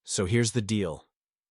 So here's the deal.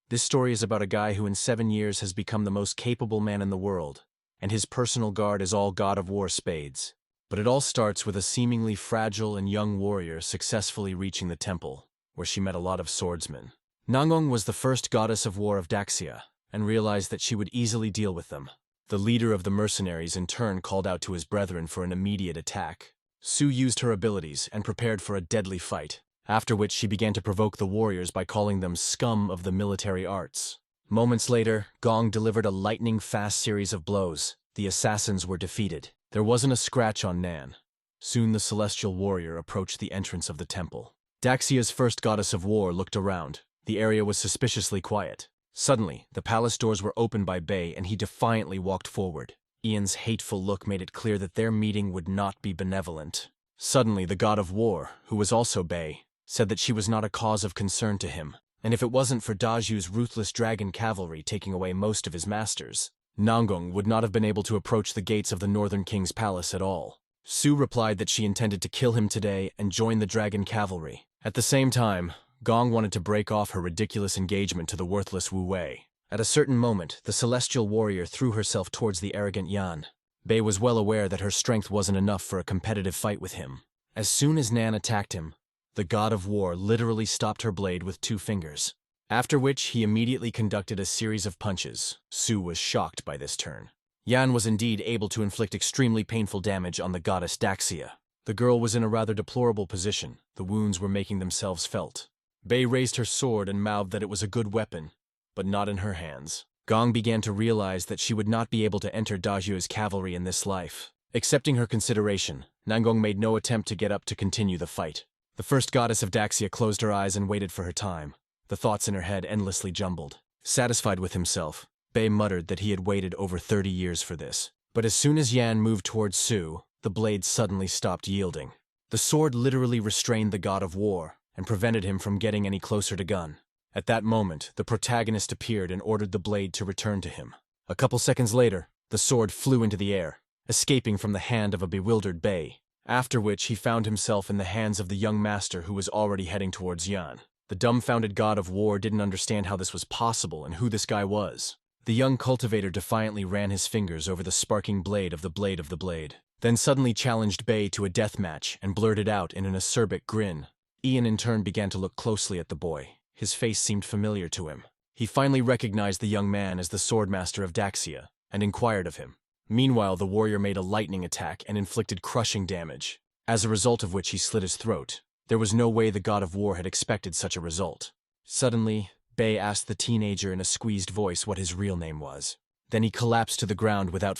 This story is about a guy who in 7 years has become the most capable man in the world, and his personal guard is all God of War spades. But it all starts with a seemingly fragile and young warrior successfully reaching the temple, where she met a lot of swordsmen. Nanggong was the first goddess of war of Daxia, and realized that she would easily deal with them. The leader of the mercenaries in turn called out to his brethren for an immediate attack. Su used her abilities and prepared for a deadly fight, after which she began to provoke the warriors by calling them scum of the military arts. Moments later, Gong delivered a lightning-fast series of blows. The assassins were defeated. There wasn't a scratch on Nan. Soon the celestial warrior approached the entrance of the temple. Daxia's first goddess of war looked around. The area was suspiciously quiet. Suddenly, the palace doors were opened by Bei, and he defiantly walked forward. Ian's hateful look made it clear that their meeting would not be benevolent. Suddenly, the god of war, who was also Bei, said that she was not a cause of concern to him, and if it wasn't for Daju's ruthless dragon cavalry taking away most of his masters, Nanggong would not have been able to approach the gates of the Northern King's palace at all. Su replied that she intended to kill him today and join the dragon cavalry. At the same time, Gong wanted to break off her ridiculous engagement to the worthless Wu Wei. At a certain moment, the celestial warrior threw herself towards the arrogant Yan. Bei was well aware that her strength wasn't enough for a competitive fight with him. As soon as Nan attacked him, the god of war literally stopped her blade with 2 fingers. After which, he immediately conducted a series of punches. Su was shocked by this turn. Yan was indeed able to inflict extremely painful damage on the goddess Daxia. The girl was in a rather deplorable position. The wounds were making themselves felt. Bei raised her sword and mouthed that it was a good weapon, but not in her hands. Gong began to realize that she would not be able to enter Daju's cavalry in this life. Accepting her consideration, Nanggong made no attempt to get up to continue the fight. The first goddess of Daxia closed her eyes and waited for her time. The thoughts in her head endlessly jumbled. Satisfied with himself, Bei muttered that he had waited over 30 years for this. But as soon as Yan moved towards Su, the blade suddenly stopped yielding. The sword literally restrained the god of war and prevented him from getting any closer to Gun. At that moment, the protagonist appeared and ordered the blade to return to him. A couple seconds later, the sword flew into the air, escaping from the hand of a bewildered Bei, after which he found himself in the hands of the young master who was already heading towards Yan. The dumbfounded god of war didn't understand how this was possible and who this guy was. The young cultivator defiantly ran his fingers over the sparking blade of the blade, then suddenly challenged Bei to a death match and blurted out in an acerbic grin. Ian in turn began to look closely at the boy. His face seemed familiar to him. He finally recognized the young man as the swordmaster of Daxia, and inquired of him. Meanwhile, the warrior made a lightning attack and inflicted crushing damage, as a result of which he slit his throat. There was no way the god of war had expected such a result. Suddenly, Bei asked the teenager in a squeezed voice what his real name was. Then he collapsed to the ground without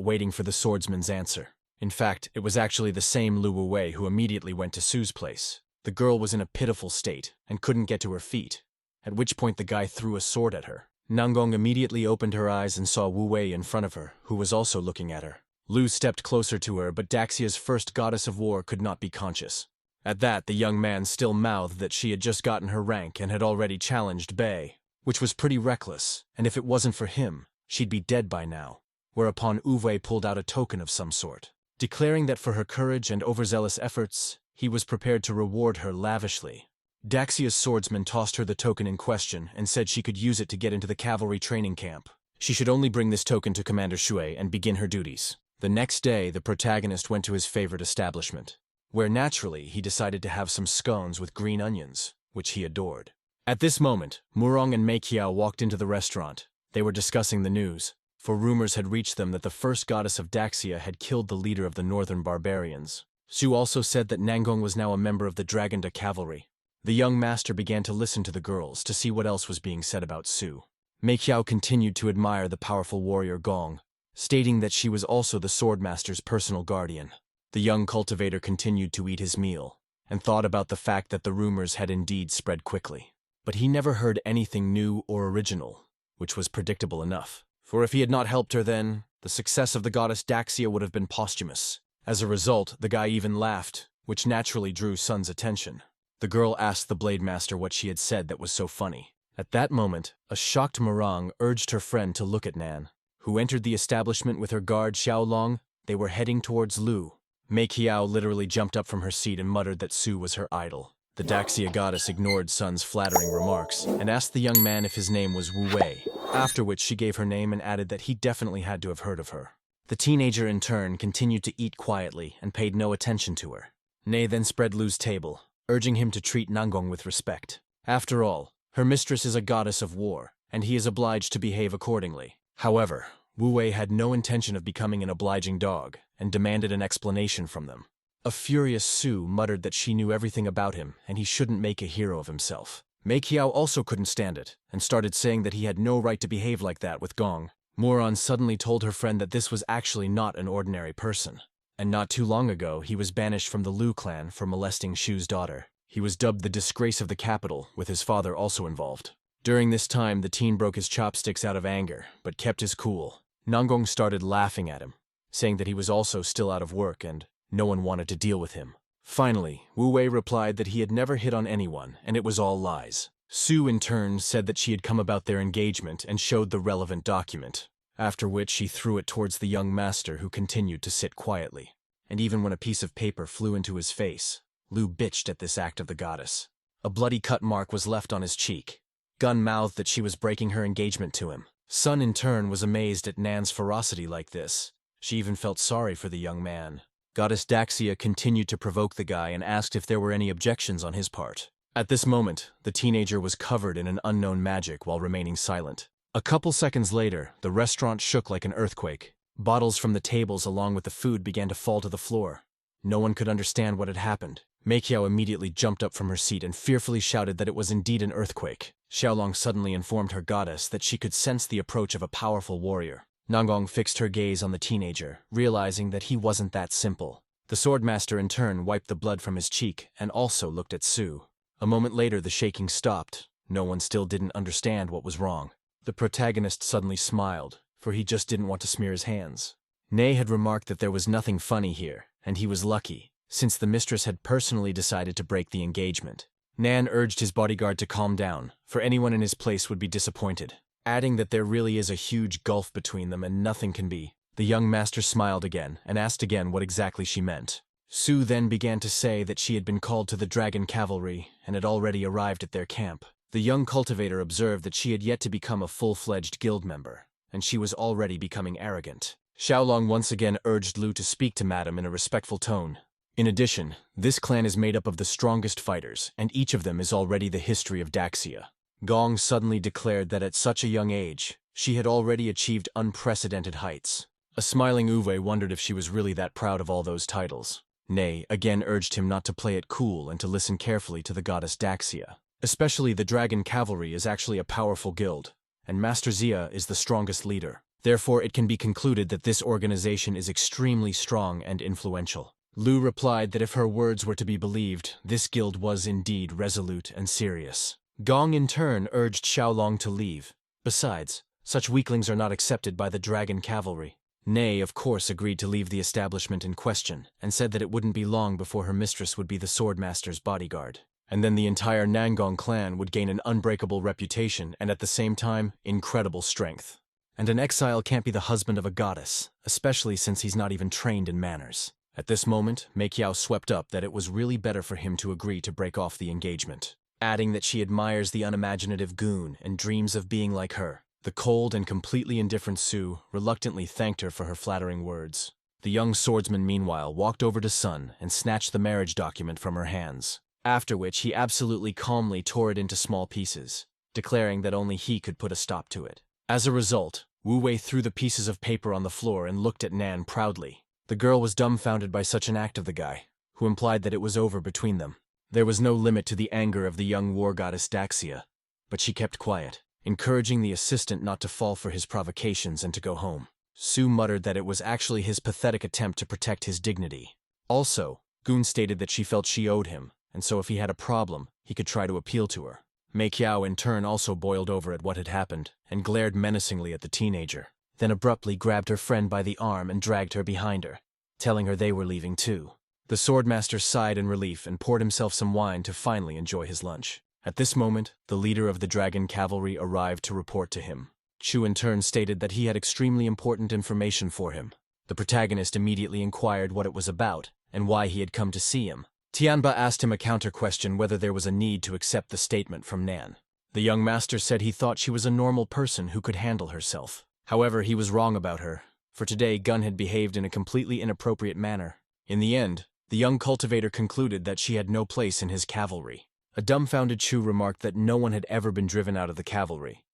waiting for the swordsman's answer. In fact, it was actually the same Lu Wei who immediately went to Su's place. The girl was in a pitiful state and couldn't get to her feet, at which point the guy threw a sword at her. Nanggong immediately opened her eyes and saw Wu Wei in front of her, who was also looking at her. Lu stepped closer to her, but Daxia's first goddess of war could not be conscious. At that, the young man still mouthed that she had just gotten her rank and had already challenged Bei, which was pretty reckless, and if it wasn't for him, she'd be dead by now. Whereupon Wu Wei pulled out a token of some sort, declaring that for her courage and overzealous efforts, he was prepared to reward her lavishly. Daxia's swordsman tossed her the token in question and said she could use it to get into the cavalry training camp. She should only bring this token to Commander Shui and begin her duties. The next day, the protagonist went to his favorite establishment, where naturally he decided to have some scones with green onions, which he adored. At this moment, Murong and Meiqiao walked into the restaurant. They were discussing the news, for rumors had reached them that the first goddess of Daxia had killed the leader of the northern barbarians. Su also said that Nanggong was now a member of the Dragonda cavalry. The young master began to listen to the girls to see what else was being said about Su. Meiqiao continued to admire the powerful warrior Gong, stating that she was also the swordmaster's personal guardian. The young cultivator continued to eat his meal, and thought about the fact that the rumors had indeed spread quickly. But he never heard anything new or original, which was predictable enough. For if he had not helped her then, the success of the goddess Daxia would have been posthumous. As a result, the guy even laughed, which naturally drew Sun's attention. The girl asked the blade master what she had said that was so funny. At that moment, a shocked Murong urged her friend to look at Nan, who entered the establishment with her guard Xiaolong. They were heading towards Lu. Meiqiao literally jumped up from her seat and muttered that Su was her idol. The Daxia goddess ignored Sun's flattering remarks and asked the young man if his name was Wu Wei, after which she gave her name and added that he definitely had to have heard of her. The teenager in turn continued to eat quietly and paid no attention to her. Ne then spread Lu's table, urging him to treat Nangong with respect. After all, her mistress is a goddess of war, and he is obliged to behave accordingly. However, Wu Wei had no intention of becoming an obliging dog and demanded an explanation from them. A furious Su muttered that she knew everything about him and he shouldn't make a hero of himself. Mei Qiao also couldn't stand it and started saying that he had no right to behave like that with Gong. Moron suddenly told her friend that this was actually not an ordinary person. And not too long ago, he was banished from the Lu clan for molesting Shu's daughter. He was dubbed the disgrace of the capital, with his father also involved. During this time, the teen broke his chopsticks out of anger, but kept his cool. Nangong started laughing at him, saying that he was also still out of work and no one wanted to deal with him. Finally, Wu Wei replied that he had never hit on anyone, and it was all lies. Su, in turn, said that she had come about their engagement and showed the relevant document, after which she threw it towards the young master who continued to sit quietly. And even when a piece of paper flew into his face, Lu bitched at this act of the goddess. A bloody cut mark was left on his cheek. Gun mouthed that she was breaking her engagement to him. Sun, in turn, was amazed at Nan's ferocity like this. She even felt sorry for the young man. Goddess Daxia continued to provoke the guy and asked if there were any objections on his part. At this moment, the teenager was covered in an unknown magic while remaining silent. A couple seconds later, the restaurant shook like an earthquake. Bottles from the tables along with the food began to fall to the floor. No one could understand what had happened. Mei Qiao immediately jumped up from her seat and fearfully shouted that it was indeed an earthquake. Xiaolong suddenly informed her goddess that she could sense the approach of a powerful warrior. Nangong fixed her gaze on the teenager, realizing that he wasn't that simple. The swordmaster in turn wiped the blood from his cheek and also looked at Su. A moment later the shaking stopped. No one still didn't understand what was wrong. The protagonist suddenly smiled, for he just didn't want to smear his hands. Ne had remarked that there was nothing funny here, and he was lucky, since the mistress had personally decided to break the engagement. Nan urged his bodyguard to calm down, for anyone in his place would be disappointed, adding that there really is a huge gulf between them and nothing can be. The young master smiled again and asked again what exactly she meant. Su then began to say that she had been called to the dragon cavalry and had already arrived at their camp. The young cultivator observed that she had yet to become a full-fledged guild member, and she was already becoming arrogant. Xiaolong once again urged Lu to speak to Madame in a respectful tone. In addition, this clan is made up of the strongest fighters, and each of them is already the history of Daxia. Gong suddenly declared that at such a young age, she had already achieved unprecedented heights. A smiling Uwe wondered if she was really that proud of all those titles. Ne again urged him not to play it cool and to listen carefully to the goddess Daxia. Especially the Dragon Cavalry is actually a powerful guild, and Master Xia is the strongest leader. Therefore, it can be concluded that this organization is extremely strong and influential. Lu replied that if her words were to be believed, this guild was indeed resolute and serious. Gong in turn urged Xiaolong to leave. Besides, such weaklings are not accepted by the Dragon Cavalry. Ne, of course, agreed to leave the establishment in question, and said that it wouldn't be long before her mistress would be the swordmaster's bodyguard. And then the entire Nangong clan would gain an unbreakable reputation and at the same time, incredible strength. And an exile can't be the husband of a goddess, especially since he's not even trained in manners. At this moment, Mei Qiao swept up that it was really better for him to agree to break off the engagement, adding that she admires the unimaginative goon and dreams of being like her. The cold and completely indifferent Su reluctantly thanked her for her flattering words. The young swordsman meanwhile walked over to Sun and snatched the marriage document from her hands, after which he absolutely calmly tore it into small pieces, declaring that only he could put a stop to it. As a result, Wu Wei threw the pieces of paper on the floor and looked at Nan proudly. The girl was dumbfounded by such an act of the guy, who implied that it was over between them. There was no limit to the anger of the young war goddess Daxia, but she kept quiet, encouraging the assistant not to fall for his provocations and to go home. Su muttered that it was actually his pathetic attempt to protect his dignity. Also, Goon stated that she felt she owed him, and so if he had a problem, he could try to appeal to her. Mei Qiao in turn also boiled over at what had happened and glared menacingly at the teenager, then abruptly grabbed her friend by the arm and dragged her behind her, telling her they were leaving too. The swordmaster sighed in relief and poured himself some wine to finally enjoy his lunch. At this moment, the leader of the Dragon Cavalry arrived to report to him. Chu in turn stated that he had extremely important information for him. The protagonist immediately inquired what it was about and why he had come to see him. Tianba asked him a counter-question whether there was a need to accept the statement from Nan. The young master said he thought she was a normal person who could handle herself. However, he was wrong about her, for today Gun had behaved in a completely inappropriate manner. In the end, the young cultivator concluded that she had no place in his cavalry. A dumbfounded Chu remarked that no one had ever been driven out of the cavalry.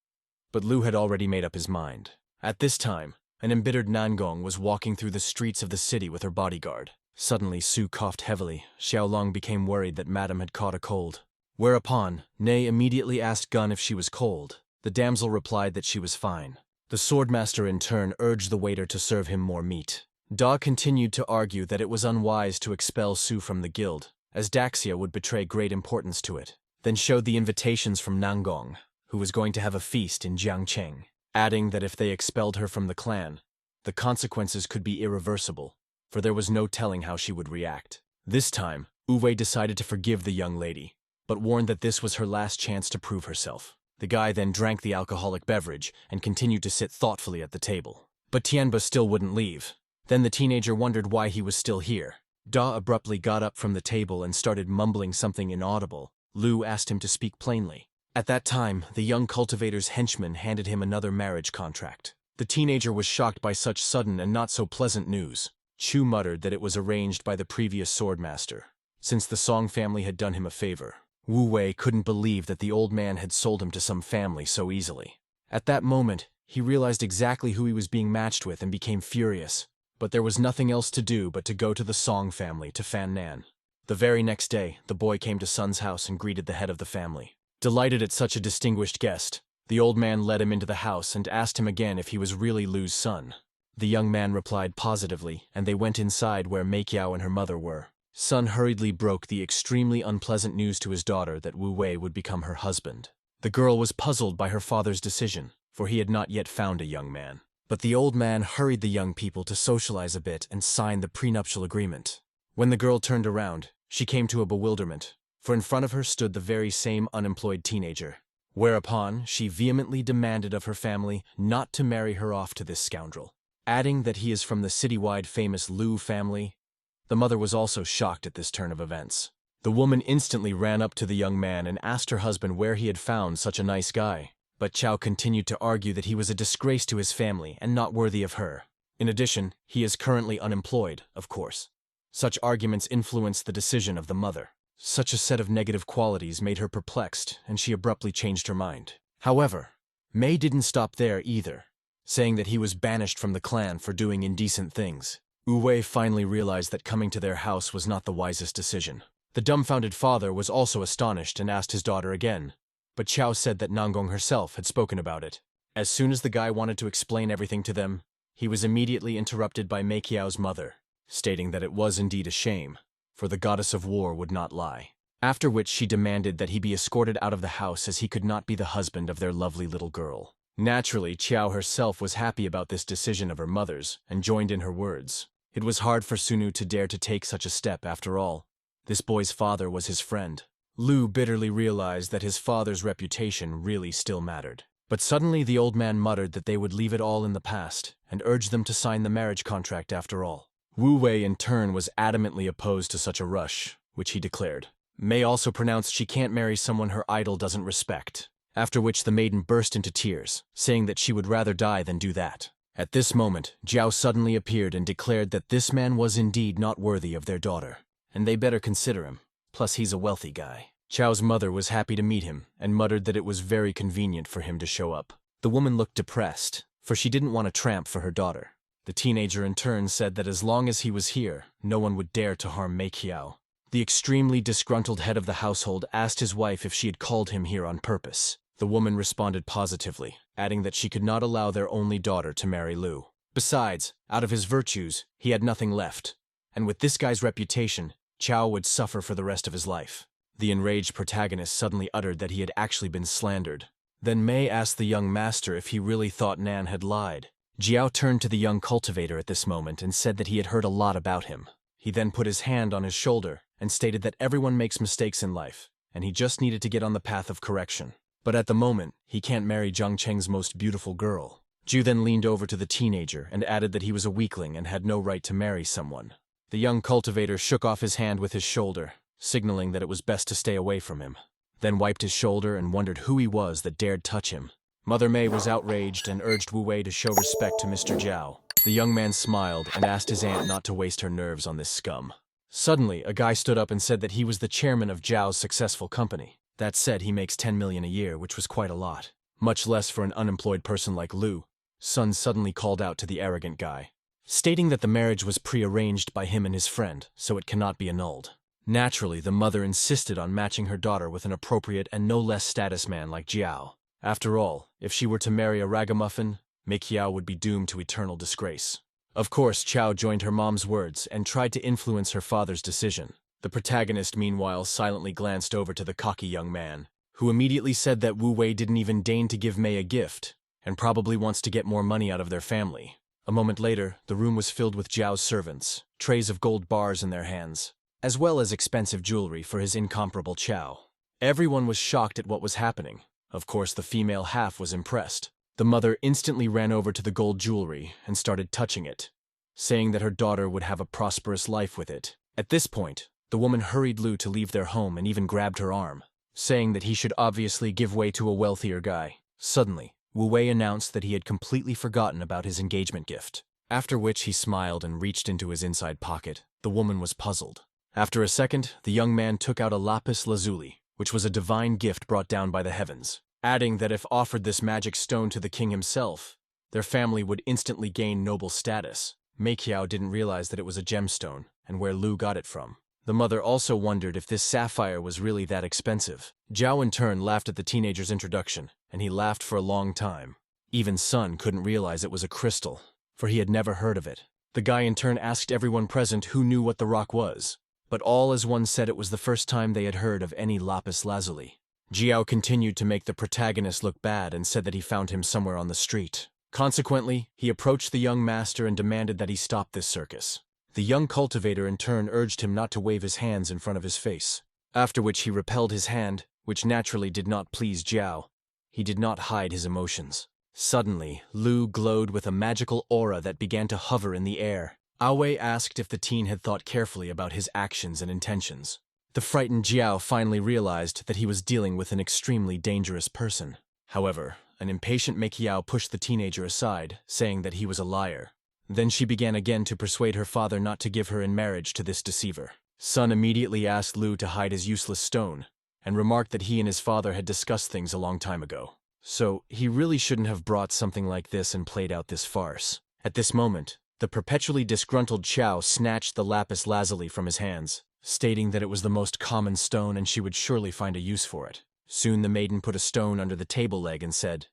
But Lu had already made up his mind. At this time, an embittered Nangong was walking through the streets of the city with her bodyguard. Suddenly, Su coughed heavily. Xiaolong became worried that Madame had caught a cold. Whereupon, Nei immediately asked Gun if she was cold. The damsel replied that she was fine. The swordmaster in turn urged the waiter to serve him more meat. Da continued to argue that it was unwise to expel Su from the guild, as Daxia would betray great importance to it, then showed the invitations from Nangong, who was going to have a feast in Jiangcheng, adding that if they expelled her from the clan, the consequences could be irreversible, for there was no telling how she would react. This time, Uwei decided to forgive the young lady, but warned that this was her last chance to prove herself. The guy then drank the alcoholic beverage and continued to sit thoughtfully at the table. But Tianba still wouldn't leave. Then the teenager wondered why he was still here. Da abruptly got up from the table and started mumbling something inaudible. Lu asked him to speak plainly. At that time, the young cultivator's henchman handed him another marriage contract. The teenager was shocked by such sudden and not so pleasant news. Chu muttered that it was arranged by the previous swordmaster, since the Song family had done him a favor. Wu Wei couldn't believe that the old man had sold him to some family so easily. At that moment, he realized exactly who he was being matched with and became furious. But there was nothing else to do but to go to the Song family to fan Nan. The very next day, the boy came to Sun's house and greeted the head of the family. Delighted at such a distinguished guest, the old man led him into the house and asked him again if he was really Lu's son. The young man replied positively, and they went inside where Meikiao and her mother were. Sun hurriedly broke the extremely unpleasant news to his daughter that Wu Wei would become her husband. The girl was puzzled by her father's decision, for he had not yet found a young man. But the old man hurried the young people to socialize a bit and sign the prenuptial agreement. When the girl turned around, she came to a bewilderment, for in front of her stood the very same unemployed teenager. Whereupon, she vehemently demanded of her family not to marry her off to this scoundrel, adding that he is from the citywide famous Lu family. The mother was also shocked at this turn of events. The woman instantly ran up to the young man and asked her husband where he had found such a nice guy. But Chao continued to argue that he was a disgrace to his family and not worthy of her. In addition, he is currently unemployed, of course. Such arguments influenced the decision of the mother. Such a set of negative qualities made her perplexed, and she abruptly changed her mind. However, Mei didn't stop there either, saying that he was banished from the clan for doing indecent things. Wu Wei finally realized that coming to their house was not the wisest decision. The dumbfounded father was also astonished and asked his daughter again, but Chao said that Nangong herself had spoken about it. As soon as the guy wanted to explain everything to them, he was immediately interrupted by Meikiao's mother, stating that it was indeed a shame, for the goddess of war would not lie. After which she demanded that he be escorted out of the house as he could not be the husband of their lovely little girl. Naturally, Chao herself was happy about this decision of her mother's and joined in her words. It was hard for Sunu to dare to take such a step after all. This boy's father was his friend. Lu bitterly realized that his father's reputation really still mattered. But suddenly the old man muttered that they would leave it all in the past and urged them to sign the marriage contract after all. Wu Wei in turn was adamantly opposed to such a rush, which he declared. Mei also pronounced she can't marry someone her idol doesn't respect, after which the maiden burst into tears, saying that she would rather die than do that. At this moment, Jiao suddenly appeared and declared that this man was indeed not worthy of their daughter, and they better consider him. Plus, he's a wealthy guy. Chao's mother was happy to meet him and muttered that it was very convenient for him to show up. The woman looked depressed, for she didn't want to tramp for her daughter. The teenager in turn said that as long as he was here, no one would dare to harm Meikiao. The extremely disgruntled head of the household asked his wife if she had called him here on purpose. The woman responded positively, adding that she could not allow their only daughter to marry Lu. Besides, out of his virtues, he had nothing left, and with this guy's reputation, Chao would suffer for the rest of his life. The enraged protagonist suddenly uttered that he had actually been slandered. Then Mei asked the young master if he really thought Nan had lied. Jiao turned to the young cultivator at this moment and said that he had heard a lot about him. He then put his hand on his shoulder and stated that everyone makes mistakes in life, and he just needed to get on the path of correction. But at the moment, he can't marry Jiangcheng's most beautiful girl. Ju then leaned over to the teenager and added that he was a weakling and had no right to marry someone. The young cultivator shook off his hand with his shoulder, signaling that it was best to stay away from him. Then wiped his shoulder and wondered who he was that dared touch him. Mother May was outraged and urged Wu Wei to show respect to Mr. Zhao. The young man smiled and asked his aunt not to waste her nerves on this scum. Suddenly, a guy stood up and said that he was the chairman of Zhao's successful company. That said, he makes 10 million a year, which was quite a lot. Much less for an unemployed person like Lu. Sun suddenly called out to the arrogant guy, stating that the marriage was pre-arranged by him and his friend, so it cannot be annulled. Naturally, the mother insisted on matching her daughter with an appropriate and no less status man like Zhao. After all, if she were to marry a ragamuffin, Mei Qiao would be doomed to eternal disgrace. Of course, Qiao joined her mom's words and tried to influence her father's decision. The protagonist, meanwhile, silently glanced over to the cocky young man, who immediately said that Wu Wei didn't even deign to give Mei a gift, and probably wants to get more money out of their family. A moment later, the room was filled with Zhao's servants, trays of gold bars in their hands, as well as expensive jewelry for his incomparable Qiao. Everyone was shocked at what was happening. Of course, the female half was impressed. The mother instantly ran over to the gold jewelry and started touching it, saying that her daughter would have a prosperous life with it. At this point, the woman hurried Lu to leave their home and even grabbed her arm, saying that he should obviously give way to a wealthier guy. Suddenly, Wu Wei announced that he had completely forgotten about his engagement gift, after which he smiled and reached into his inside pocket. The woman was puzzled. After a second, the young man took out a lapis lazuli, which was a divine gift brought down by the heavens, adding that if offered this magic stone to the king himself, their family would instantly gain noble status. Mei Qiao didn't realize that it was a gemstone, and where Lu got it from. The mother also wondered if this sapphire was really that expensive. Zhao in turn laughed at the teenager's introduction, and he laughed for a long time. Even Sun couldn't realize it was a crystal, for he had never heard of it. The guy in turn asked everyone present who knew what the rock was, but all as one said it was the first time they had heard of any lapis lazuli. Zhao continued to make the protagonist look bad and said that he found him somewhere on the street. Consequently, he approached the young master and demanded that he stop this circus. The young cultivator in turn urged him not to wave his hands in front of his face, after which he repelled his hand, which naturally did not please Zhao. He did not hide his emotions. Suddenly, Lu glowed with a magical aura that began to hover in the air. Aowei asked if the teen had thought carefully about his actions and intentions. The frightened Zhao finally realized that he was dealing with an extremely dangerous person. However, an impatient Mei Qiao pushed the teenager aside, saying that he was a liar. Then she began again to persuade her father not to give her in marriage to this deceiver. Sun immediately asked Lu to hide his useless stone, and remarked that he and his father had discussed things a long time ago. So, he really shouldn't have brought something like this and played out this farce. At this moment, the perpetually disgruntled Qiao snatched the lapis lazuli from his hands, stating that it was the most common stone and she would surely find a use for it. Soon the maiden put a stone under the table leg and said,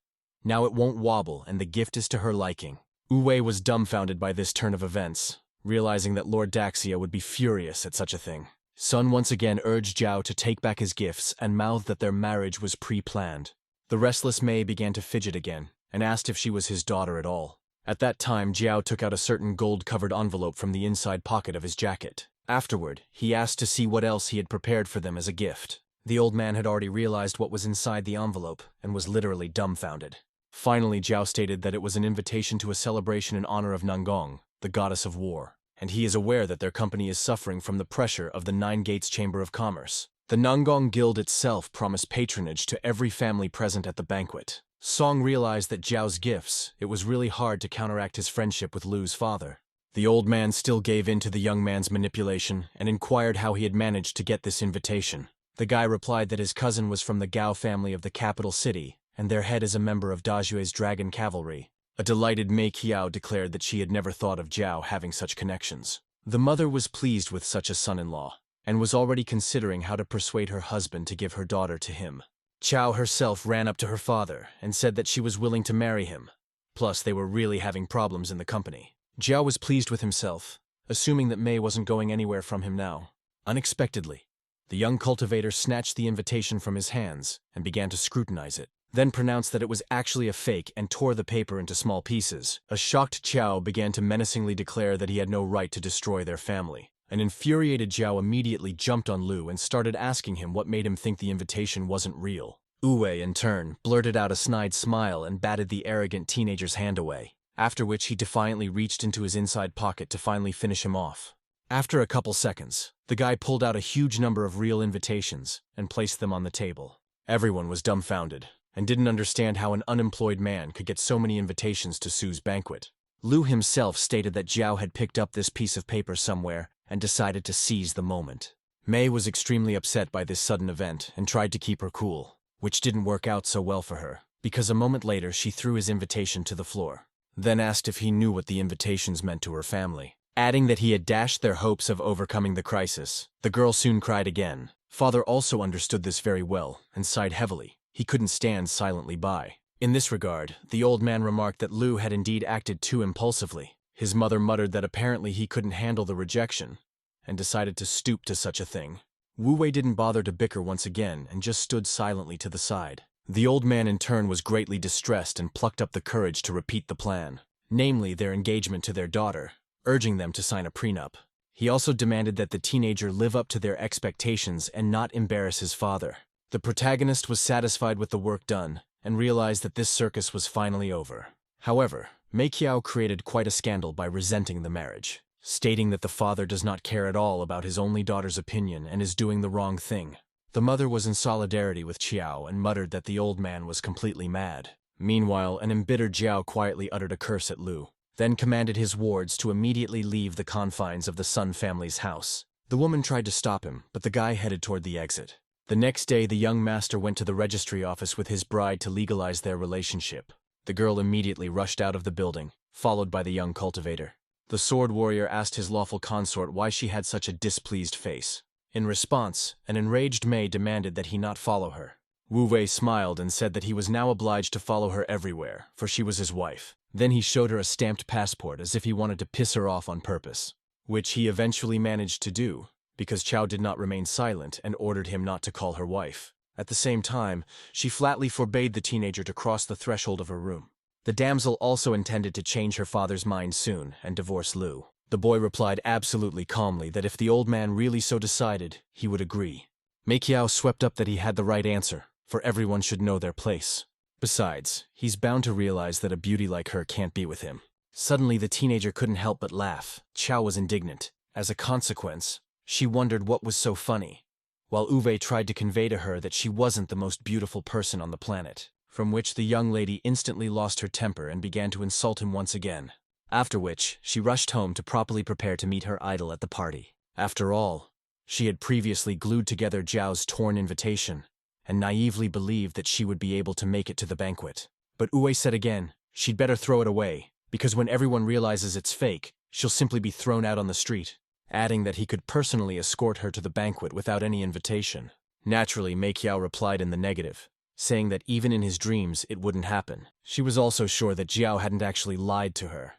"Now it won't wobble and the gift is to her liking." Wu Wei was dumbfounded by this turn of events, realizing that Lord Daxia would be furious at such a thing. Sun once again urged Zhao to take back his gifts and mouthed that their marriage was pre-planned. The restless Mei began to fidget again and asked if she was his daughter at all. At that time, Zhao took out a certain gold-covered envelope from the inside pocket of his jacket. Afterward, he asked to see what else he had prepared for them as a gift. The old man had already realized what was inside the envelope and was literally dumbfounded. Finally, Zhao stated that it was an invitation to a celebration in honor of Nangong, the goddess of war, and he is aware that their company is suffering from the pressure of the Nine Gates Chamber of Commerce. The Nangong Guild itself promised patronage to every family present at the banquet. Song realized that Zhao's gifts, it was really hard to counteract his friendship with Lu's father. The old man still gave in to the young man's manipulation and inquired how he had managed to get this invitation. The guy replied that his cousin was from the Gao family of the capital city, and their head is a member of Dajue's dragon cavalry. A delighted Mei Qiao declared that she had never thought of Zhao having such connections. The mother was pleased with such a son-in-law, and was already considering how to persuade her husband to give her daughter to him. Qiao herself ran up to her father and said that she was willing to marry him. Plus, they were really having problems in the company. Zhao was pleased with himself, assuming that Mei wasn't going anywhere from him now. Unexpectedly, the young cultivator snatched the invitation from his hands and began to scrutinize it, then pronounced that it was actually a fake and tore the paper into small pieces. A shocked Qiao began to menacingly declare that he had no right to destroy their family. An infuriated Zhao immediately jumped on Lu and started asking him what made him think the invitation wasn't real. Wu Wei, in turn, blurted out a snide smile and batted the arrogant teenager's hand away, after which he defiantly reached into his inside pocket to finally finish him off. After a couple seconds, the guy pulled out a huge number of real invitations and placed them on the table. Everyone was dumbfounded and didn't understand how an unemployed man could get so many invitations to Sue's banquet. Lu himself stated that Zhao had picked up this piece of paper somewhere and decided to seize the moment. Mei was extremely upset by this sudden event and tried to keep her cool, which didn't work out so well for her, because a moment later she threw his invitation to the floor, then asked if he knew what the invitations meant to her family. Adding that he had dashed their hopes of overcoming the crisis, the girl soon cried again. Father also understood this very well and sighed heavily. He couldn't stand silently by. In this regard, the old man remarked that Lu had indeed acted too impulsively. His mother muttered that apparently he couldn't handle the rejection and decided to stoop to such a thing. Wu Wei didn't bother to bicker once again and just stood silently to the side. The old man in turn was greatly distressed and plucked up the courage to repeat the plan, namely their engagement to their daughter, urging them to sign a prenup. He also demanded that the teenager live up to their expectations and not embarrass his father. The protagonist was satisfied with the work done and realized that this circus was finally over. However, Mei Qiao created quite a scandal by resenting the marriage, stating that the father does not care at all about his only daughter's opinion and is doing the wrong thing. The mother was in solidarity with Qiao and muttered that the old man was completely mad. Meanwhile, an embittered Zhao quietly uttered a curse at Lu, then commanded his wards to immediately leave the confines of the Sun family's house. The woman tried to stop him, but the guy headed toward the exit. The next day, the young master went to the registry office with his bride to legalize their relationship. The girl immediately rushed out of the building, followed by the young cultivator. The sword warrior asked his lawful consort why she had such a displeased face. In response, an enraged Mei demanded that he not follow her. Wu Wei smiled and said that he was now obliged to follow her everywhere, for she was his wife. Then he showed her a stamped passport as if he wanted to piss her off on purpose, which he eventually managed to do, because Qiao did not remain silent and ordered him not to call her wife. At the same time, she flatly forbade the teenager to cross the threshold of her room. The damsel also intended to change her father's mind soon and divorce Lu. The boy replied absolutely calmly that if the old man really so decided, he would agree. Mei Qiao swept up that he had the right answer, for everyone should know their place. Besides, he's bound to realize that a beauty like her can't be with him. Suddenly, the teenager couldn't help but laugh. Qiao was indignant. As a consequence, she wondered what was so funny, while Uwe tried to convey to her that she wasn't the most beautiful person on the planet, from which the young lady instantly lost her temper and began to insult him once again. After which, she rushed home to properly prepare to meet her idol at the party. After all, she had previously glued together Zhao's torn invitation and naively believed that she would be able to make it to the banquet. But Uwe said again, she'd better throw it away, because when everyone realizes it's fake, she'll simply be thrown out on the street, adding that he could personally escort her to the banquet without any invitation. Naturally, Mei Qiao replied in the negative, saying that even in his dreams it wouldn't happen. She was also sure that Zhao hadn't actually lied to her,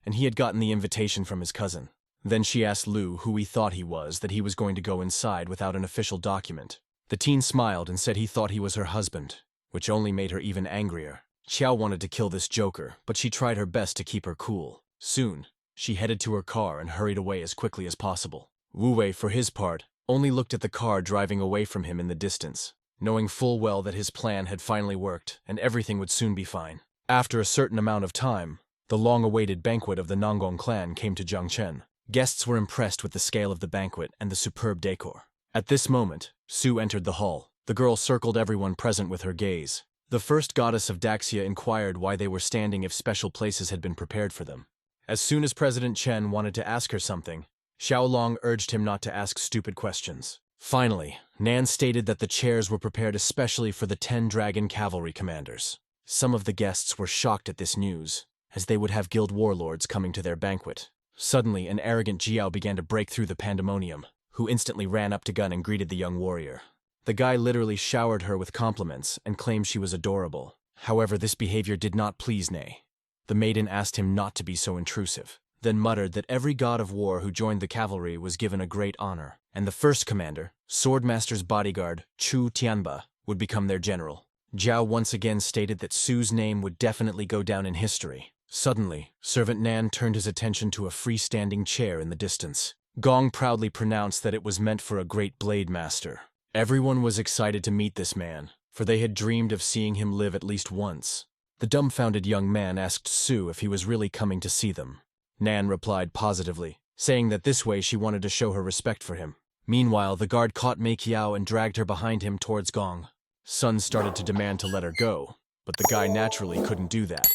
and he had gotten the invitation from his cousin. Then she asked Lu who he thought he was, that he was going to go inside without an official document. The teen smiled and said he thought he was her husband, which only made her even angrier. Qiao wanted to kill this joker, but she tried her best to keep her cool. Soon, she headed to her car and hurried away as quickly as possible. Wu Wei, for his part, only looked at the car driving away from him in the distance, knowing full well that his plan had finally worked and everything would soon be fine. After a certain amount of time, the long-awaited banquet of the Nanggong clan came to Jiangchen. Guests were impressed with the scale of the banquet and the superb decor. At this moment, Su entered the hall. The girl circled everyone present with her gaze. The first goddess of Daxia inquired why they were standing if special places had been prepared for them. As soon as President Chen wanted to ask her something, Xiaolong urged him not to ask stupid questions. Finally, Nan stated that the chairs were prepared especially for the 10 dragon cavalry commanders. Some of the guests were shocked at this news, as they would have guild warlords coming to their banquet. Suddenly, an arrogant Jiao began to break through the pandemonium, who instantly ran up to Gun and greeted the young warrior. The guy literally showered her with compliments and claimed she was adorable. However, this behavior did not please Nei. The maiden asked him not to be so intrusive, then muttered that every god of war who joined the cavalry was given a great honor, and the first commander, Swordmaster's bodyguard, Chu Tianba, would become their general. Zhao once again stated that Su's name would definitely go down in history. Suddenly, Servant Nan turned his attention to a freestanding chair in the distance. Gong proudly pronounced that it was meant for a great blade master. Everyone was excited to meet this man, for they had dreamed of seeing him live at least once. The dumbfounded young man asked Su if he was really coming to see them. Nan replied positively, saying that this way she wanted to show her respect for him. Meanwhile, the guard caught Mei Qiao and dragged her behind him towards Gong. Sun started to demand to let her go, but the guy naturally couldn't do that.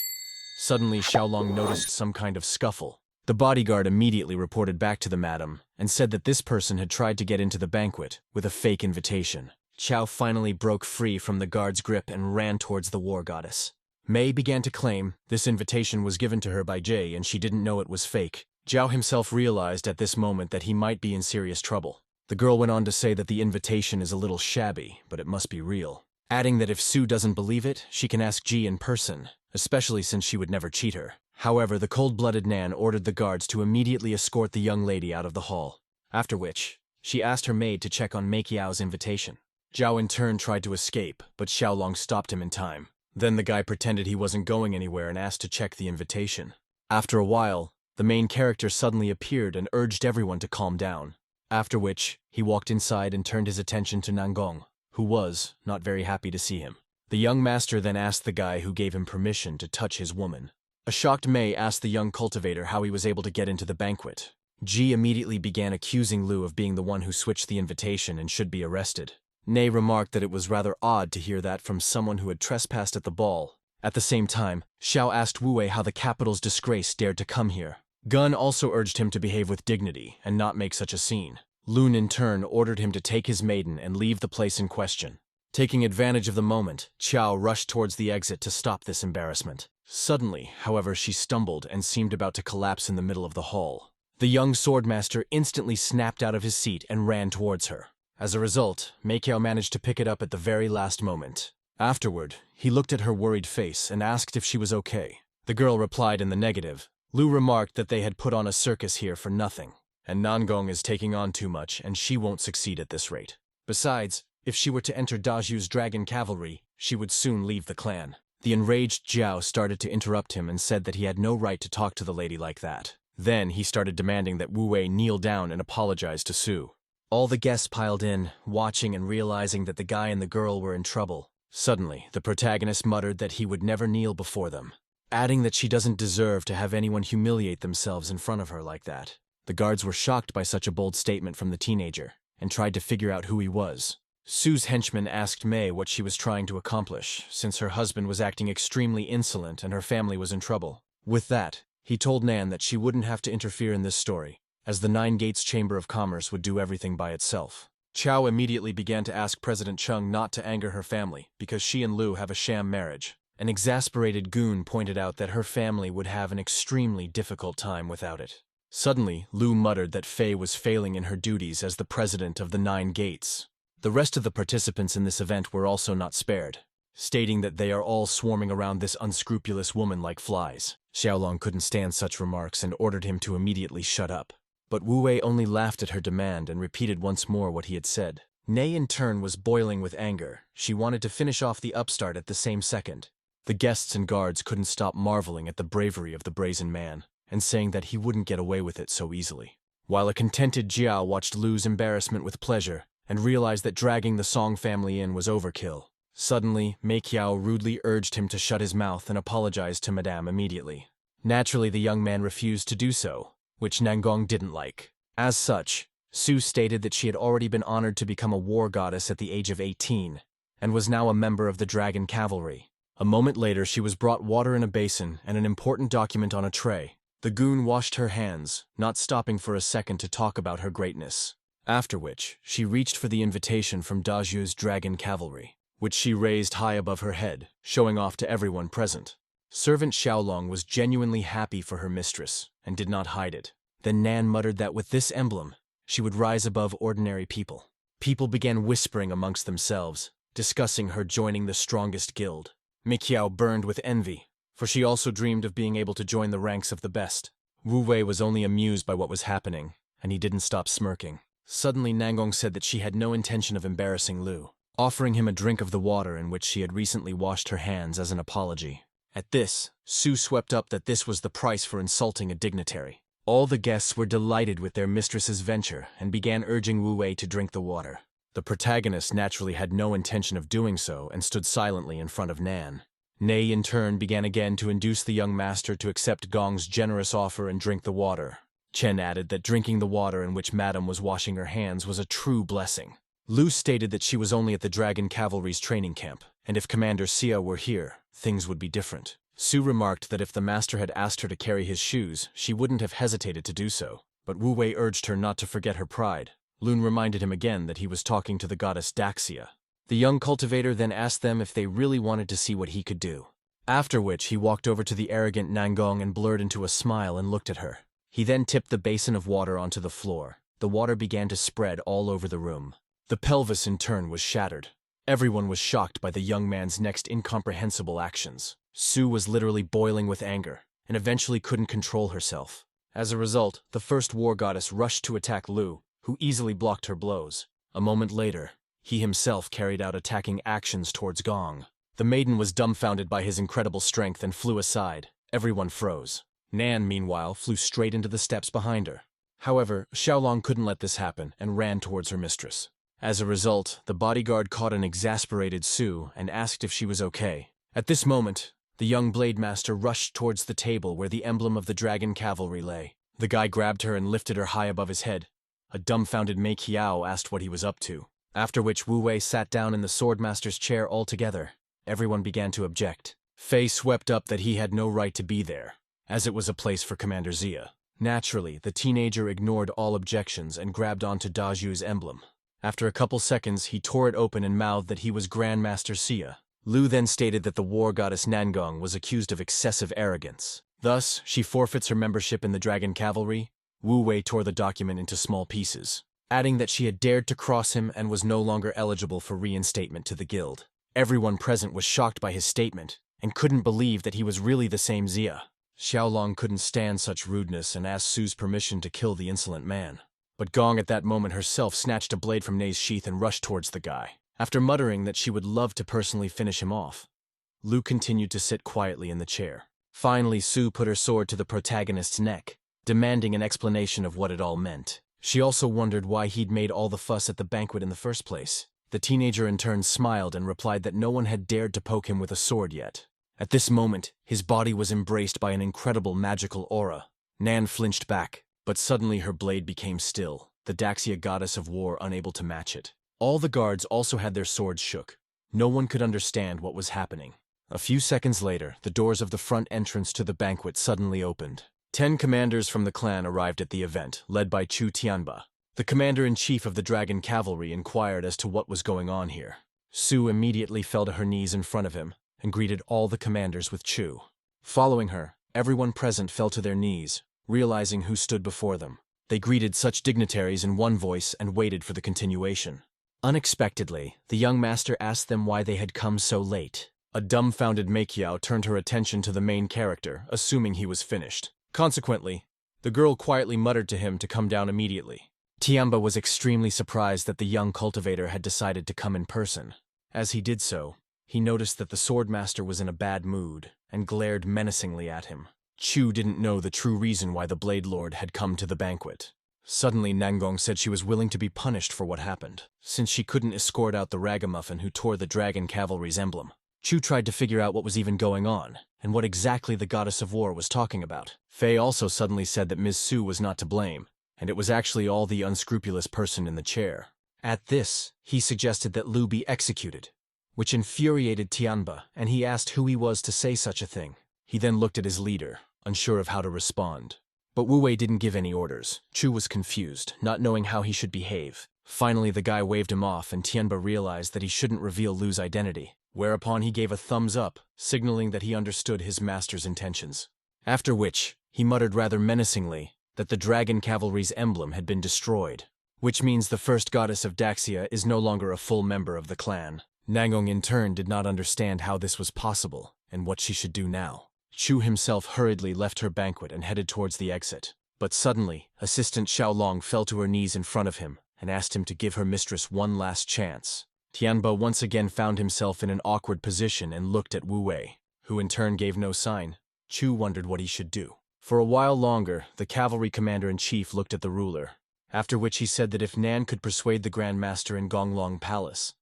Suddenly, Xiaolong noticed some kind of scuffle. The bodyguard immediately reported back to the madam and said that this person had tried to get into the banquet with a fake invitation. Qiao finally broke free from the guard's grip and ran towards the war goddess. Mei began to claim this invitation was given to her by Jay and she didn't know it was fake. Zhao himself realized at this moment that he might be in serious trouble. The girl went on to say that the invitation is a little shabby, but it must be real, adding that if Su doesn't believe it, she can ask Ji in person, especially since she would never cheat her. However, the cold-blooded Nan ordered the guards to immediately escort the young lady out of the hall, after which she asked her maid to check on Mei Qiao's invitation. Zhao in turn tried to escape, but Xiaolong stopped him in time. Then the guy pretended he wasn't going anywhere and asked to check the invitation. After a while, the main character suddenly appeared and urged everyone to calm down, after which he walked inside and turned his attention to Nangong, who was not very happy to see him. The young master then asked the guy who gave him permission to touch his woman. A shocked Mei asked the young cultivator how he was able to get into the banquet. Ji immediately began accusing Lu of being the one who switched the invitation and should be arrested. Nei remarked that it was rather odd to hear that from someone who had trespassed at the ball. At the same time, Xiao asked Wu Wei how the capital's disgrace dared to come here. Gun also urged him to behave with dignity and not make such a scene. Lun in turn ordered him to take his maiden and leave the place in question. Taking advantage of the moment, Qiao rushed towards the exit to stop this embarrassment. Suddenly, however, she stumbled and seemed about to collapse in the middle of the hall. The young swordmaster instantly snapped out of his seat and ran towards her. As a result, Mei Qiao managed to pick it up at the very last moment. Afterward, he looked at her worried face and asked if she was okay. The girl replied in the negative. Lu remarked that they had put on a circus here for nothing, and Nangong is taking on too much and she won't succeed at this rate. Besides, if she were to enter Daju's dragon cavalry, she would soon leave the clan. The enraged Jiao started to interrupt him and said that he had no right to talk to the lady like that. Then he started demanding that Wu Wei kneel down and apologize to Su. All the guests piled in, watching and realizing that the guy and the girl were in trouble. Suddenly, the protagonist muttered that he would never kneel before them, adding that she doesn't deserve to have anyone humiliate themselves in front of her like that. The guards were shocked by such a bold statement from the teenager, and tried to figure out who he was. Su's henchman asked Mei what she was trying to accomplish, since her husband was acting extremely insolent and her family was in trouble. With that, he told Nan that she wouldn't have to interfere in this story, as the Nine Gates Chamber of Commerce would do everything by itself. Chao immediately began to ask President Chung not to anger her family, because she and Lu have a sham marriage. An exasperated goon pointed out that her family would have an extremely difficult time without it. Suddenly, Lu muttered that Fei was failing in her duties as the president of the Nine Gates. The rest of the participants in this event were also not spared, stating that they are all swarming around this unscrupulous woman like flies. Xiaolong couldn't stand such remarks and ordered him to immediately shut up. But Wu Wei only laughed at her demand and repeated once more what he had said. Nei in turn was boiling with anger. She wanted to finish off the upstart at the same second. The guests and guards couldn't stop marveling at the bravery of the brazen man, and saying that he wouldn't get away with it so easily. While a contented Jiao watched Lu's embarrassment with pleasure, and realized that dragging the Song family in was overkill. Suddenly, Mei Qiao rudely urged him to shut his mouth and apologize to Madame immediately. Naturally, the young man refused to do so, which Nangong didn't like. As such, Su stated that she had already been honored to become a war goddess at the age of 18, and was now a member of the dragon cavalry. A moment later, she was brought water in a basin and an important document on a tray. The goon washed her hands, not stopping for a second to talk about her greatness. After which, she reached for the invitation from Daju's dragon cavalry, which she raised high above her head, showing off to everyone present. Servant Xiaolong was genuinely happy for her mistress, and did not hide it. Then Nan muttered that with this emblem, she would rise above ordinary people. People began whispering amongst themselves, discussing her joining the strongest guild. Mei Qiao burned with envy, for she also dreamed of being able to join the ranks of the best. Wu Wei was only amused by what was happening, and he didn't stop smirking. Suddenly Nangong said that she had no intention of embarrassing Lu, offering him a drink of the water in which she had recently washed her hands as an apology. At this, Su swept up that this was the price for insulting a dignitary. All the guests were delighted with their mistress's venture and began urging Wu Wei to drink the water. The protagonist naturally had no intention of doing so and stood silently in front of Nan. Nei in turn began again to induce the young master to accept Gong's generous offer and drink the water. Chen added that drinking the water in which Madame was washing her hands was a true blessing. Lu stated that she was only at the Dragon Cavalry's training camp, and if Commander Xia were here, things would be different. Su remarked that if the master had asked her to carry his shoes, she wouldn't have hesitated to do so, but Wu Wei urged her not to forget her pride. Lun reminded him again that he was talking to the goddess Daxia. The young cultivator then asked them if they really wanted to see what he could do. After which, he walked over to the arrogant Nangong and blurred into a smile and looked at her. He then tipped the basin of water onto the floor. The water began to spread all over the room. The pelvis in turn was shattered. Everyone was shocked by the young man's next incomprehensible actions. Su was literally boiling with anger, and eventually couldn't control herself. As a result, the first war goddess rushed to attack Lu, who easily blocked her blows. A moment later, he himself carried out attacking actions towards Gong. The maiden was dumbfounded by his incredible strength and flew aside. Everyone froze. Nan, meanwhile, flew straight into the steps behind her. However, Xiaolong couldn't let this happen and ran towards her mistress. As a result, the bodyguard caught an exasperated Su and asked if she was okay. At this moment, the young blade master rushed towards the table where the emblem of the Dragon Cavalry lay. The guy grabbed her and lifted her high above his head. A dumbfounded Mei Qiao asked what he was up to, after which Wu Wei sat down in the swordmaster's chair altogether. Everyone began to object. Fei swept up that he had no right to be there, as it was a place for Commander Xia. Naturally, the teenager ignored all objections and grabbed onto Daju's emblem. After a couple seconds, he tore it open and mouthed that he was Grandmaster Xia. Lu then stated that the war goddess Nangong was accused of excessive arrogance. Thus, she forfeits her membership in the Dragon Cavalry. Wu Wei tore the document into small pieces, adding that she had dared to cross him and was no longer eligible for reinstatement to the guild. Everyone present was shocked by his statement and couldn't believe that he was really the same Xia. Xiaolong couldn't stand such rudeness and asked Su's permission to kill the insolent man. But Gong at that moment herself snatched a blade from Nei's sheath and rushed towards the guy. After muttering that she would love to personally finish him off, Lu continued to sit quietly in the chair. Finally, Su put her sword to the protagonist's neck, demanding an explanation of what it all meant. She also wondered why he'd made all the fuss at the banquet in the first place. The teenager in turn smiled and replied that no one had dared to poke him with a sword yet. At this moment, his body was embraced by an incredible magical aura. Nan flinched back, but suddenly her blade became still, the Daxia goddess of war unable to match it. All the guards also had their swords shook. No one could understand what was happening. A few seconds later, the doors of the front entrance to the banquet suddenly opened. 10 commanders from the clan arrived at the event, led by Chu Tianba. The commander-in-chief of the Dragon Cavalry inquired as to what was going on here. Su immediately fell to her knees in front of him and greeted all the commanders with Chu. Following her, everyone present fell to their knees, realizing who stood before them. They greeted such dignitaries in one voice and waited for the continuation. Unexpectedly, the young master asked them why they had come so late. A dumbfounded Mei Qiao turned her attention to the main character, assuming he was finished. Consequently, the girl quietly muttered to him to come down immediately. Tianba was extremely surprised that the young cultivator had decided to come in person. As he did so, he noticed that the swordmaster was in a bad mood and glared menacingly at him. Chu didn't know the true reason why the Blade Lord had come to the banquet. Suddenly, Nangong said she was willing to be punished for what happened, since she couldn't escort out the ragamuffin who tore the Dragon Cavalry's emblem. Chu tried to figure out what was even going on, and what exactly the goddess of war was talking about. Fei also suddenly said that Ms. Su was not to blame, and it was actually all the unscrupulous person in the chair. At this, he suggested that Lu be executed, which infuriated Tianba, and he asked who he was to say such a thing. He then looked at his leader, unsure of how to respond. But Wu Wei didn't give any orders. Chu was confused, not knowing how he should behave. Finally, the guy waved him off, and Tianba realized that he shouldn't reveal Lu's identity, whereupon he gave a thumbs up, signaling that he understood his master's intentions. After which, he muttered rather menacingly that the Dragon Cavalry's emblem had been destroyed, which means the first goddess of Daxia is no longer a full member of the clan. Nangong in turn did not understand how this was possible, and what she should do now. Chu himself hurriedly left her banquet and headed towards the exit. But suddenly, Assistant Xiaolong fell to her knees in front of him and asked him to give her mistress one last chance. Tianba once again found himself in an awkward position and looked at Wu Wei, who in turn gave no sign. Chu wondered what he should do. For a while longer, the cavalry commander-in-chief looked at the ruler, after which he said that if Nan could persuade the Grand Master in Gonglong Palace,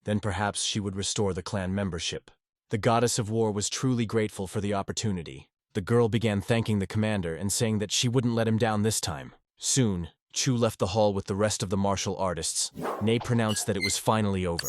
then perhaps she would restore the clan membership. The goddess of war was truly grateful for the opportunity. The girl began thanking the commander and saying that she wouldn't let him down this time. Soon, Chu left the hall with the rest of the martial artists. Nei pronounced that it was finally over.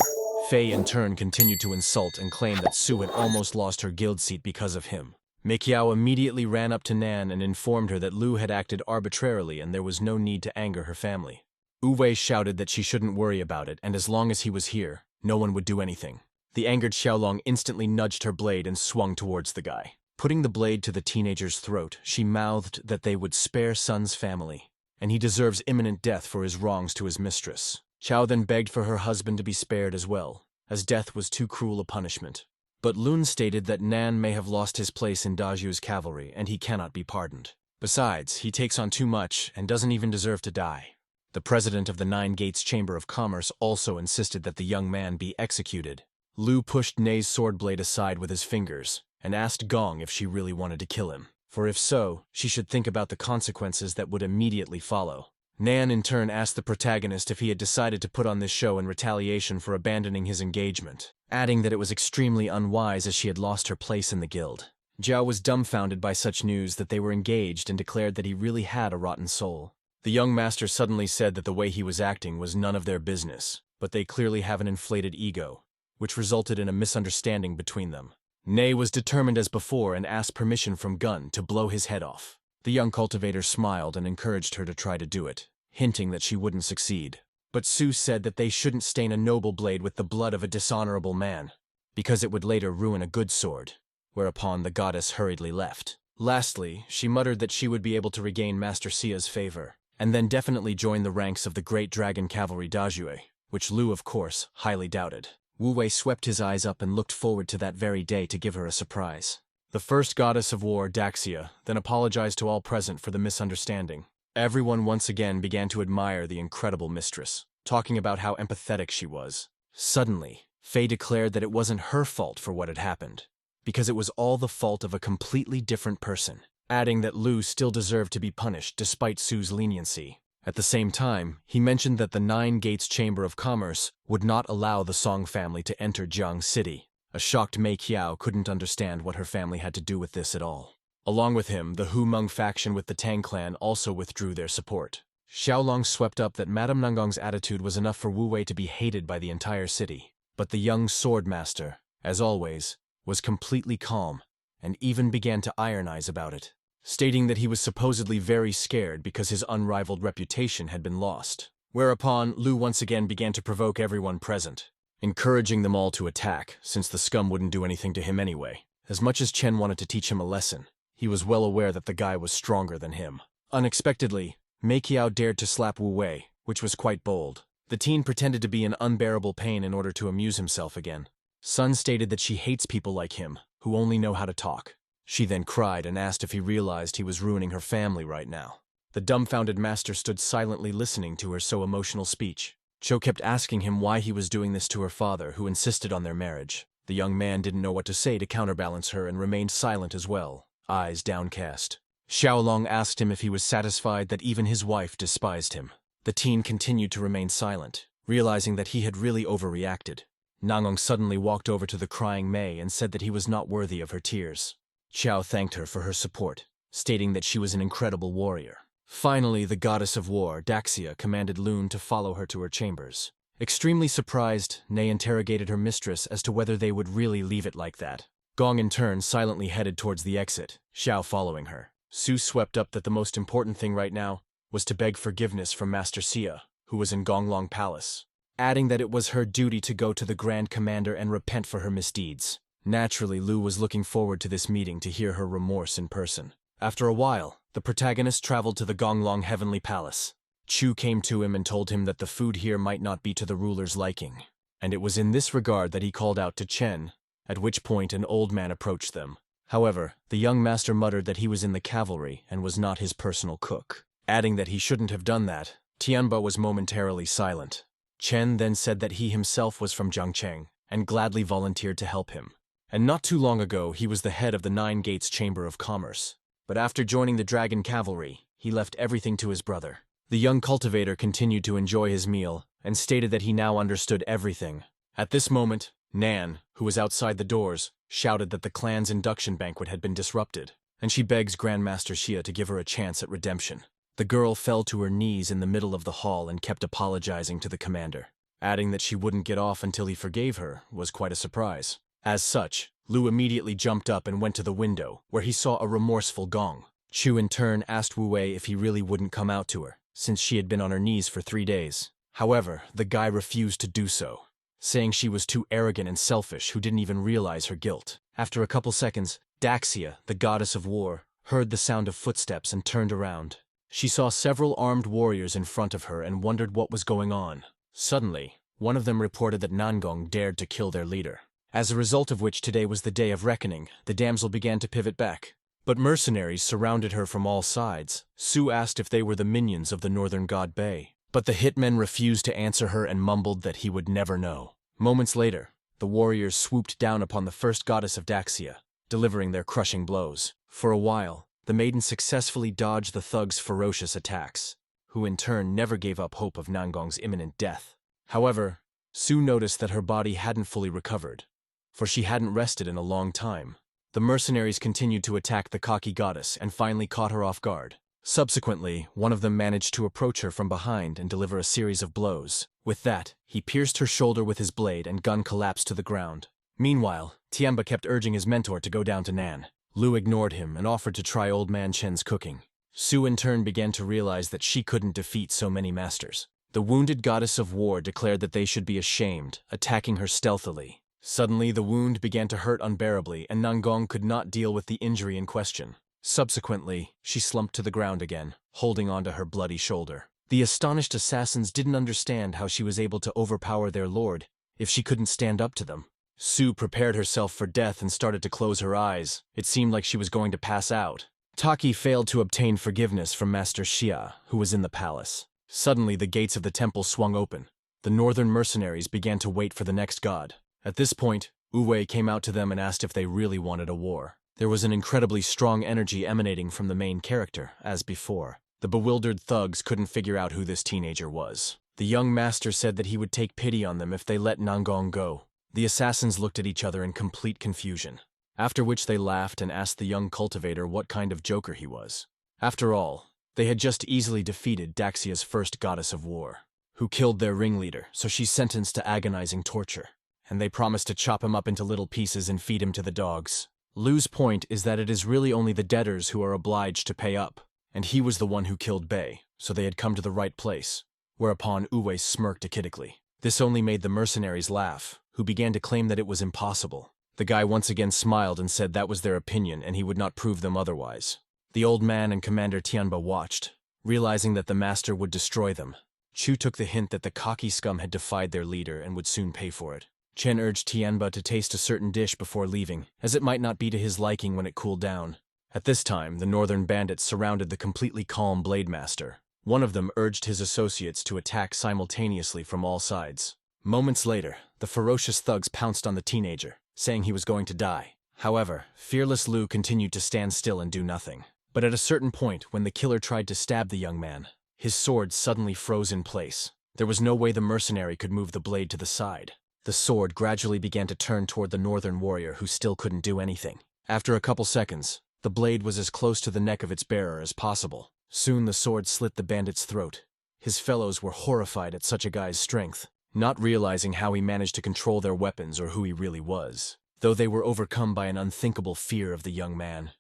Fei in turn continued to insult and claim that Su had almost lost her guild seat because of him. Meiqiao immediately ran up to Nan and informed her that Lu had acted arbitrarily and there was no need to anger her family. Wu Wei shouted that she shouldn't worry about it, and as long as he was here, no one would do anything. The angered Xiaolong instantly nudged her blade and swung towards the guy. Putting the blade to the teenager's throat, she mouthed that they would spare Sun's family, and he deserves imminent death for his wrongs to his mistress. Chao then begged for her husband to be spared as well, as death was too cruel a punishment. But Lun stated that Nan may have lost his place in Daju's cavalry, and he cannot be pardoned. Besides, he takes on too much and doesn't even deserve to die. The president of the Nine Gates Chamber of Commerce also insisted that the young man be executed. Lu pushed Nei's sword blade aside with his fingers and asked Gong if she really wanted to kill him, for if so, she should think about the consequences that would immediately follow. Nan in turn asked the protagonist if he had decided to put on this show in retaliation for abandoning his engagement, adding that it was extremely unwise as she had lost her place in the guild. Jiao was dumbfounded by such news that they were engaged and declared that he really had a rotten soul. The young master suddenly said that the way he was acting was none of their business, but they clearly have an inflated ego, which resulted in a misunderstanding between them. Nei was determined as before and asked permission from Gun to blow his head off. The young cultivator smiled and encouraged her to try to do it, hinting that she wouldn't succeed. But Su said that they shouldn't stain a noble blade with the blood of a dishonorable man, because it would later ruin a good sword, whereupon the goddess hurriedly left. Lastly, she muttered that she would be able to regain Master Sia's favor, and then definitely join the ranks of the Great Dragon Cavalry Dajue, which Lu, of course, highly doubted. Wu Wei swept his eyes up and looked forward to that very day to give her a surprise. The first goddess of war, Daxia, then apologized to all present for the misunderstanding. Everyone once again began to admire the incredible mistress, talking about how empathetic she was. Suddenly, Fei declared that it wasn't her fault for what had happened, because it was all the fault of a completely different person, adding that Lu still deserved to be punished despite Su's leniency. At the same time, he mentioned that the Nine Gates Chamber of Commerce would not allow the Song family to enter Jiang City. A shocked Mei Qiao couldn't understand what her family had to do with this at all. Along with him, the Hu Meng faction with the Tang clan also withdrew their support. Xiaolong swept up that Madame Nangong's attitude was enough for Wu Wei to be hated by the entire city. But the young sword master, as always, was completely calm, and even began to ironize about it, stating that he was supposedly very scared because his unrivaled reputation had been lost. Whereupon, Lu once again began to provoke everyone present, encouraging them all to attack, since the scum wouldn't do anything to him anyway. As much as Chen wanted to teach him a lesson, he was well aware that the guy was stronger than him. Unexpectedly, Mei Qiao dared to slap Wu Wei, which was quite bold. The teen pretended to be in unbearable pain in order to amuse himself again. Sun stated that she hates people like him, who only know how to talk. She then cried and asked if he realized he was ruining her family right now. The dumbfounded master stood silently listening to her so emotional speech. Cho kept asking him why he was doing this to her father, who insisted on their marriage. The young man didn't know what to say to counterbalance her and remained silent as well, eyes downcast. Xiaolong asked him if he was satisfied that even his wife despised him. The teen continued to remain silent, realizing that he had really overreacted. Nangong suddenly walked over to the crying Mei and said that he was not worthy of her tears. Qiao thanked her for her support, stating that she was an incredible warrior. Finally, the goddess of war, Daxia, commanded Lun to follow her to her chambers. Extremely surprised, Nei interrogated her mistress as to whether they would really leave it like that. Gong in turn silently headed towards the exit, Xiao following her. Su swept up that the most important thing right now was to beg forgiveness from Master Xia, who was in Gonglong Palace, adding that it was her duty to go to the Grand Commander and repent for her misdeeds. Naturally, Lu was looking forward to this meeting to hear her remorse in person. After a while, the protagonist traveled to the Gonglong Heavenly Palace. Chu came to him and told him that the food here might not be to the ruler's liking, and it was in this regard that he called out to Chen, at which point an old man approached them. However, the young master muttered that he was in the cavalry and was not his personal cook, adding that he shouldn't have done that. Tianba was momentarily silent. Chen then said that he himself was from Jiangcheng and gladly volunteered to help him. And not too long ago, he was the head of the Nine Gates Chamber of Commerce. But after joining the Dragon Cavalry, he left everything to his brother. The young cultivator continued to enjoy his meal and stated that he now understood everything. At this moment, Nan, who was outside the doors, shouted that the clan's induction banquet had been disrupted. and she begs Grandmaster Xia to give her a chance at redemption. The girl fell to her knees in the middle of the hall and kept apologizing to the commander. Adding that she wouldn't get off until he forgave her was quite a surprise. As such, Lu immediately jumped up and went to the window, where he saw a remorseful Gong. Chu in turn asked Wu Wei if he really wouldn't come out to her, since she had been on her knees for 3 days. However, the guy refused to do so, saying she was too arrogant and selfish who didn't even realize her guilt. After a couple seconds, Daxia, the goddess of war, heard the sound of footsteps and turned around. She saw several armed warriors in front of her and wondered what was going on. Suddenly, one of them reported that Nangong dared to kill their leader. As a result of which today was the day of reckoning, the damsel began to pivot back. But mercenaries surrounded her from all sides. Su asked if they were the minions of the northern god Bei. But the hitmen refused to answer her and mumbled that he would never know. Moments later, the warriors swooped down upon the first goddess of Daxia, delivering their crushing blows. For a while, the maiden successfully dodged the thugs' ferocious attacks, who in turn never gave up hope of Nangong's imminent death. However, Su noticed that her body hadn't fully recovered, for she hadn't rested in a long time. The mercenaries continued to attack the cocky goddess and finally caught her off guard. Subsequently, one of them managed to approach her from behind and deliver a series of blows. With that, he pierced her shoulder with his blade and gun collapsed to the ground. Meanwhile, Tianba kept urging his mentor to go down to Nan. Lu ignored him and offered to try Old Man Chen's cooking. Su in turn began to realize that she couldn't defeat so many masters. The wounded goddess of war declared that they should be ashamed, attacking her stealthily. Suddenly, the wound began to hurt unbearably, and Nangong could not deal with the injury in question. Subsequently, she slumped to the ground again, holding onto her bloody shoulder. The astonished assassins didn't understand how she was able to overpower their lord if she couldn't stand up to them. Su prepared herself for death and started to close her eyes. It seemed like she was going to pass out. Taki failed to obtain forgiveness from Master Xia, who was in the palace. Suddenly, the gates of the temple swung open. The northern mercenaries began to wait for the next god. At this point, Wu Wei came out to them and asked if they really wanted a war. There was an incredibly strong energy emanating from the main character, as before. The bewildered thugs couldn't figure out who this teenager was. The young master said that he would take pity on them if they let Nangong go. The assassins looked at each other in complete confusion, after which they laughed and asked the young cultivator what kind of joker he was. After all, they had just easily defeated Daxia's first goddess of war, who killed their ringleader, so she's sentenced to agonizing torture. And they promised to chop him up into little pieces and feed him to the dogs. Lu's point is that it is really only the debtors who are obliged to pay up, and he was the one who killed Bei, so they had come to the right place, whereupon Wu Wei smirked achidically. This only made the mercenaries laugh, who began to claim that it was impossible. The guy once again smiled and said that was their opinion and he would not prove them otherwise. The old man and Commander Tianba watched, realizing that the master would destroy them. Chu took the hint that the cocky scum had defied their leader and would soon pay for it. Chen urged Tianba to taste a certain dish before leaving, as it might not be to his liking when it cooled down. At this time, the northern bandits surrounded the completely calm Blade Master. One of them urged his associates to attack simultaneously from all sides. Moments later, the ferocious thugs pounced on the teenager, saying he was going to die. However, fearless Lu continued to stand still and do nothing. But at a certain point, when the killer tried to stab the young man, his sword suddenly froze in place. There was no way the mercenary could move the blade to the side. The sword gradually began to turn toward the northern warrior who still couldn't do anything. After a couple seconds, the blade was as close to the neck of its bearer as possible. Soon the sword slit the bandit's throat. His fellows were horrified at such a guy's strength, not realizing how he managed to control their weapons or who he really was. Though they were overcome by an unthinkable fear of the young man,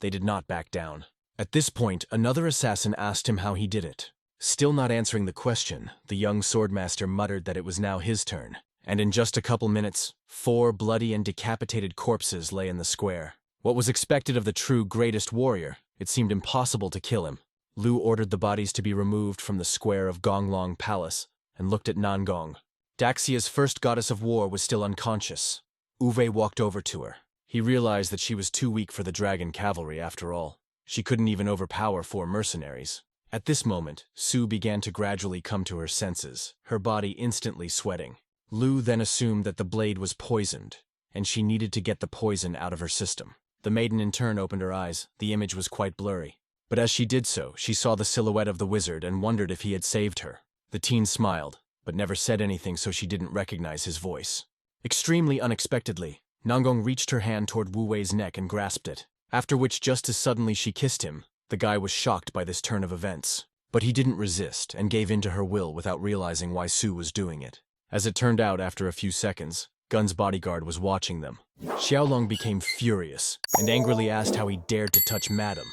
they did not back down. At this point, another assassin asked him how he did it. Still not answering the question, the young swordmaster muttered that it was now his turn. And in just a couple minutes, 4 bloody and decapitated corpses lay in the square. What was expected of the true greatest warrior? It seemed impossible to kill him. Lu ordered the bodies to be removed from the square of Gonglong Palace and looked at Nangong. Daxia's first goddess of war was still unconscious. Wu Wei walked over to her. He realized that she was too weak for the dragon cavalry after all. She couldn't even overpower 4 mercenaries. At this moment, Su began to gradually come to her senses, her body instantly sweating. Lu then assumed that the blade was poisoned, and she needed to get the poison out of her system. The maiden in turn opened her eyes. The image was quite blurry. But as she did so, she saw the silhouette of the wizard and wondered if he had saved her. The teen smiled, but never said anything so she didn't recognize his voice. Extremely unexpectedly, Nangong reached her hand toward Wu Wei's neck and grasped it. After which, just as suddenly she kissed him, the guy was shocked by this turn of events. But he didn't resist and gave in to her will without realizing why Sue was doing it. As it turned out, after a few seconds, Gun's bodyguard was watching them. Xiaolong became furious and angrily asked how he dared to touch Madam.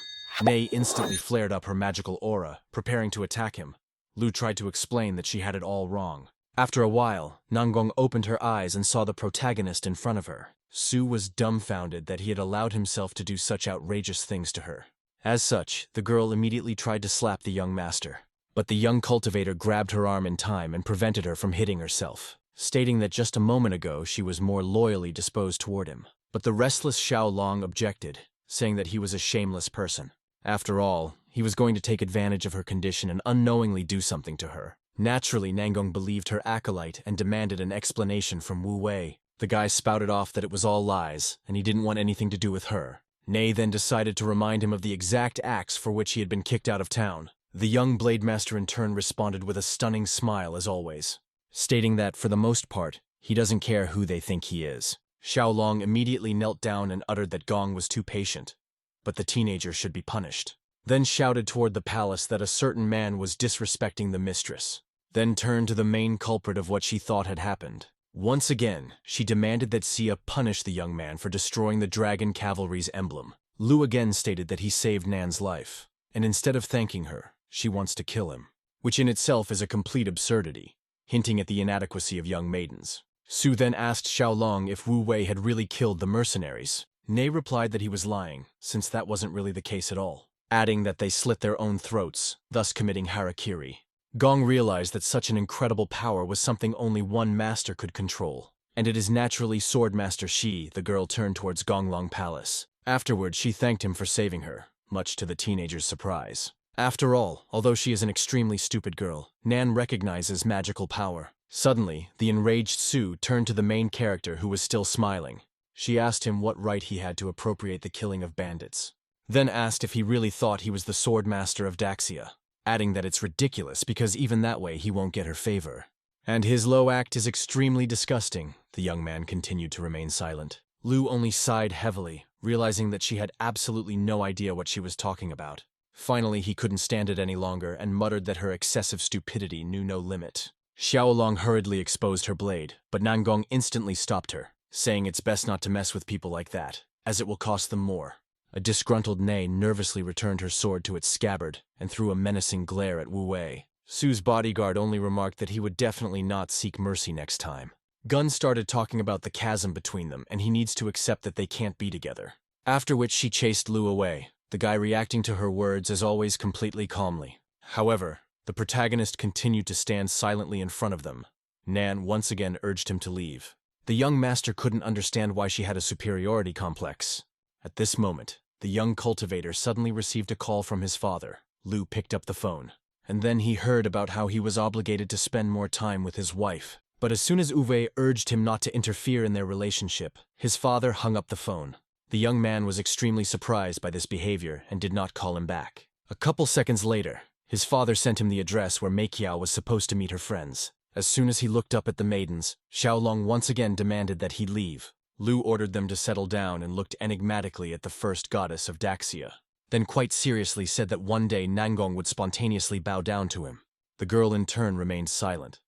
Nei instantly flared up her magical aura, preparing to attack him. Lu tried to explain that she had it all wrong. After a while, Nanggong opened her eyes and saw the protagonist in front of her. Sue was dumbfounded that he had allowed himself to do such outrageous things to her. As such, the girl immediately tried to slap the young master. But the young cultivator grabbed her arm in time and prevented her from hitting herself, stating that just a moment ago she was more loyally disposed toward him. But the restless Xiaolong objected, saying that he was a shameless person. After all, he was going to take advantage of her condition and unknowingly do something to her. Naturally, Nanggong believed her acolyte and demanded an explanation from Wu Wei. The guy spouted off that it was all lies, and he didn't want anything to do with her. Nei then decided to remind him of the exact acts for which he had been kicked out of town. The young blade master in turn responded with a stunning smile as always, stating that, for the most part, he doesn't care who they think he is. Xiaolong immediately knelt down and uttered that Gong was too patient, but the teenager should be punished. Then shouted toward the palace that a certain man was disrespecting the mistress. Then turned to the main culprit of what she thought had happened. Once again, she demanded that Xia punish the young man for destroying the dragon cavalry's emblem. Lu again stated that he saved Nan's life, and instead of thanking her, she wants to kill him, which in itself is a complete absurdity, hinting at the inadequacy of young maidens. Su then asked Xiaolong if Wu Wei had really killed the mercenaries. Nei replied that he was lying, since that wasn't really the case at all, adding that they slit their own throats, thus committing harakiri. Gong realized that such an incredible power was something only one master could control, and it is naturally Swordmaster Shi. The girl turned towards Gonglong Palace. Afterward, she thanked him for saving her, much to the teenager's surprise. After all, although she is an extremely stupid girl, Nan recognizes magical power. Suddenly, the enraged Su turned to the main character, who was still smiling. She asked him what right he had to appropriate the killing of bandits, then asked if he really thought he was the Swordmaster of Daxia, adding that it's ridiculous because even that way he won't get her favor. And his low act is extremely disgusting. The young man continued to remain silent. Lu only sighed heavily, realizing that she had absolutely no idea what she was talking about. Finally, he couldn't stand it any longer and muttered that her excessive stupidity knew no limit. Xiaolong hurriedly exposed her blade, but Nanggong instantly stopped her, saying it's best not to mess with people like that, as it will cost them more. A disgruntled Nei nervously returned her sword to its scabbard and threw a menacing glare at Wu Wei. Su's bodyguard only remarked that he would definitely not seek mercy next time. Gun started talking about the chasm between them, and he needs to accept that they can't be together. After which she chased Lu away, the guy reacting to her words as always completely calmly. However, the protagonist continued to stand silently in front of them. Nan once again urged him to leave. The young master couldn't understand why she had a superiority complex. At this moment, the young cultivator suddenly received a call from his father. Lu picked up the phone, and then he heard about how he was obligated to spend more time with his wife. But as soon as Uwe urged him not to interfere in their relationship, his father hung up the phone. The young man was extremely surprised by this behavior and did not call him back. A couple seconds later, his father sent him the address where Meiqiao was supposed to meet her friends. As soon as he looked up at the maidens, Xiaolong once again demanded that he leave. Lu ordered them to settle down and looked enigmatically at the first goddess of Daxia. Then quite seriously said that one day Nanggong would spontaneously bow down to him. The girl in turn remained silent.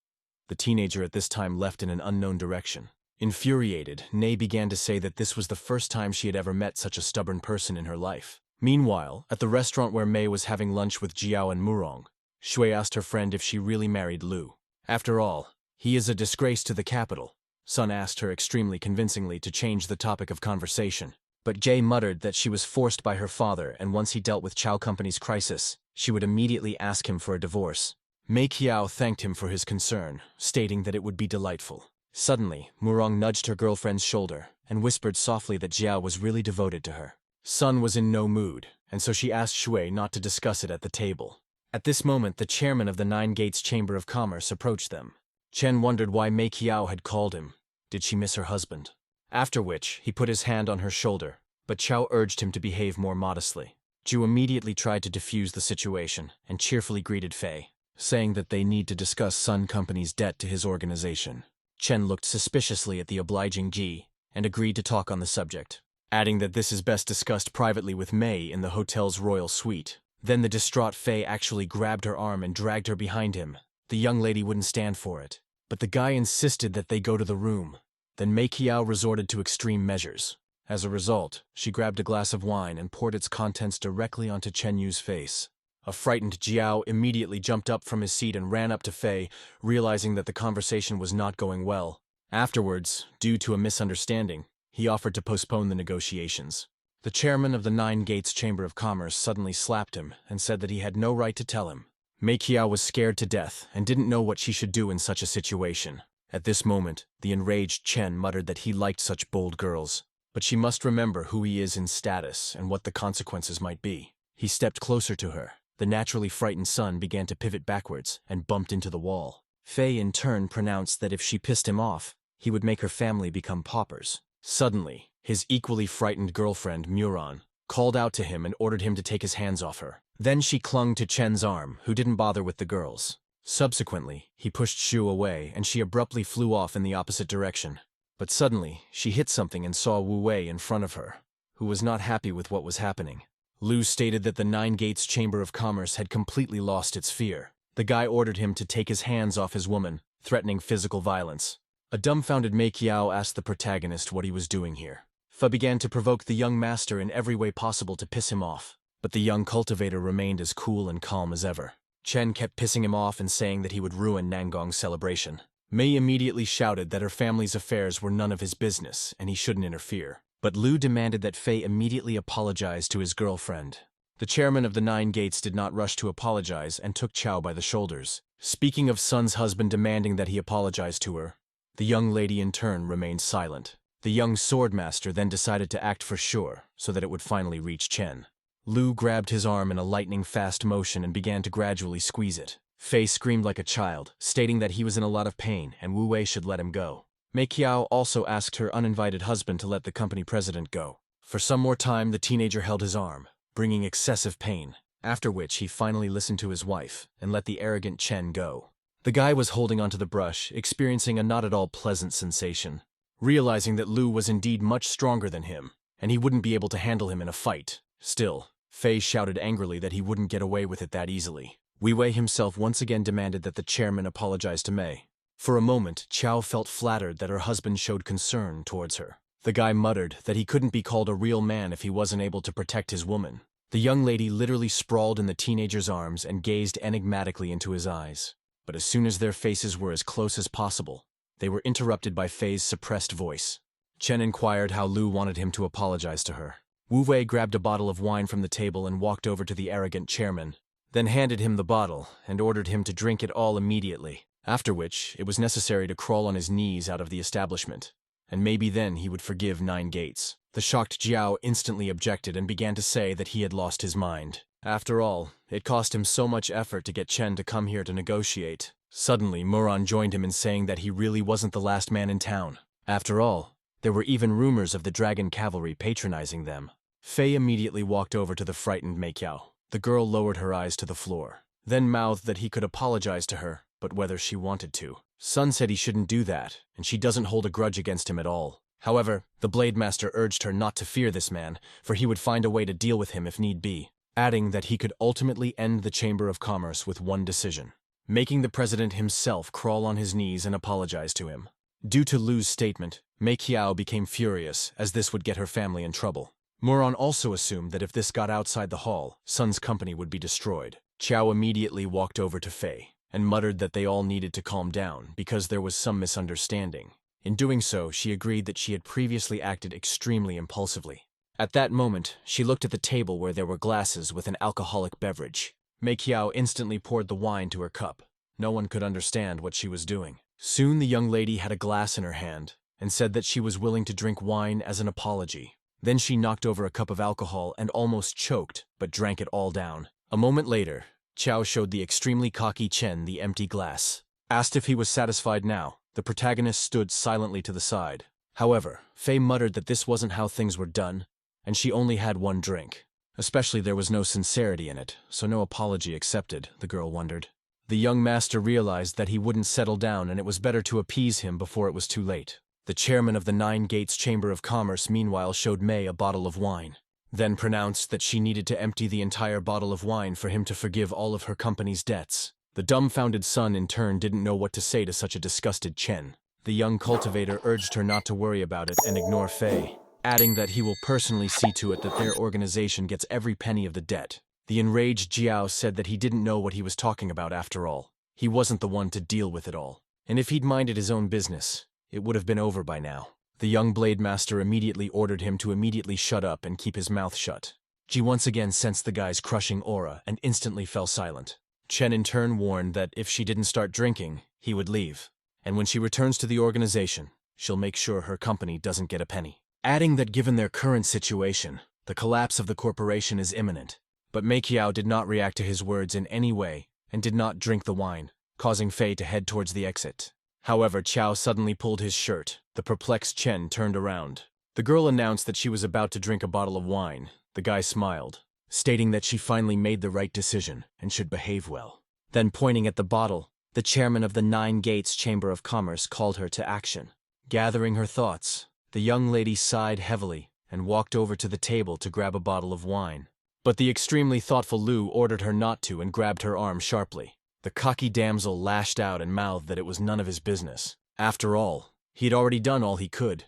The teenager at this time left in an unknown direction. Infuriated, Nei began to say that this was the first time she had ever met such a stubborn person in her life. Meanwhile, at the restaurant where Mei was having lunch with Jiao and Murong, Shui asked her friend if she really married Lu. After all, he is a disgrace to the capital. Sun asked her extremely convincingly to change the topic of conversation. But Jay muttered that she was forced by her father, and once he dealt with Chow Company's crisis, she would immediately ask him for a divorce. Meiqiao thanked him for his concern, stating that it would be delightful. Suddenly, Murong nudged her girlfriend's shoulder and whispered softly that Jiao was really devoted to her. Sun was in no mood, and so she asked Shui not to discuss it at the table. At this moment, the chairman of the Nine Gates Chamber of Commerce approached them. Chen wondered why Meiqiao had called him. Did she miss her husband? After which, he put his hand on her shoulder, but Chao urged him to behave more modestly. Ju immediately tried to defuse the situation and cheerfully greeted Fei, saying that they need to discuss Sun Company's debt to his organization. Chen looked suspiciously at the obliging Ji and agreed to talk on the subject. adding that this is best discussed privately with Mei in the hotel's royal suite. Then the distraught Faye actually grabbed her arm and dragged her behind him. The young lady wouldn't stand for it, but the guy insisted that they go to the room. Then Mei Qiao resorted to extreme measures. As a result, she grabbed a glass of wine and poured its contents directly onto Chen Yu's face. A frightened Jiao immediately jumped up from his seat and ran up to Faye, realizing that the conversation was not going well. Afterwards, due to a misunderstanding, he offered to postpone the negotiations. The chairman of the Nine Gates Chamber of Commerce suddenly slapped him and said that he had no right to tell him. Mei Qiao was scared to death and didn't know what she should do in such a situation. At this moment, the enraged Chen muttered that he liked such bold girls, but she must remember who he is in status and what the consequences might be. He stepped closer to her. The naturally frightened son began to pivot backwards and bumped into the wall. Faye in turn pronounced that if she pissed him off, he would make her family become paupers. Suddenly, his equally frightened girlfriend, Muran, called out to him and ordered him to take his hands off her. Then she clung to Chen's arm, who didn't bother with the girls. Subsequently, he pushed Shu away and she abruptly flew off in the opposite direction. But suddenly, she hit something and saw Wu Wei in front of her, who was not happy with what was happening. Lu stated that the Nine Gates Chamber of Commerce had completely lost its fear. The guy ordered him to take his hands off his woman, threatening physical violence. A dumbfounded Mei Qiao asked the protagonist what he was doing here. Fa began to provoke the young master in every way possible to piss him off, but the young cultivator remained as cool and calm as ever. Chen kept pissing him off and saying that he would ruin Nangong's celebration. Mei immediately shouted that her family's affairs were none of his business and he shouldn't interfere. But Lu demanded that Faye immediately apologize to his girlfriend. The chairman of the Nine Gates did not rush to apologize and took Chao by the shoulders. Speaking of Sun's husband demanding that he apologize to her, the young lady in turn remained silent. The young swordmaster then decided to act for sure so that it would finally reach Chen. Lu grabbed his arm in a lightning-fast motion and began to gradually squeeze it. Faye screamed like a child, stating that he was in a lot of pain and Wu Wei should let him go. Mei Qiao also asked her uninvited husband to let the company president go. For some more time, the teenager held his arm, bringing excessive pain, after which he finally listened to his wife and let the arrogant Chen go. The guy was holding onto the brush, experiencing a not at all pleasant sensation. Realizing that Lu was indeed much stronger than him, and he wouldn't be able to handle him in a fight. Still, Faye shouted angrily that he wouldn't get away with it that easily. Wu Wei himself once again demanded that the chairman apologize to Mei. For a moment, Chao felt flattered that her husband showed concern towards her. The guy muttered that he couldn't be called a real man if he wasn't able to protect his woman. The young lady literally sprawled in the teenager's arms and gazed enigmatically into his eyes. But as soon as their faces were as close as possible, they were interrupted by Faye's suppressed voice. Chen inquired how Lu wanted him to apologize to her. Wu Wei grabbed a bottle of wine from the table and walked over to the arrogant chairman, then handed him the bottle and ordered him to drink it all immediately, after which it was necessary to crawl on his knees out of the establishment, and maybe then he would forgive Nine Gates. The shocked Jiao instantly objected and began to say that he had lost his mind. After all, it cost him so much effort to get Chen to come here to negotiate. Suddenly, Muran joined him in saying that he really wasn't the last man in town. After all, there were even rumors of the dragon cavalry patronizing them. Faye immediately walked over to the frightened Mei Qiao. The girl lowered her eyes to the floor, then mouthed that he could apologize to her, but whether she wanted to. Sun said he shouldn't do that, and she doesn't hold a grudge against him at all. However, the Blade Master urged her not to fear this man, for he would find a way to deal with him if need be, adding that he could ultimately end the Chamber of Commerce with one decision, making the president himself crawl on his knees and apologize to him. Due to Lu's statement, Mei Qiao became furious, as this would get her family in trouble. Muran also assumed that if this got outside the hall, Sun's company would be destroyed. Chao immediately walked over to Faye and muttered that they all needed to calm down because there was some misunderstanding. In doing so, she agreed that she had previously acted extremely impulsively. At that moment, she looked at the table where there were glasses with an alcoholic beverage. Mei Qiao instantly poured the wine to her cup. No one could understand what she was doing. Soon the young lady had a glass in her hand and said that she was willing to drink wine as an apology. Then she knocked over a cup of alcohol and almost choked, but drank it all down. A moment later, Chao showed the extremely cocky Chen the empty glass. Asked if he was satisfied now, the protagonist stood silently to the side. However, Faye muttered that this wasn't how things were done, and she only had one drink. Especially there was no sincerity in it, so no apology accepted, the girl wondered. The young master realized that he wouldn't settle down and it was better to appease him before it was too late. The chairman of the Nine Gates Chamber of Commerce meanwhile showed Mei a bottle of wine, then pronounced that she needed to empty the entire bottle of wine for him to forgive all of her company's debts. The dumbfounded son in turn didn't know what to say to such a disgusted Chen. The young cultivator urged her not to worry about it and ignore Fei, adding that he will personally see to it that their organization gets every penny of the debt. The enraged Jiao said that he didn't know what he was talking about after all. He wasn't the one to deal with it all. And if he'd minded his own business, it would have been over by now. The young blade master immediately ordered him to immediately shut up and keep his mouth shut. Ji once again sensed the guy's crushing aura and instantly fell silent. Chen in turn warned that if she didn't start drinking, he would leave. And when she returns to the organization, she'll make sure her company doesn't get a penny. Adding that given their current situation, the collapse of the corporation is imminent. But Mei Qiao did not react to his words in any way and did not drink the wine, causing Fei to head towards the exit. However, Qiao suddenly pulled his shirt. The perplexed Chen turned around. The girl announced that she was about to drink a bottle of wine. The guy smiled, stating that she finally made the right decision and should behave well. Then pointing at the bottle, the chairman of the Nine Gates Chamber of Commerce called her to action. Gathering her thoughts, the young lady sighed heavily and walked over to the table to grab a bottle of wine. But the extremely thoughtful Lu ordered her not to and grabbed her arm sharply. The cocky damsel lashed out and mouthed that it was none of his business. After all, he had already done all he could.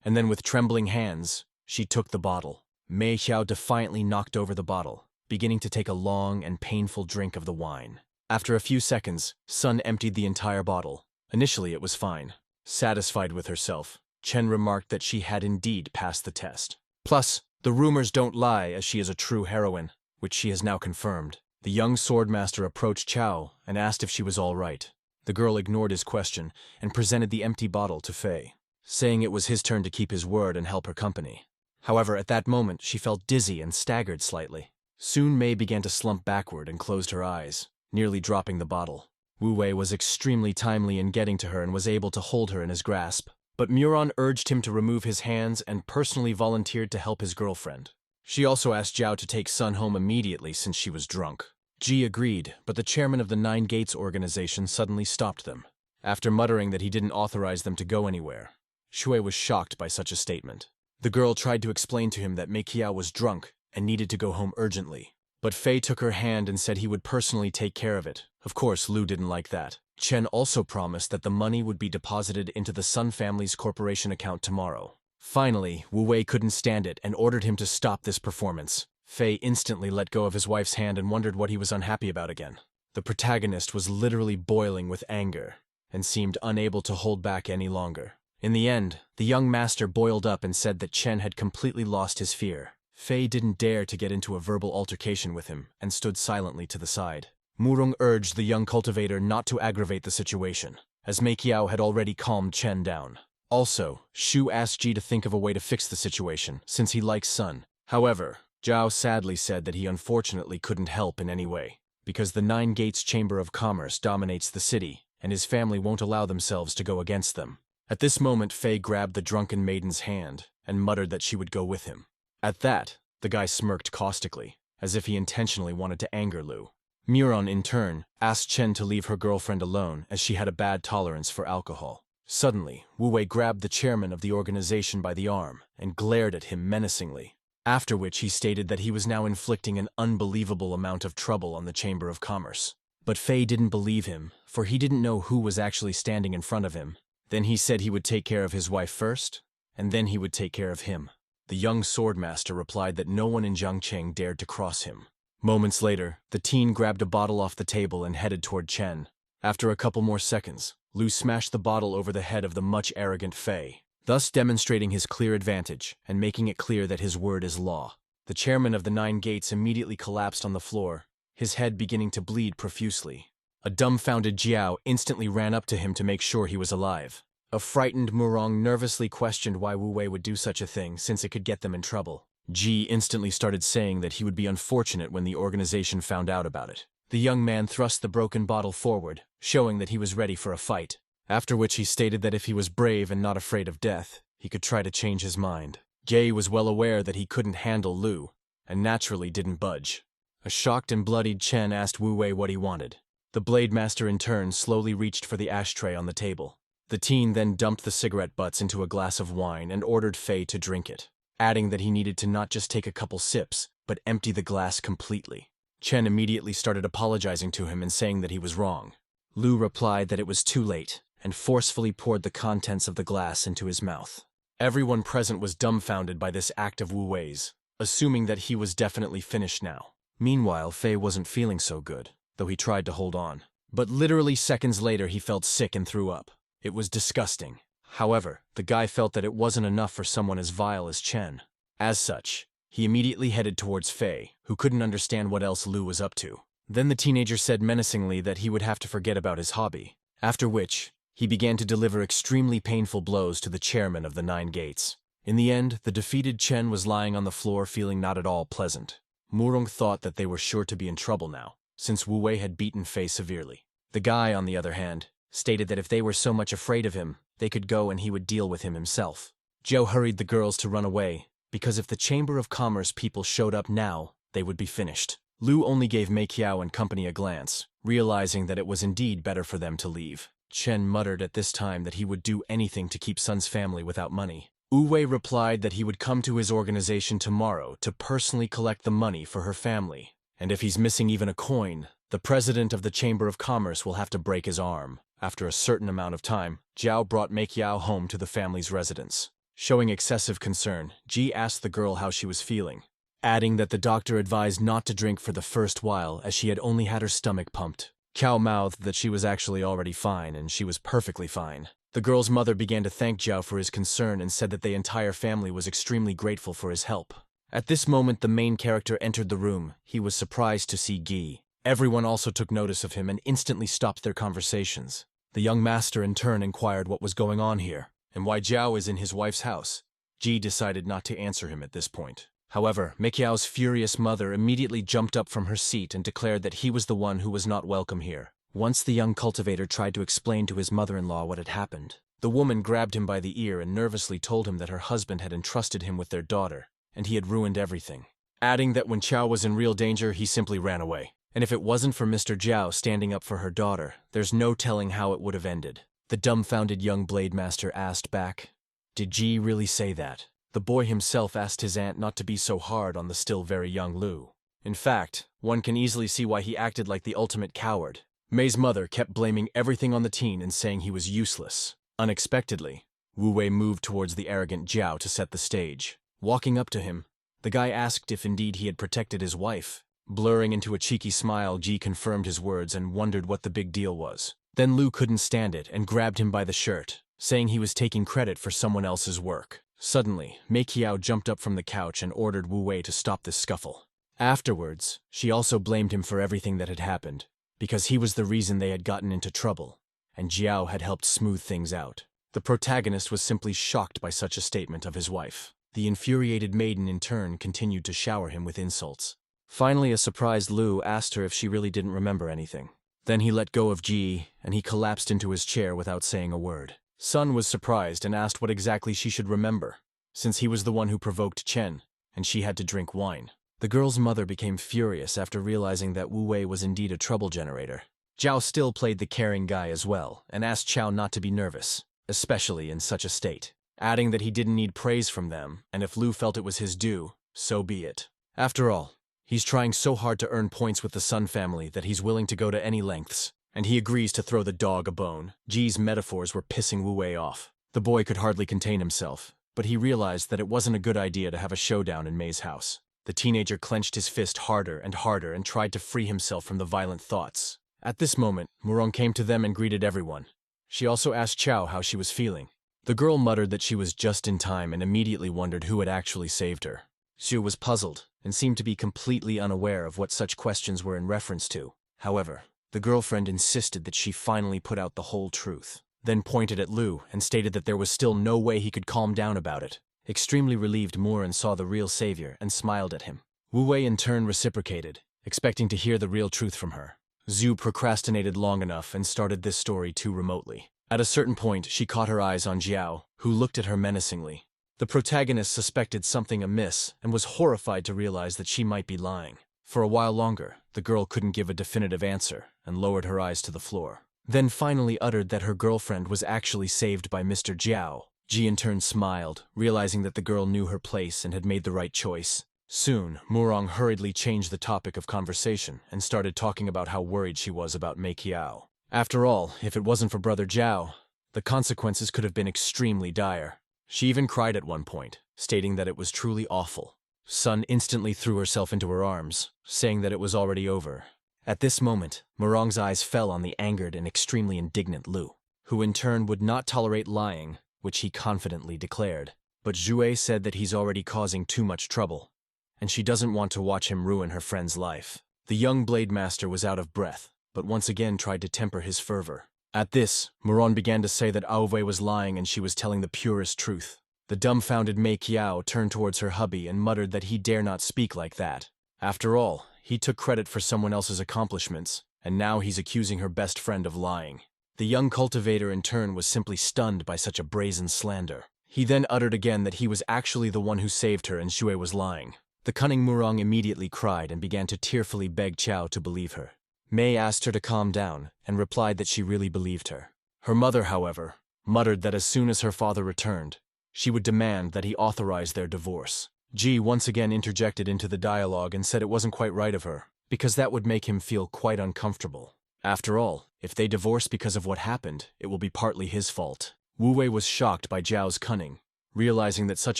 And then with trembling hands, she took the bottle. Mei Qiao defiantly knocked over the bottle, beginning to take a long and painful drink of the wine. After a few seconds, Sun emptied the entire bottle. Initially it was fine. Satisfied with herself, Chen remarked that she had indeed passed the test. Plus, the rumors don't lie, as she is a true heroine, which she has now confirmed. The young swordmaster approached Qiao and asked if she was all right. The girl ignored his question and presented the empty bottle to Fei, saying it was his turn to keep his word and help her company. However, at that moment, she felt dizzy and staggered slightly. Soon Mei began to slump backward and closed her eyes, nearly dropping the bottle. Wu Wei was extremely timely in getting to her and was able to hold her in his grasp. But Muron urged him to remove his hands and personally volunteered to help his girlfriend. She also asked Zhao to take Sun home immediately since she was drunk. Ji agreed, but the chairman of the Nine Gates organization suddenly stopped them. After muttering that he didn't authorize them to go anywhere, Shui was shocked by such a statement. The girl tried to explain to him that Mei Qiao was drunk and needed to go home urgently. But Fei took her hand and said he would personally take care of it. Of course, Lu didn't like that. Chen also promised that the money would be deposited into the Sun family's corporation account tomorrow. Finally, Wu Wei couldn't stand it and ordered him to stop this performance. Fei instantly let go of his wife's hand and wondered what he was unhappy about again. The protagonist was literally boiling with anger and seemed unable to hold back any longer. In the end, the young master boiled up and said that Chen had completely lost his fear. Fei didn't dare to get into a verbal altercation with him and stood silently to the side. Murong urged the young cultivator not to aggravate the situation, as Mei Qiao had already calmed Chen down. Also, Shu asked Ji to think of a way to fix the situation, since he likes Sun. However, Zhao sadly said that he unfortunately couldn't help in any way, because the Nine Gates Chamber of Commerce dominates the city, and his family won't allow themselves to go against them. At this moment, Fei grabbed the drunken maiden's hand and muttered that she would go with him. At that, the guy smirked caustically, as if he intentionally wanted to anger Lu. Muron, in turn, asked Chen to leave her girlfriend alone as she had a bad tolerance for alcohol. Suddenly, Wu Wei grabbed the chairman of the organization by the arm and glared at him menacingly, after which he stated that he was now inflicting an unbelievable amount of trouble on the Chamber of Commerce. But Fei didn't believe him, for he didn't know who was actually standing in front of him. Then he said he would take care of his wife first, and then he would take care of him. The young swordmaster replied that no one in Jiangcheng dared to cross him. Moments later, the teen grabbed a bottle off the table and headed toward Chen. After a couple more seconds, Lu smashed the bottle over the head of the much arrogant Fei, thus demonstrating his clear advantage and making it clear that his word is law. The chairman of the Nine Gates immediately collapsed on the floor, his head beginning to bleed profusely. A dumbfounded Jiao instantly ran up to him to make sure he was alive. A frightened Murong nervously questioned why Wu Wei would do such a thing since it could get them in trouble. Ji instantly started saying that he would be unfortunate when the organization found out about it. The young man thrust the broken bottle forward, showing that he was ready for a fight, after which he stated that if he was brave and not afraid of death, he could try to change his mind. Jie was well aware that he couldn't handle Lu, and naturally didn't budge. A shocked and bloodied Chen asked Wu Wei what he wanted. The blade master in turn slowly reached for the ashtray on the table. The teen then dumped the cigarette butts into a glass of wine and ordered Fei to drink it, adding that he needed to not just take a couple sips, but empty the glass completely. Chen immediately started apologizing to him and saying that he was wrong. Lu replied that it was too late, and forcefully poured the contents of the glass into his mouth. Everyone present was dumbfounded by this act of Wu Wei's, assuming that he was definitely finished now. Meanwhile, Fei wasn't feeling so good, though he tried to hold on. But literally seconds later he felt sick and threw up. It was disgusting. However, the guy felt that it wasn't enough for someone as vile as Chen. As such, he immediately headed towards Fei, who couldn't understand what else Lu was up to. Then the teenager said menacingly that he would have to forget about his hobby, after which, he began to deliver extremely painful blows to the chairman of the 9 gates. In the end, the defeated Chen was lying on the floor feeling not at all pleasant. Murong thought that they were sure to be in trouble now, since Wu Wei had beaten Fei severely. The guy, on the other hand, stated that if they were so much afraid of him, they could go and he would deal with him himself. Zhou hurried the girls to run away, because if the Chamber of Commerce people showed up now, they would be finished. Lu only gave Mei Qiao and company a glance, realizing that it was indeed better for them to leave. Chen muttered at this time that he would do anything to keep Sun's family without money. Wu Wei replied that he would come to his organization tomorrow to personally collect the money for her family, and if he's missing even a coin, the president of the Chamber of Commerce will have to break his arm. After a certain amount of time, Zhao brought Mei Qiao home to the family's residence. Showing excessive concern, Ji asked the girl how she was feeling, adding that the doctor advised not to drink for the first while as she had only had her stomach pumped. Qiao mouthed that she was actually already fine and she was perfectly fine. The girl's mother began to thank Zhao for his concern and said that the entire family was extremely grateful for his help. At this moment, the main character entered the room. He was surprised to see Gi. Everyone also took notice of him and instantly stopped their conversations. The young master in turn inquired what was going on here, and why Zhao is in his wife's house. Ji decided not to answer him at this point. However, Mei Qiao's furious mother immediately jumped up from her seat and declared that he was the one who was not welcome here. Once the young cultivator tried to explain to his mother-in-law what had happened, the woman grabbed him by the ear and nervously told him that her husband had entrusted him with their daughter, and he had ruined everything, adding that when Qiao was in real danger, he simply ran away. And if it wasn't for Mr. Zhao standing up for her daughter, there's no telling how it would have ended. The dumbfounded young blade master asked back, "Did Ji really say that?" The boy himself asked his aunt not to be so hard on the still very young Lu. In fact, one can easily see why he acted like the ultimate coward. Mei's mother kept blaming everything on the teen and saying he was useless. Unexpectedly, Wu Wei moved towards the arrogant Zhao to set the stage. Walking up to him, the guy asked if indeed he had protected his wife. Blurring into a cheeky smile, Ji confirmed his words and wondered what the big deal was. Then Lu couldn't stand it and grabbed him by the shirt, saying he was taking credit for someone else's work. Suddenly, Mei Qiao jumped up from the couch and ordered Wu Wei to stop this scuffle. Afterwards, she also blamed him for everything that had happened, because he was the reason they had gotten into trouble, and Zhao had helped smooth things out. The protagonist was simply shocked by such a statement of his wife. The infuriated maiden in turn continued to shower him with insults. Finally, a surprised Lu asked her if she really didn't remember anything. Then he let go of Ji, and he collapsed into his chair without saying a word. Sun was surprised and asked what exactly she should remember, since he was the one who provoked Chen, and she had to drink wine. The girl's mother became furious after realizing that Wu Wei was indeed a trouble generator. Zhao still played the caring guy as well, and asked Qiao not to be nervous, especially in such a state, adding that he didn't need praise from them, and if Lu felt it was his due, so be it. After all, he's trying so hard to earn points with the Sun family that he's willing to go to any lengths, and he agrees to throw the dog a bone. Ji's metaphors were pissing Wu Wei off. The boy could hardly contain himself, but he realized that it wasn't a good idea to have a showdown in Mei's house. The teenager clenched his fist harder and tried to free himself from the violent thoughts. At this moment, Murong came to them and greeted everyone. She also asked Qiao how she was feeling. The girl muttered that she was just in time and immediately wondered who had actually saved her. Xu was puzzled and seemed to be completely unaware of what such questions were in reference to. However, the girlfriend insisted that she finally put out the whole truth, then pointed at Lu and stated that there was still no way he could calm down about it. Extremely relieved, Muran saw the real savior and smiled at him. Wu Wei in turn reciprocated, expecting to hear the real truth from her. Xu procrastinated long enough and started this story too remotely. At a certain point, she caught her eyes on Zhao, who looked at her menacingly. The protagonist suspected something amiss and was horrified to realize that she might be lying. For a while longer, the girl couldn't give a definitive answer and lowered her eyes to the floor. then finally uttered that her girlfriend was actually saved by Mr. Jiao. Ji in turn smiled, realizing that the girl knew her place and had made the right choice. Soon, Murong hurriedly changed the topic of conversation and started talking about how worried she was about Mei Qiao. After all, if it wasn't for Brother Jiao, the consequences could have been extremely dire. She even cried at one point, stating that it was truly awful. Sun instantly threw herself into her arms, saying that it was already over. At this moment, Murong's eyes fell on the angered and extremely indignant Lu, who in turn would not tolerate lying, which he confidently declared. But Zhue said that he's already causing too much trouble, and she doesn't want to watch him ruin her friend's life. The young Blade Master was out of breath, but once again tried to temper his fervor. At this, Murong began to say that Aowei was lying and she was telling the purest truth. The dumbfounded Mei Qiao turned towards her hubby and muttered that he dare not speak like that. After all, he took credit for someone else's accomplishments, and now he's accusing her best friend of lying. The young cultivator in turn was simply stunned by such a brazen slander. He then uttered again that he was actually the one who saved her and Zhue was lying. The cunning Murong immediately cried and began to tearfully beg Qiao to believe her. Mei asked her to calm down and replied that she really believed her. Her mother, however, muttered that as soon as her father returned, she would demand that he authorize their divorce. Ji once again interjected into the dialogue and said it wasn't quite right of her, because that would make him feel quite uncomfortable. After all, if they divorce because of what happened, it will be partly his fault. Wu Wei was shocked by Zhao's cunning, realizing that such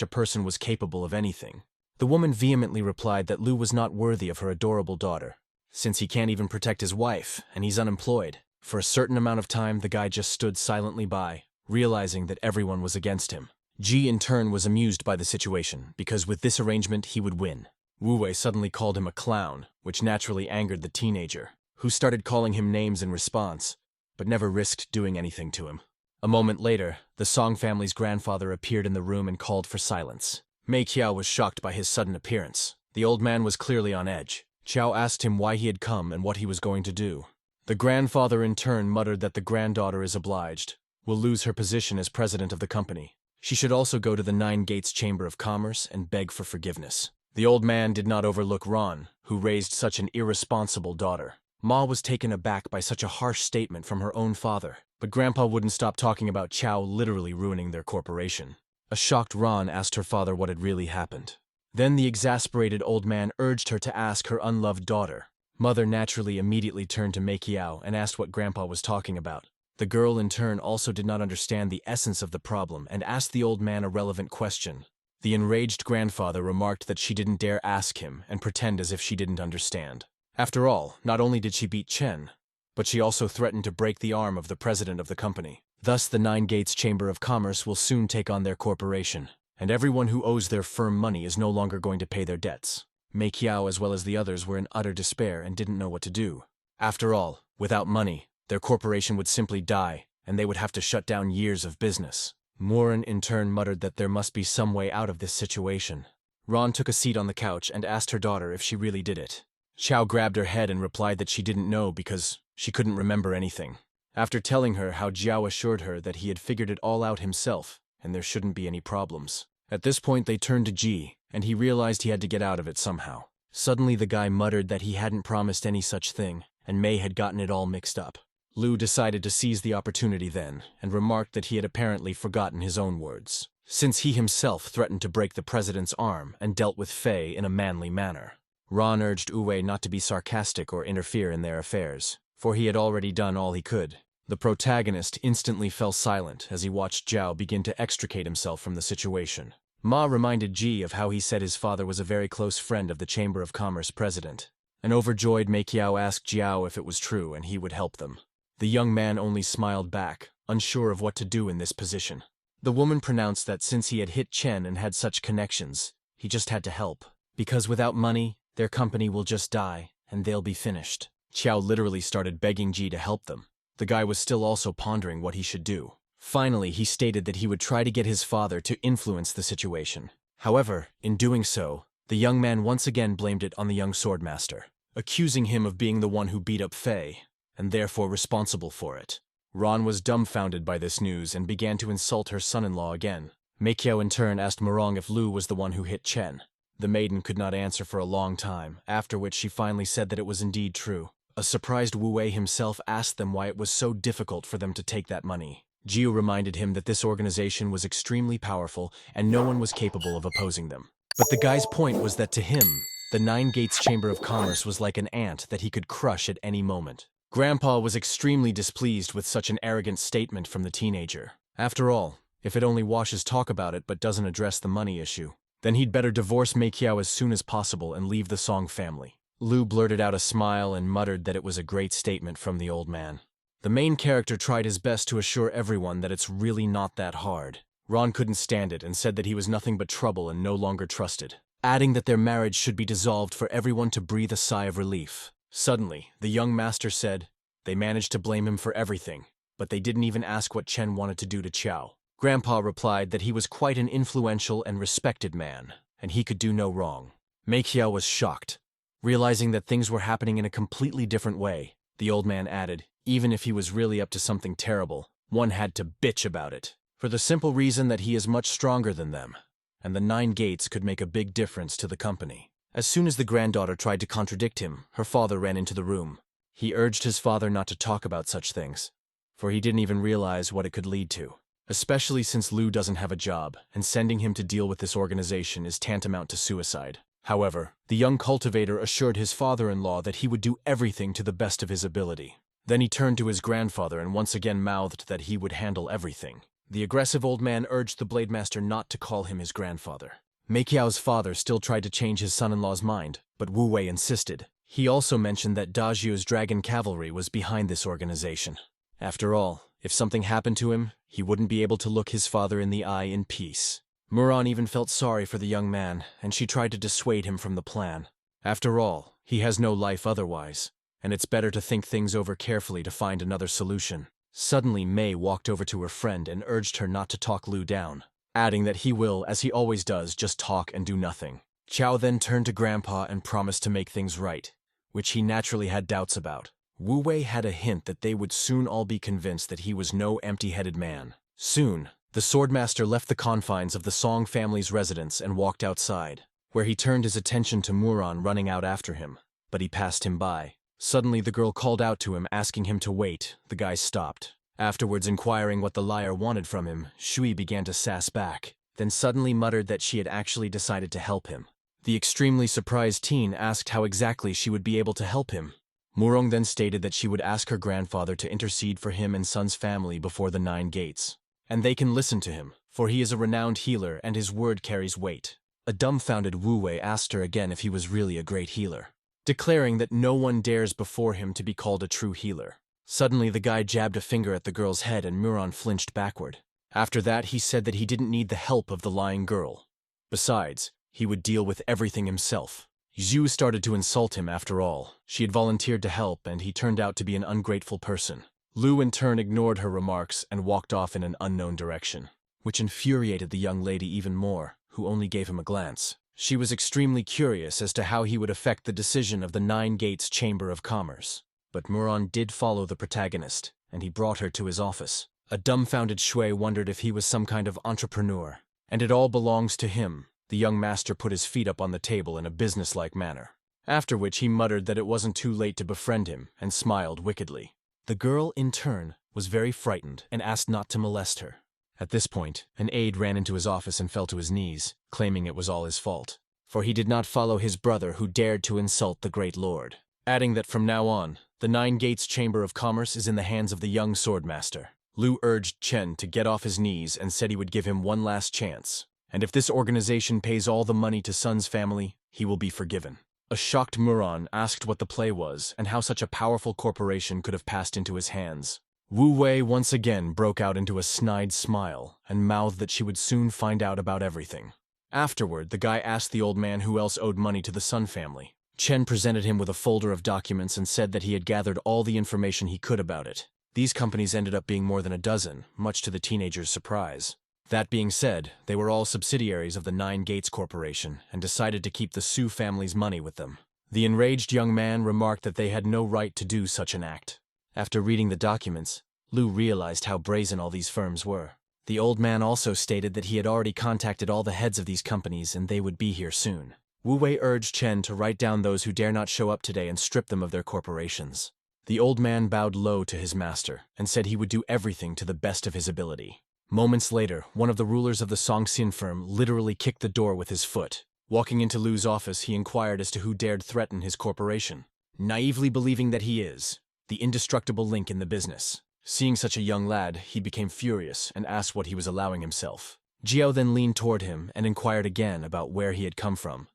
a person was capable of anything. The woman vehemently replied that Lu was not worthy of her adorable daughter, since he can't even protect his wife, and he's unemployed. For a certain amount of time, the guy just stood silently by, realizing that everyone was against him. Ji in turn was amused by the situation, because with this arrangement he would win. Wu Wei suddenly called him a clown, which naturally angered the teenager, who started calling him names in response, but never risked doing anything to him. A moment later, the Song family's grandfather appeared in the room and called for silence. Mei Qiao was shocked by his sudden appearance. The old man was clearly on edge. Qiao asked him why he had come and what he was going to do. The grandfather in turn muttered that the granddaughter is obliged, will lose her position as president of the company. She should also go to the Nine Gates Chamber of Commerce and beg for forgiveness. The old man did not overlook Ron, who raised such an irresponsible daughter. Ma was taken aback by such a harsh statement from her own father, but Grandpa wouldn't stop talking about Qiao literally ruining their corporation. A shocked Ron asked her father what had really happened. Then the exasperated old man urged her to ask her unloved daughter. Mother naturally immediately turned to Mei Qiao and asked what Grandpa was talking about. The girl in turn also did not understand the essence of the problem and asked the old man a relevant question. The enraged grandfather remarked that she didn't dare ask him and pretend as if she didn't understand. After all, not only did she beat Chen, but she also threatened to break the arm of the president of the company. Thus, the Nine Gates Chamber of Commerce will soon take on their corporation, and everyone who owes their firm money is no longer going to pay their debts. Mei Qiao as well as the others were in utter despair and didn't know what to do. After all, without money, their corporation would simply die, and they would have to shut down years of business. Morin in turn muttered that there must be some way out of this situation. Ron took a seat on the couch and asked her daughter if she really did it. Qiao grabbed her head and replied that she didn't know because she couldn't remember anything. After telling her how Jiao assured her that he had figured it all out himself and there shouldn't be any problems. At this point they turned to Ji, and he realized he had to get out of it somehow. Suddenly the guy muttered that he hadn't promised any such thing, and Mei had gotten it all mixed up. Lu decided to seize the opportunity then, and remarked that he had apparently forgotten his own words, since he himself threatened to break the president's arm and dealt with Fei in a manly manner. Ron urged Wu Wei not to be sarcastic or interfere in their affairs, for he had already done all he could. The protagonist instantly fell silent as he watched Jiao begin to extricate himself from the situation. Ma reminded Ji of how he said his father was a very close friend of the Chamber of Commerce president. An overjoyed Mei Qiao asked Jiao if it was true and he would help them. The young man only smiled back, unsure of what to do in this position. The woman pronounced that since he had hit Chen and had such connections, he just had to help, because without money, their company will just die, and they'll be finished. Qiao literally started begging Ji to help them. The guy was still also pondering what he should do. Finally, he stated that he would try to get his father to influence the situation. However, in doing so, the young man once again blamed it on the young swordmaster, accusing him of being the one who beat up Fei, and therefore responsible for it. Ron was dumbfounded by this news and began to insult her son-in-law again. Mei Qiao in turn asked Murong if Lu was the one who hit Chen. The maiden could not answer for a long time, after which she finally said that it was indeed true. A surprised Wu Wei himself asked them why it was so difficult for them to take that money. Jiu reminded him that this organization was extremely powerful and no one was capable of opposing them. But the guy's point was that to him, the Nine Gates Chamber of Commerce was like an ant that he could crush at any moment. Grandpa was extremely displeased with such an arrogant statement from the teenager. After all, if it only washes talk about it but doesn't address the money issue, then he'd better divorce Mei Qiao as soon as possible and leave the Song family. Lu blurted out a smile and muttered that it was a great statement from the old man. The main character tried his best to assure everyone that it's really not that hard. Ron couldn't stand it and said that he was nothing but trouble and no longer trusted, adding that their marriage should be dissolved for everyone to breathe a sigh of relief. Suddenly, the young master said they managed to blame him for everything, but they didn't even ask what Chen wanted to do to Qiao. Grandpa replied that he was quite an influential and respected man, and he could do no wrong. Mei Qiao was shocked. Realizing that things were happening in a completely different way, the old man added, even if he was really up to something terrible, one had to bitch about it, for the simple reason that he is much stronger than them, and the Nine Gates could make a big difference to the company. As soon as the granddaughter tried to contradict him, her father ran into the room. He urged his father not to talk about such things, for he didn't even realize what it could lead to, especially since Lu doesn't have a job, and sending him to deal with this organization is tantamount to suicide. However, the young cultivator assured his father-in-law that he would do everything to the best of his ability. Then he turned to his grandfather and once again mouthed that he would handle everything. The aggressive old man urged the Blade Master not to call him his grandfather. Mei Qiao's father still tried to change his son-in-law's mind, but Wu Wei insisted. He also mentioned that Dazio's Dragon Cavalry was behind this organization. After all, if something happened to him, he wouldn't be able to look his father in the eye in peace. Muran even felt sorry for the young man, and she tried to dissuade him from the plan. After all, he has no life otherwise, and it's better to think things over carefully to find another solution. Suddenly, Mei walked over to her friend and urged her not to talk Lu down, adding that he will, as he always does, just talk and do nothing. Qiao then turned to Grandpa and promised to make things right, which he naturally had doubts about. Wu Wei had a hint that they would soon all be convinced that he was no empty-headed man. Soon, the Swordmaster left the confines of the Song family's residence and walked outside, where he turned his attention to Muran running out after him, but he passed him by. Suddenly the girl called out to him, asking him to wait. The guy stopped. Afterwards, inquiring what the liar wanted from him, Shui began to sass back, then suddenly muttered that she had actually decided to help him. The extremely surprised teen asked how exactly she would be able to help him. Murong then stated that she would ask her grandfather to intercede for him and Sun's family before the Nine Gates. And they can listen to him, for he is a renowned healer and his word carries weight. A dumbfounded Wu Wei asked her again if he was really a great healer, declaring that no one dares before him to be called a true healer. Suddenly the guy jabbed a finger at the girl's head and Muran flinched backward. After that he said that he didn't need the help of the lying girl. Besides, he would deal with everything himself. Zhu started to insult him after all. She had volunteered to help and he turned out to be an ungrateful person. Lu in turn ignored her remarks and walked off in an unknown direction, which infuriated the young lady even more, who only gave him a glance. She was extremely curious as to how he would affect the decision of the Nine Gates Chamber of Commerce. But Muran did follow the protagonist, and he brought her to his office. A dumbfounded Shui wondered if he was some kind of entrepreneur. And it all belongs to him. The young master put his feet up on the table in a businesslike manner, after which he muttered that it wasn't too late to befriend him, and smiled wickedly. The girl, in turn, was very frightened and asked not to molest her. At this point, an aide ran into his office and fell to his knees, claiming it was all his fault, for he did not follow his brother who dared to insult the great lord, adding that from now on, the Nine Gates Chamber of Commerce is in the hands of the young swordmaster. Lu urged Chen to get off his knees and said he would give him one last chance, and if this organization pays all the money to Sun's family, he will be forgiven. A shocked Muran asked what the play was and how such a powerful corporation could have passed into his hands. Wu Wei once again broke out into a snide smile and mouthed that she would soon find out about everything. Afterward, the guy asked the old man who else owed money to the Sun family. Chen presented him with a folder of documents and said that he had gathered all the information he could about it. These companies ended up being more than a dozen, much to the teenager's surprise. That being said, they were all subsidiaries of the Nine Gates Corporation and decided to keep the Su family's money with them. The enraged young man remarked that they had no right to do such an act. After reading the documents, Lu realized how brazen all these firms were. The old man also stated that he had already contacted all the heads of these companies and they would be here soon. Wu Wei urged Chen to write down those who dare not show up today and strip them of their corporations. The old man bowed low to his master and said he would do everything to the best of his ability. Moments later, one of the rulers of the Songxin firm literally kicked the door with his foot. Walking into Lu's office, he inquired as to who dared threaten his corporation, naively believing that he is the indestructible link in the business. Seeing such a young lad, he became furious and asked what he was allowing himself. Jiao then leaned toward him and inquired again about where he had come from,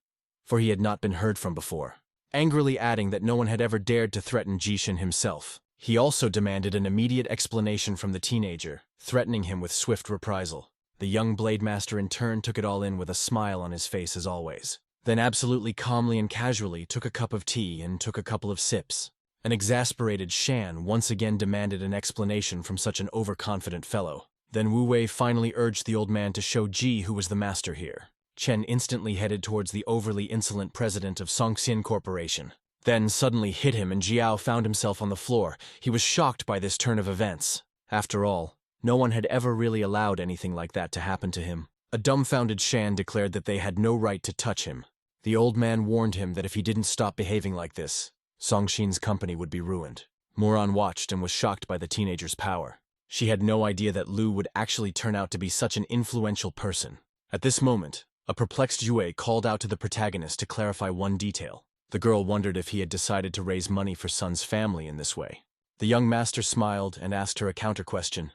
for he had not been heard from before, angrily adding that no one had ever dared to threaten Jishin himself. He also demanded an immediate explanation from the teenager, threatening him with swift reprisal. The young blade master in turn took it all in with a smile on his face as always, then absolutely calmly and casually took a cup of tea and took a couple of sips. An exasperated Shan once again demanded an explanation from such an overconfident fellow. Then Wu Wei finally urged the old man to show Ji who was the master here. Chen instantly headed towards the overly insolent president of Songxin Corporation, then suddenly hit him and Jiao found himself on the floor. He was shocked by this turn of events. After all, no one had ever really allowed anything like that to happen to him. A dumbfounded Shan declared that they had no right to touch him. The old man warned him that if he didn't stop behaving like this, Songxin's company would be ruined. Moran watched and was shocked by the teenager's power. She had no idea that Lu would actually turn out to be such an influential person. At this moment, a perplexed Yue called out to the protagonist to clarify one detail. The girl wondered if he had decided to raise money for Sun's family in this way. The young master smiled and asked her a counter-question,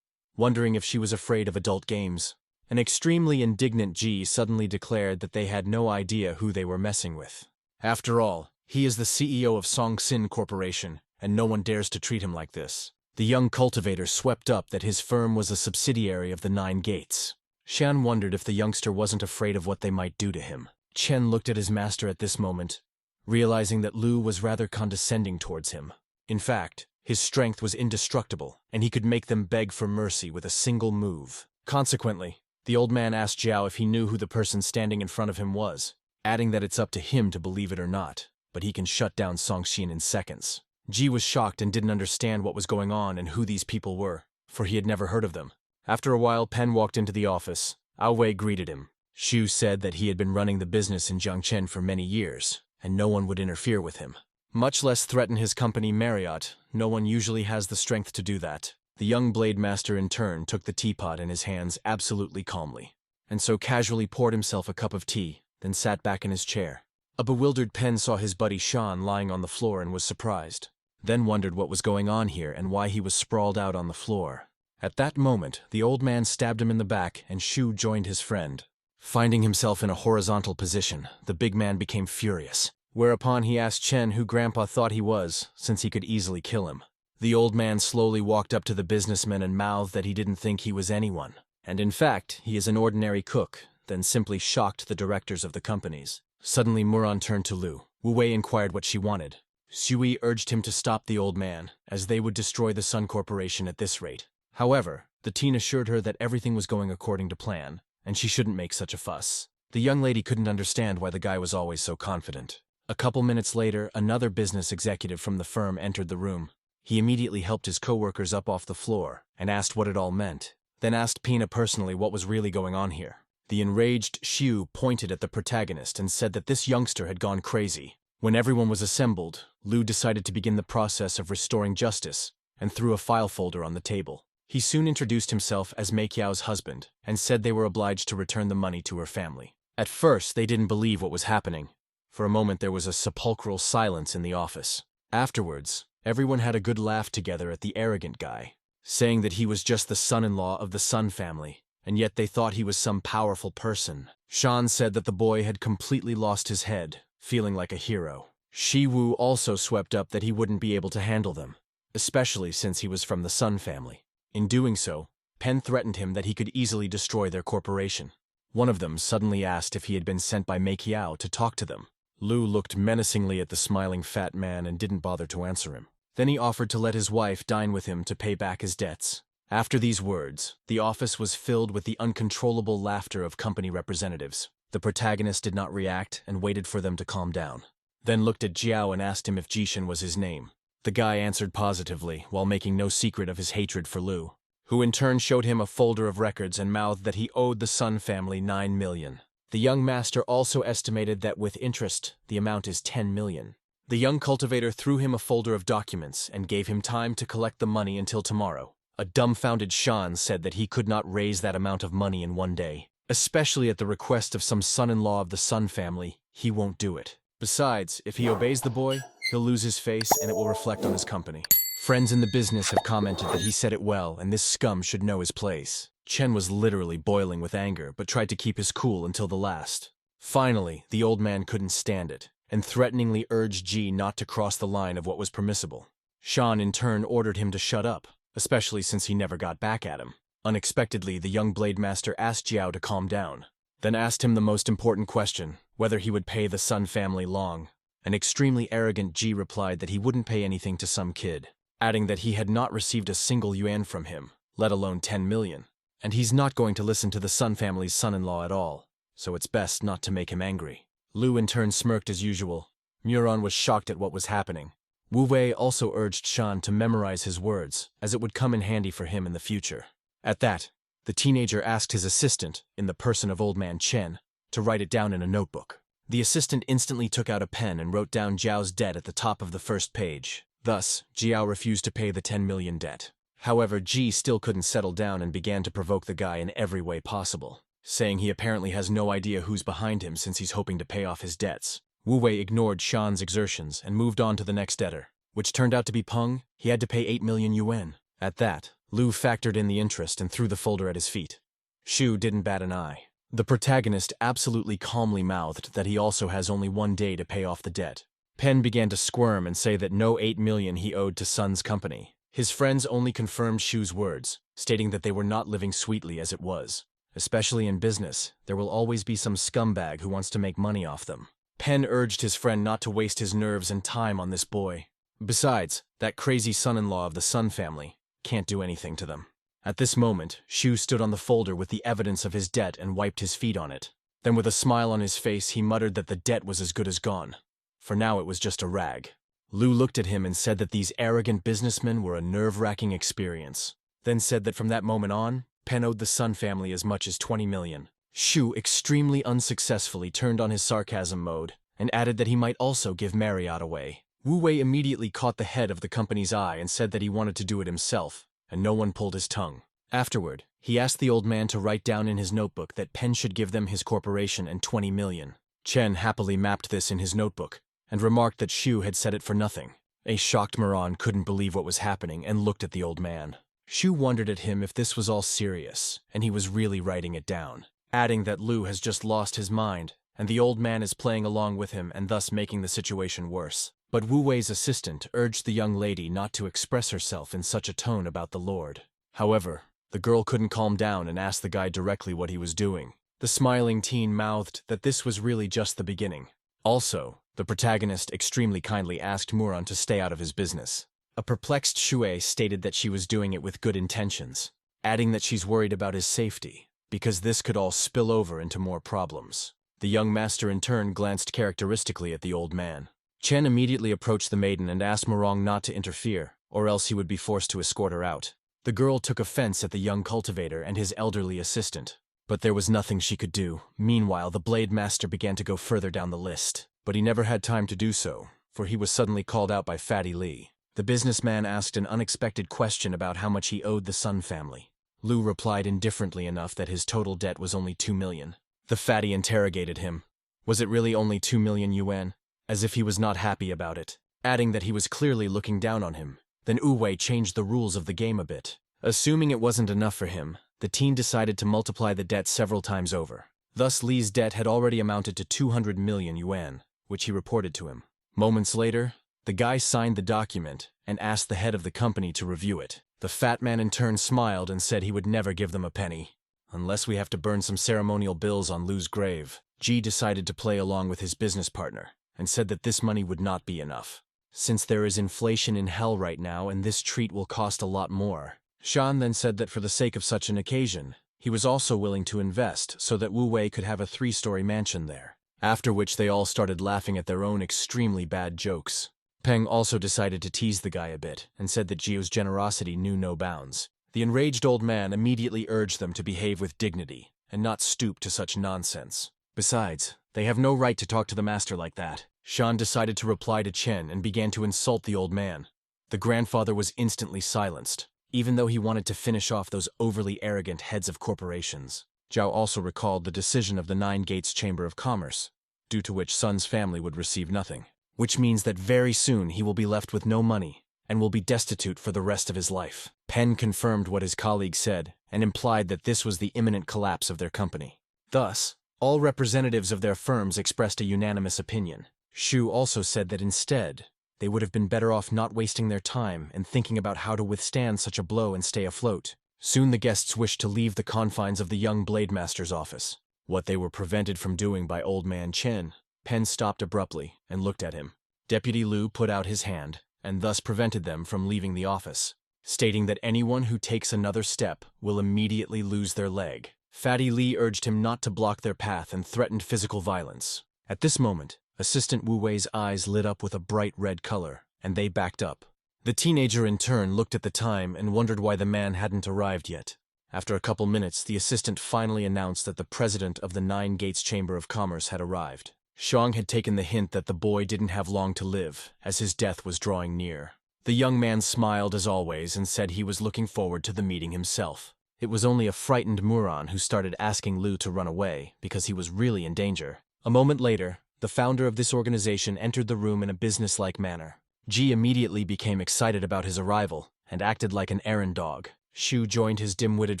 wondering if she was afraid of adult games. An extremely indignant Ji suddenly declared that they had no idea who they were messing with. After all, he is the CEO of Songxin Corporation, and no one dares to treat him like this. The young cultivator swept up that his firm was a subsidiary of the Nine Gates. Shan wondered if the youngster wasn't afraid of what they might do to him. Chen looked at his master at this moment, realizing that Lu was rather condescending towards him. In fact, his strength was indestructible, and he could make them beg for mercy with a single move. Consequently, the old man asked Jiao if he knew who the person standing in front of him was, adding that it's up to him to believe it or not, but he can shut down Songxin in seconds. Ji was shocked and didn't understand what was going on and who these people were, for he had never heard of them. After a while, Pen walked into the office. Ao Wei greeted him. Xu said that he had been running the business in Jiangchen for many years, and no one would interfere with him, much less threaten his company Marriott. No one usually has the strength to do that. The young blade master in turn took the teapot in his hands absolutely calmly, and so casually poured himself a cup of tea, then sat back in his chair. A bewildered Pen saw his buddy Shan lying on the floor and was surprised, then wondered what was going on here and why he was sprawled out on the floor. At that moment, the old man stabbed him in the back and Xu joined his friend. Finding himself in a horizontal position, the big man became furious, whereupon he asked Chen who Grandpa thought he was, since he could easily kill him. The old man slowly walked up to the businessman and mouthed that he didn't think he was anyone, and in fact, he is an ordinary cook, then simply shocked the directors of the companies. Suddenly Muran turned to Lu. Wu Wei inquired what she wanted. Sui urged him to stop the old man, as they would destroy the Sun Corporation at this rate. However, the teen assured her that everything was going according to plan, and she shouldn't make such a fuss. The young lady couldn't understand why the guy was always so confident. A couple minutes later, another business executive from the firm entered the room. He immediately helped his co-workers up off the floor and asked what it all meant, then asked Pina personally what was really going on here. The enraged Xu pointed at the protagonist and said that this youngster had gone crazy. When everyone was assembled, Lu decided to begin the process of restoring justice and threw a file folder on the table. He soon introduced himself as Mei Qiao's husband and said they were obliged to return the money to her family. At first, they didn't believe what was happening. For a moment, there was a sepulchral silence in the office. Afterwards, everyone had a good laugh together at the arrogant guy, saying that he was just the son-in-law of the Sun family, and yet they thought he was some powerful person. Shan said that the boy had completely lost his head, feeling like a hero. Shi Wu also swept up that he wouldn't be able to handle them, especially since he was from the Sun family. In doing so, Pen threatened him that he could easily destroy their corporation. One of them suddenly asked if he had been sent by Mei Qiao to talk to them. Lu looked menacingly at the smiling fat man and didn't bother to answer him. Then he offered to let his wife dine with him to pay back his debts. After these words, the office was filled with the uncontrollable laughter of company representatives. The protagonist did not react and waited for them to calm down. Then looked at Jiao and asked him if Jishin was his name. The guy answered positively, while making no secret of his hatred for Lu, who in turn showed him a folder of records and mouthed that he owed the Sun family 9 million. The young master also estimated that with interest, the amount is 10 million. The young cultivator threw him a folder of documents and gave him time to collect the money until tomorrow. A dumbfounded Shan said that he could not raise that amount of money in one day. Especially at the request of some son-in-law of the Sun family, he won't do it. Besides, if he obeys the boy, he'll lose his face and it will reflect on his company. Friends in the business have commented that he said it well and this scum should know his place. Chen was literally boiling with anger, but tried to keep his cool until the last. Finally, the old man couldn't stand it, and threateningly urged Ji not to cross the line of what was permissible. Shan in turn ordered him to shut up, especially since he never got back at him. Unexpectedly, the young blade master asked Jiao to calm down, then asked him the most important question, whether he would pay the Sun family long. An extremely arrogant Ji replied that he wouldn't pay anything to some kid, adding that he had not received a single yuan from him, let alone 10 million. And he's not going to listen to the Sun family's son-in-law at all, so it's best not to make him angry. Lu in turn smirked as usual. Muron was shocked at what was happening. Wu Wei also urged Shan to memorize his words, as it would come in handy for him in the future. At that, the teenager asked his assistant, in the person of Old Man Chen, to write it down in a notebook. The assistant instantly took out a pen and wrote down Jiao's debt at the top of the first page. Thus, Jiao refused to pay the 10 million debt. However, Ji still couldn't settle down and began to provoke the guy in every way possible, saying he apparently has no idea who's behind him since he's hoping to pay off his debts. Wu Wei ignored Shan's exertions and moved on to the next debtor, which turned out to be Peng. He had to pay 8 million yuan. At that, Lu factored in the interest and threw the folder at his feet. Shu didn't bat an eye. The protagonist absolutely calmly mouthed that he also has only 1 day to pay off the debt. Pen began to squirm and say that no 8 million he owed to Sun's company. His friends only confirmed Shu's words, stating that they were not living sweetly as it was. Especially in business, there will always be some scumbag who wants to make money off them. Pen urged his friend not to waste his nerves and time on this boy. Besides, that crazy son-in-law of the Sun family can't do anything to them. At this moment, Shu stood on the folder with the evidence of his debt and wiped his feet on it. Then with a smile on his face, he muttered that the debt was as good as gone. For now it was just a rag. Lu looked at him and said that these arrogant businessmen were a nerve-wracking experience. Then said that from that moment on, Pen owed the Sun family as much as 20 million. Shu extremely unsuccessfully turned on his sarcasm mode and added that he might also give Marriott away. Wu Wei immediately caught the head of the company's eye and said that he wanted to do it himself, and no one pulled his tongue. Afterward, he asked the old man to write down in his notebook that Pen should give them his corporation and 20 million. Chen happily mapped this in his notebook and remarked that Shu had said it for nothing. A shocked Moran couldn't believe what was happening and looked at the old man. Shu wondered at him if this was all serious, and he was really writing it down, adding that Lu has just lost his mind, and the old man is playing along with him and thus making the situation worse. But Wu Wei's assistant urged the young lady not to express herself in such a tone about the Lord. However, the girl couldn't calm down and asked the guy directly what he was doing. The smiling teen mouthed that this was really just the beginning. Also, the protagonist extremely kindly asked Muran to stay out of his business. A perplexed Shui stated that she was doing it with good intentions, adding that she's worried about his safety, because this could all spill over into more problems. The young master in turn glanced characteristically at the old man. Chen immediately approached the maiden and asked Morong not to interfere, or else he would be forced to escort her out. The girl took offense at the young cultivator and his elderly assistant, but there was nothing she could do. Meanwhile, the blade master began to go further down the list, but he never had time to do so, for he was suddenly called out by Fatty Lee. The businessman asked an unexpected question about how much he owed the Sun family. Lu replied indifferently enough that his total debt was only 2 million. The fatty interrogated him. Was it really only 2 million yuan? As if he was not happy about it, adding that he was clearly looking down on him. Then Wu Wei changed the rules of the game a bit. Assuming it wasn't enough for him, the teen decided to multiply the debt several times over. Thus Li's debt had already amounted to 200 million yuan, which he reported to him. Moments later, the guy signed the document and asked the head of the company to review it. The fat man in turn smiled and said he would never give them a penny. Unless we have to burn some ceremonial bills on Lu's grave. Ji decided to play along with his business partner and said that this money would not be enough, since there is inflation in hell right now and this treat will cost a lot more. Shan then said that for the sake of such an occasion, he was also willing to invest so that Wu Wei could have a 3-story mansion there, after which they all started laughing at their own extremely bad jokes. Peng also decided to tease the guy a bit and said that Jio's generosity knew no bounds. The enraged old man immediately urged them to behave with dignity and not stoop to such nonsense. Besides, they have no right to talk to the master like that. Shan decided to reply to Chen and began to insult the old man. The grandfather was instantly silenced, even though he wanted to finish off those overly arrogant heads of corporations. Zhao also recalled the decision of the Nine Gates Chamber of Commerce, due to which Sun's family would receive nothing, which means that very soon he will be left with no money and will be destitute for the rest of his life. Pen confirmed what his colleague said and implied that this was the imminent collapse of their company. Thus, all representatives of their firms expressed a unanimous opinion. Shu also said that instead, they would have been better off not wasting their time and thinking about how to withstand such a blow and stay afloat. Soon the guests wished to leave the confines of the young Blade Master's office. What they were prevented from doing by Old Man Chen. Pen stopped abruptly and looked at him. Deputy Liu put out his hand, and thus prevented them from leaving the office, stating that anyone who takes another step will immediately lose their leg. Fatty Li urged him not to block their path and threatened physical violence. At this moment, Assistant Wu Wei's eyes lit up with a bright red color, and they backed up. The teenager in turn looked at the time and wondered why the man hadn't arrived yet. After a couple minutes, the assistant finally announced that the president of the Nine Gates Chamber of Commerce had arrived. Xiang had taken the hint that the boy didn't have long to live, as his death was drawing near. The young man smiled as always and said he was looking forward to the meeting himself. It was only a frightened Muran who started asking Liu to run away because he was really in danger. A moment later, the founder of this organization entered the room in a businesslike manner. Ji immediately became excited about his arrival and acted like an errand dog. Shu joined his dim-witted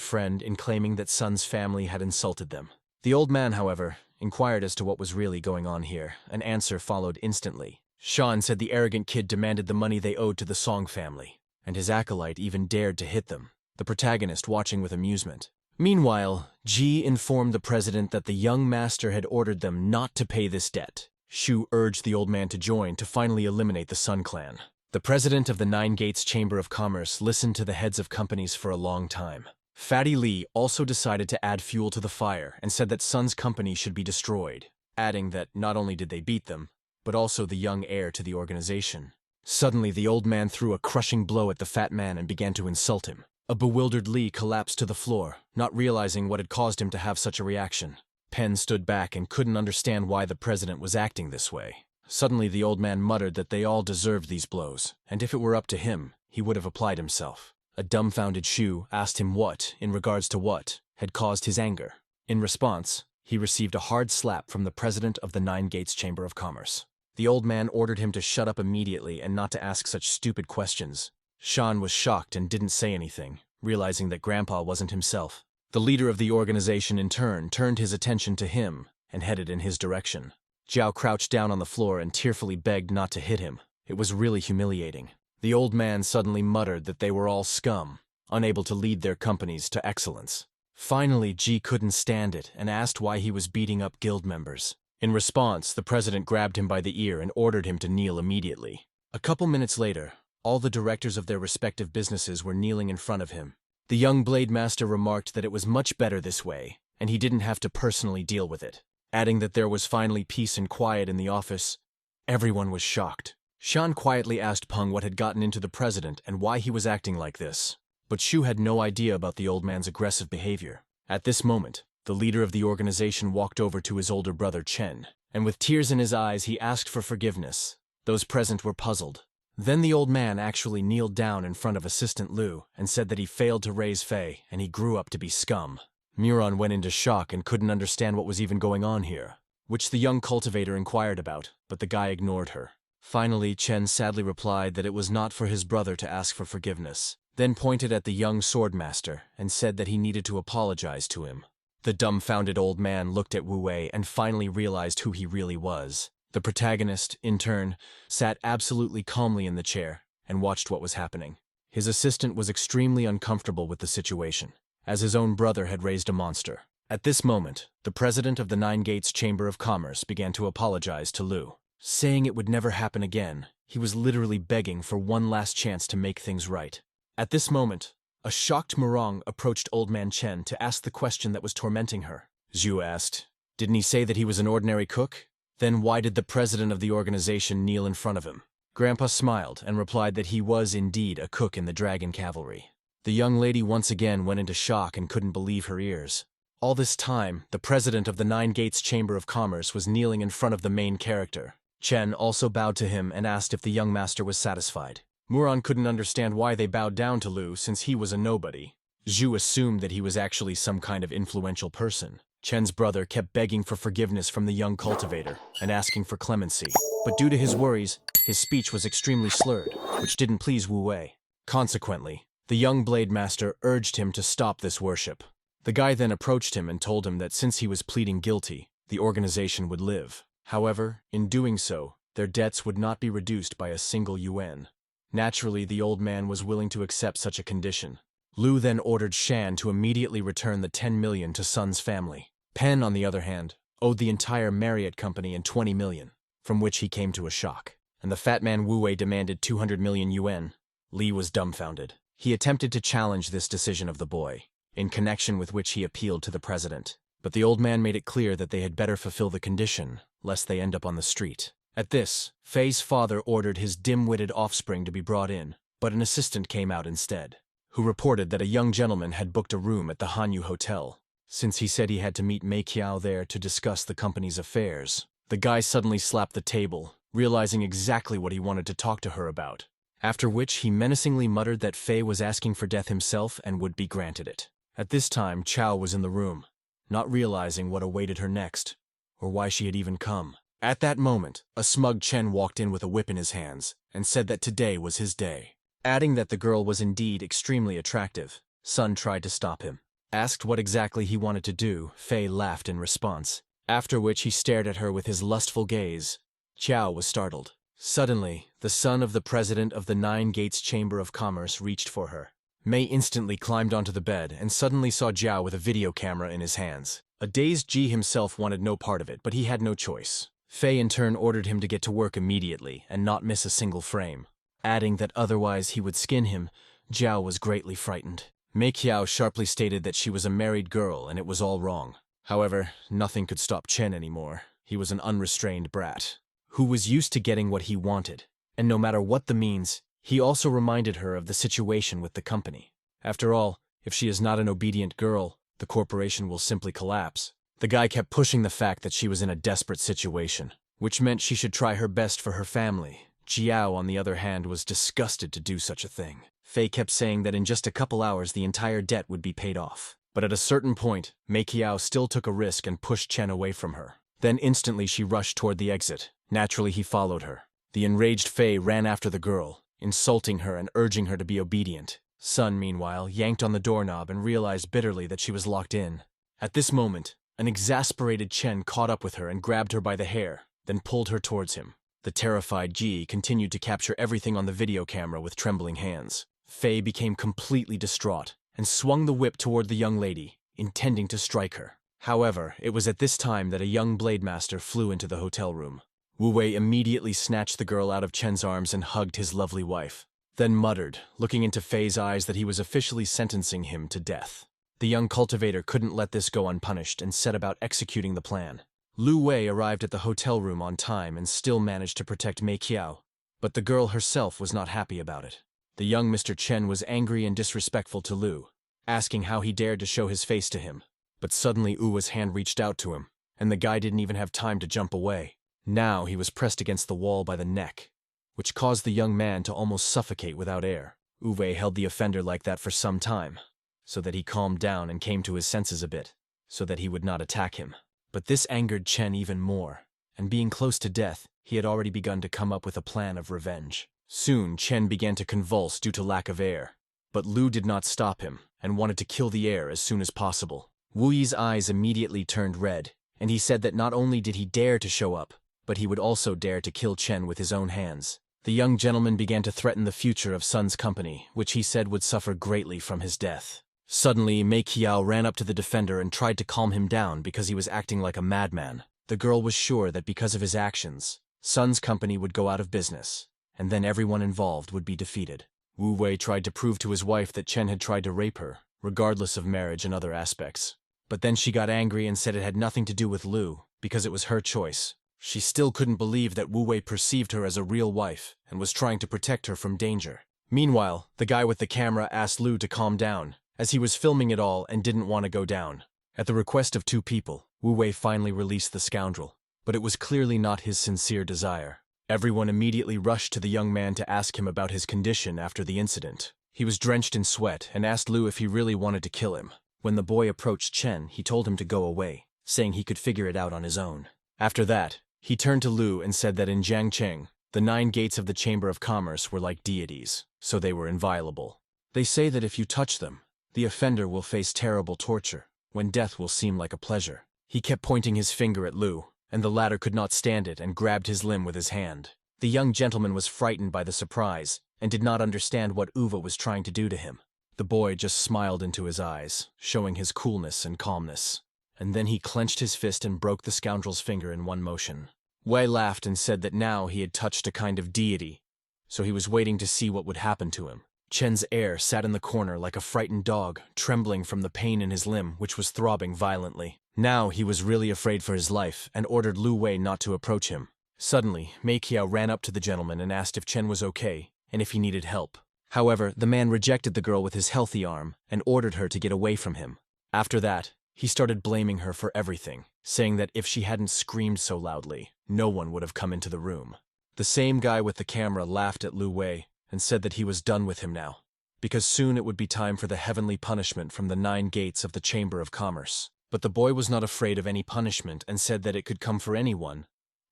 friend in claiming that Sun's family had insulted them. The old man, however, inquired as to what was really going on here. An answer followed instantly. Shan said the arrogant kid demanded the money they owed to the Song family, and his acolyte even dared to hit them, the protagonist watching with amusement. Meanwhile, Ji informed the president that the young master had ordered them not to pay this debt. Shu urged the old man to join to finally eliminate the Sun clan. The president of the Nine Gates Chamber of Commerce listened to the heads of companies for a long time. Fatty Li also decided to add fuel to the fire and said that Sun's company should be destroyed, adding that not only did they beat them, but also the young heir to the organization. Suddenly, the old man threw a crushing blow at the fat man and began to insult him. A bewildered Li collapsed to the floor, not realizing what had caused him to have such a reaction. Pen stood back and couldn't understand why the president was acting this way. Suddenly, the old man muttered that they all deserved these blows, and if it were up to him, he would have applied himself. A dumbfounded Shu asked him what, in regards to what, had caused his anger. In response, he received a hard slap from the president of the Nine Gates Chamber of Commerce. The old man ordered him to shut up immediately and not to ask such stupid questions. Shan was shocked and didn't say anything, realizing that Grandpa wasn't himself. The leader of the organization in turn turned his attention to him and headed in his direction. Zhao crouched down on the floor and tearfully begged not to hit him. It was really humiliating. The old man suddenly muttered that they were all scum, unable to lead their companies to excellence. Finally, Ji couldn't stand it and asked why he was beating up guild members. In response, the president grabbed him by the ear and ordered him to kneel immediately. A couple minutes later, all the directors of their respective businesses were kneeling in front of him. The young Blade Master remarked that it was much better this way, and he didn't have to personally deal with it, adding that there was finally peace and quiet in the office. Everyone was shocked. Shan quietly asked Peng what had gotten into the president and why he was acting like this, but Shu had no idea about the old man's aggressive behavior. At this moment, the leader of the organization walked over to his older brother Chen, and with tears in his eyes he asked for forgiveness. Those present were puzzled. Then the old man actually kneeled down in front of Assistant Liu and said that he failed to raise Fei and he grew up to be scum. Muran went into shock and couldn't understand what was even going on here, which the young cultivator inquired about, but the guy ignored her. Finally, Chen sadly replied that it was not for his brother to ask for forgiveness, then pointed at the young swordmaster and said that he needed to apologize to him. The dumbfounded old man looked at Wu Wei and finally realized who he really was. The protagonist, in turn, sat absolutely calmly in the chair and watched what was happening. His assistant was extremely uncomfortable with the situation, as his own brother had raised a monster. At this moment, the president of the Nine Gates Chamber of Commerce began to apologize to Liu. Saying it would never happen again, he was literally begging for one last chance to make things right. At this moment, a shocked Murong approached Old Man Chen to ask the question that was tormenting her. Zhu asked, "Didn't he say that he was an ordinary cook? Then why did the president of the organization kneel in front of him?" Grandpa smiled and replied that he was indeed a cook in the Dragon Cavalry. The young lady once again went into shock and couldn't believe her ears. All this time, the president of the Nine Gates Chamber of Commerce was kneeling in front of the main character. Chen also bowed to him and asked if the young master was satisfied. Muran couldn't understand why they bowed down to Lu since he was a nobody. Zhu assumed that he was actually some kind of influential person. Chen's brother kept begging for forgiveness from the young cultivator and asking for clemency. But due to his worries, his speech was extremely slurred, which didn't please Wu Wei. Consequently, the young blade master urged him to stop this worship. The guy then approached him and told him that since he was pleading guilty, the organization would live. However, in doing so, their debts would not be reduced by a single yuan. Naturally, the old man was willing to accept such a condition. Lu then ordered Shan to immediately return the 10 million to Sun's family. Pen, on the other hand, owed the entire Marriott company in 20 million, from which he came to a shock. And the fat man Wu Wei demanded 200 million yuan. Li was dumbfounded. He attempted to challenge this decision of the boy, in connection with which he appealed to the president. But the old man made it clear that they had better fulfill the condition, lest they end up on the street. At this, Fei's father ordered his dim-witted offspring to be brought in, but an assistant came out instead, who reported that a young gentleman had booked a room at the Hanyu Hotel. Since he said he had to meet Mei Qiao there to discuss the company's affairs, the guy suddenly slapped the table, realizing exactly what he wanted to talk to her about. After which he menacingly muttered that Fei was asking for death himself and would be granted it. At this time, Chao was in the room, not realizing what awaited her next, or why she had even come. At that moment, a smug Chen walked in with a whip in his hands and said that today was his day. Adding that the girl was indeed extremely attractive, Sun tried to stop him. Asked what exactly he wanted to do, Fei laughed in response, after which he stared at her with his lustful gaze. Chao was startled. Suddenly, the son of the president of the Nine Gates Chamber of Commerce reached for her. Mei instantly climbed onto the bed and suddenly saw Zhao with a video camera in his hands. A dazed Ji himself wanted no part of it, but he had no choice. Fei in turn ordered him to get to work immediately and not miss a single frame, adding that otherwise he would skin him. Zhao was greatly frightened. Mei Qiao sharply stated that she was a married girl and it was all wrong. However, nothing could stop Chen anymore. He was an unrestrained brat, who was used to getting what he wanted, and no matter what the means, he also reminded her of the situation with the company. After all, if she is not an obedient girl, the corporation will simply collapse. The guy kept pushing the fact that she was in a desperate situation, which meant she should try her best for her family. Jiao, on the other hand, was disgusted to do such a thing. Fei kept saying that in just a couple hours the entire debt would be paid off. But at a certain point, Mei Qiao still took a risk and pushed Chen away from her. Then instantly she rushed toward the exit. Naturally, he followed her. The enraged Fei ran after the girl, insulting her and urging her to be obedient. Sun, meanwhile, yanked on the doorknob and realized bitterly that she was locked in. At this moment, an exasperated Chen caught up with her and grabbed her by the hair, then pulled her towards him. The terrified Ji continued to capture everything on the video camera with trembling hands. Fei became completely distraught and swung the whip toward the young lady, intending to strike her. However, it was at this time that a young blade master flew into the hotel room. Wu Wei immediately snatched the girl out of Chen's arms and hugged his lovely wife, then muttered, looking into Fei's eyes, that he was officially sentencing him to death. The young cultivator couldn't let this go unpunished and set about executing the plan. Lu Wei arrived at the hotel room on time and still managed to protect Mei Qiao, but the girl herself was not happy about it. The young Mr. Chen was angry and disrespectful to Lu, asking how he dared to show his face to him. But suddenly Uwa's hand reached out to him, and the guy didn't even have time to jump away. Now he was pressed against the wall by the neck, which caused the young man to almost suffocate without air. Uwe held the offender like that for some time, so that he calmed down and came to his senses a bit, so that he would not attack him. But this angered Chen even more, and being close to death, he had already begun to come up with a plan of revenge. Soon Chen began to convulse due to lack of air, but Lu did not stop him and wanted to kill the air as soon as possible. Wu Yi's eyes immediately turned red, and he said that not only did he dare to show up, but he would also dare to kill Chen with his own hands. The young gentleman began to threaten the future of Sun's company, which he said would suffer greatly from his death. Suddenly, Mei Qiao ran up to the defender and tried to calm him down because he was acting like a madman. The girl was sure that because of his actions, Sun's company would go out of business, and then everyone involved would be defeated. Wu Wei tried to prove to his wife that Chen had tried to rape her, regardless of marriage and other aspects. But then she got angry and said it had nothing to do with Lu, because it was her choice. She still couldn't believe that Wu Wei perceived her as a real wife and was trying to protect her from danger. Meanwhile, the guy with the camera asked Lu to calm down, as he was filming it all and didn't want to go down. At the request of two people, Wu Wei finally released the scoundrel, but it was clearly not his sincere desire. Everyone immediately rushed to the young man to ask him about his condition after the incident. He was drenched in sweat and asked Lu if he really wanted to kill him. When the boy approached Chen, he told him to go away, saying he could figure it out on his own. After that, he turned to Lu and said that in Jiangcheng, the 9 gates of the Chamber of Commerce were like deities, so they were inviolable. They say that if you touch them, the offender will face terrible torture, when death will seem like a pleasure. He kept pointing his finger at Lu, and the latter could not stand it and grabbed his limb with his hand. The young gentleman was frightened by the surprise and did not understand what Uva was trying to do to him. The boy just smiled into his eyes, showing his coolness and calmness. And then he clenched his fist and broke the scoundrel's finger in one motion. Wei laughed and said that now he had touched a kind of deity, so he was waiting to see what would happen to him. Chen's heir sat in the corner like a frightened dog, trembling from the pain in his limb, which was throbbing violently. Now he was really afraid for his life and ordered Lu Wei not to approach him. Suddenly, Mei Qiao ran up to the gentleman and asked if Chen was okay and if he needed help. However, the man rejected the girl with his healthy arm and ordered her to get away from him. After that, he started blaming her for everything, saying that if she hadn't screamed so loudly, no one would have come into the room. The same guy with the camera laughed at Lu Wei and said that he was done with him now, because soon it would be time for the heavenly punishment from the 9 gates of the Chamber of Commerce. But the boy was not afraid of any punishment and said that it could come for anyone,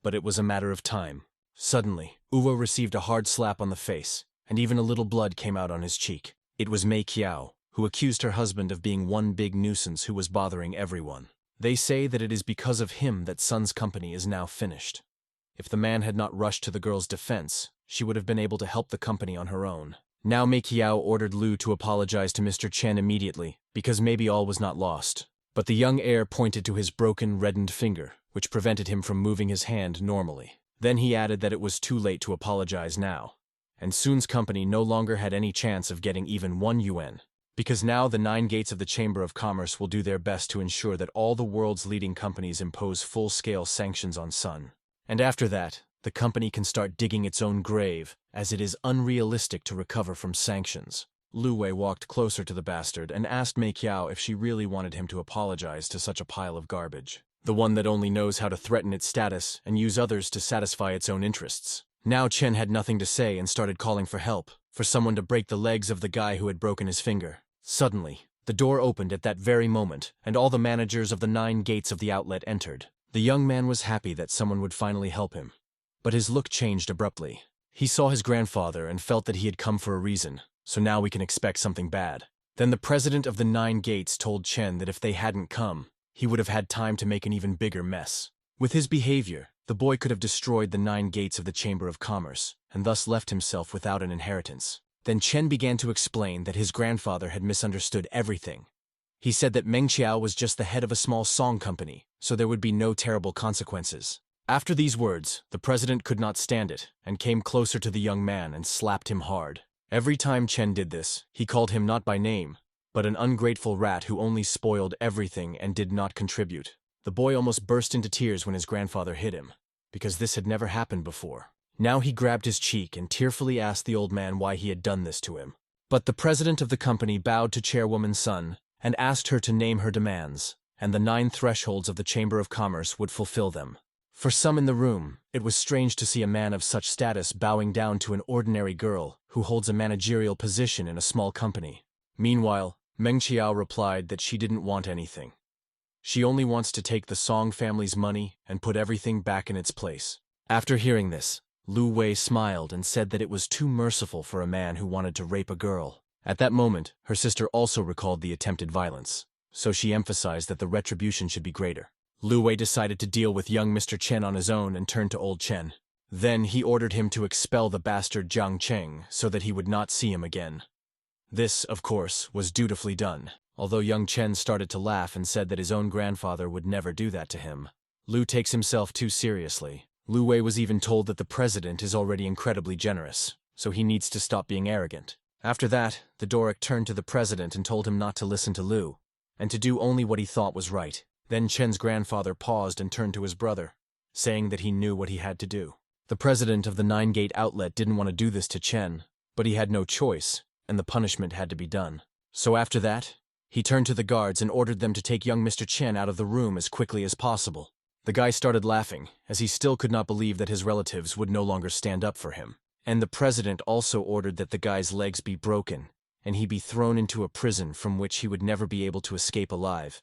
but it was a matter of time. Suddenly, Uwo received a hard slap on the face, and even a little blood came out on his cheek. It was Mei Qiao, who accused her husband of being one big nuisance who was bothering everyone. They say that it is because of him that Sun's company is now finished. If the man had not rushed to the girl's defense, she would have been able to help the company on her own. Now Mei Qiao ordered Lu to apologize to Mr. Chen immediately, because maybe all was not lost. But the young heir pointed to his broken, reddened finger, which prevented him from moving his hand normally. Then he added that it was too late to apologize now, and Sun's company no longer had any chance of getting even 1 yuan, because now the 9 gates of the Chamber of Commerce will do their best to ensure that all the world's leading companies impose full-scale sanctions on Sun. And after that, the company can start digging its own grave, as it is unrealistic to recover from sanctions. Lu Wei walked closer to the bastard and asked Mei Qiao if she really wanted him to apologize to such a pile of garbage. The one that only knows how to threaten its status and use others to satisfy its own interests. Now Chen had nothing to say and started calling for help, for someone to break the legs of the guy who had broken his finger. Suddenly, the door opened at that very moment, and all the managers of the 9 gates of the outlet entered. The young man was happy that someone would finally help him, but his look changed abruptly. He saw his grandfather and felt that he had come for a reason, so now we can expect something bad. Then the president of the 9 gates told Chen that if they hadn't come, he would have had time to make an even bigger mess. With his behavior, the boy could have destroyed the 9 gates of the Chamber of Commerce, and thus left himself without an inheritance. Then Chen began to explain that his grandfather had misunderstood everything. He said that Meng Qiao was just the head of a small song company, so there would be no terrible consequences. After these words, the president could not stand it, and came closer to the young man and slapped him hard. Every time Chen did this, he called him not by name, but an ungrateful rat who only spoiled everything and did not contribute. The boy almost burst into tears when his grandfather hit him, because this had never happened before. Now he grabbed his cheek and tearfully asked the old man why he had done this to him. But the president of the company bowed to Chairwoman Sun and asked her to name her demands, and the 9 thresholds of the Chamber of Commerce would fulfill them. For some in the room, it was strange to see a man of such status bowing down to an ordinary girl who holds a managerial position in a small company. Meanwhile, Meng Qiao replied that she didn't want anything. She only wants to take the Song family's money and put everything back in its place. After hearing this, Lu Wei smiled and said that it was too merciful for a man who wanted to rape a girl. At that moment, her sister also recalled the attempted violence, so she emphasized that the retribution should be greater. Lu Wei decided to deal with young Mr. Chen on his own and turned to old Chen. Then he ordered him to expel the bastard Jiang Cheng so that he would not see him again. This, of course, was dutifully done, although young Chen started to laugh and said that his own grandfather would never do that to him. Lu takes himself too seriously. Lu Wei was even told that the president is already incredibly generous, so he needs to stop being arrogant. After that, the Doric turned to the president and told him not to listen to Lu, and to do only what he thought was right. Then Chen's grandfather paused and turned to his brother, saying that he knew what he had to do. The president of the 9-gate outlet didn't want to do this to Chen, but he had no choice, and the punishment had to be done. So after that, He turned to the guards and ordered them to take young Mr. Chen out of the room as quickly as possible. The guy started laughing, as he still could not believe that his relatives would no longer stand up for him. And the president also ordered that the guy's legs be broken, and he be thrown into a prison from which he would never be able to escape alive,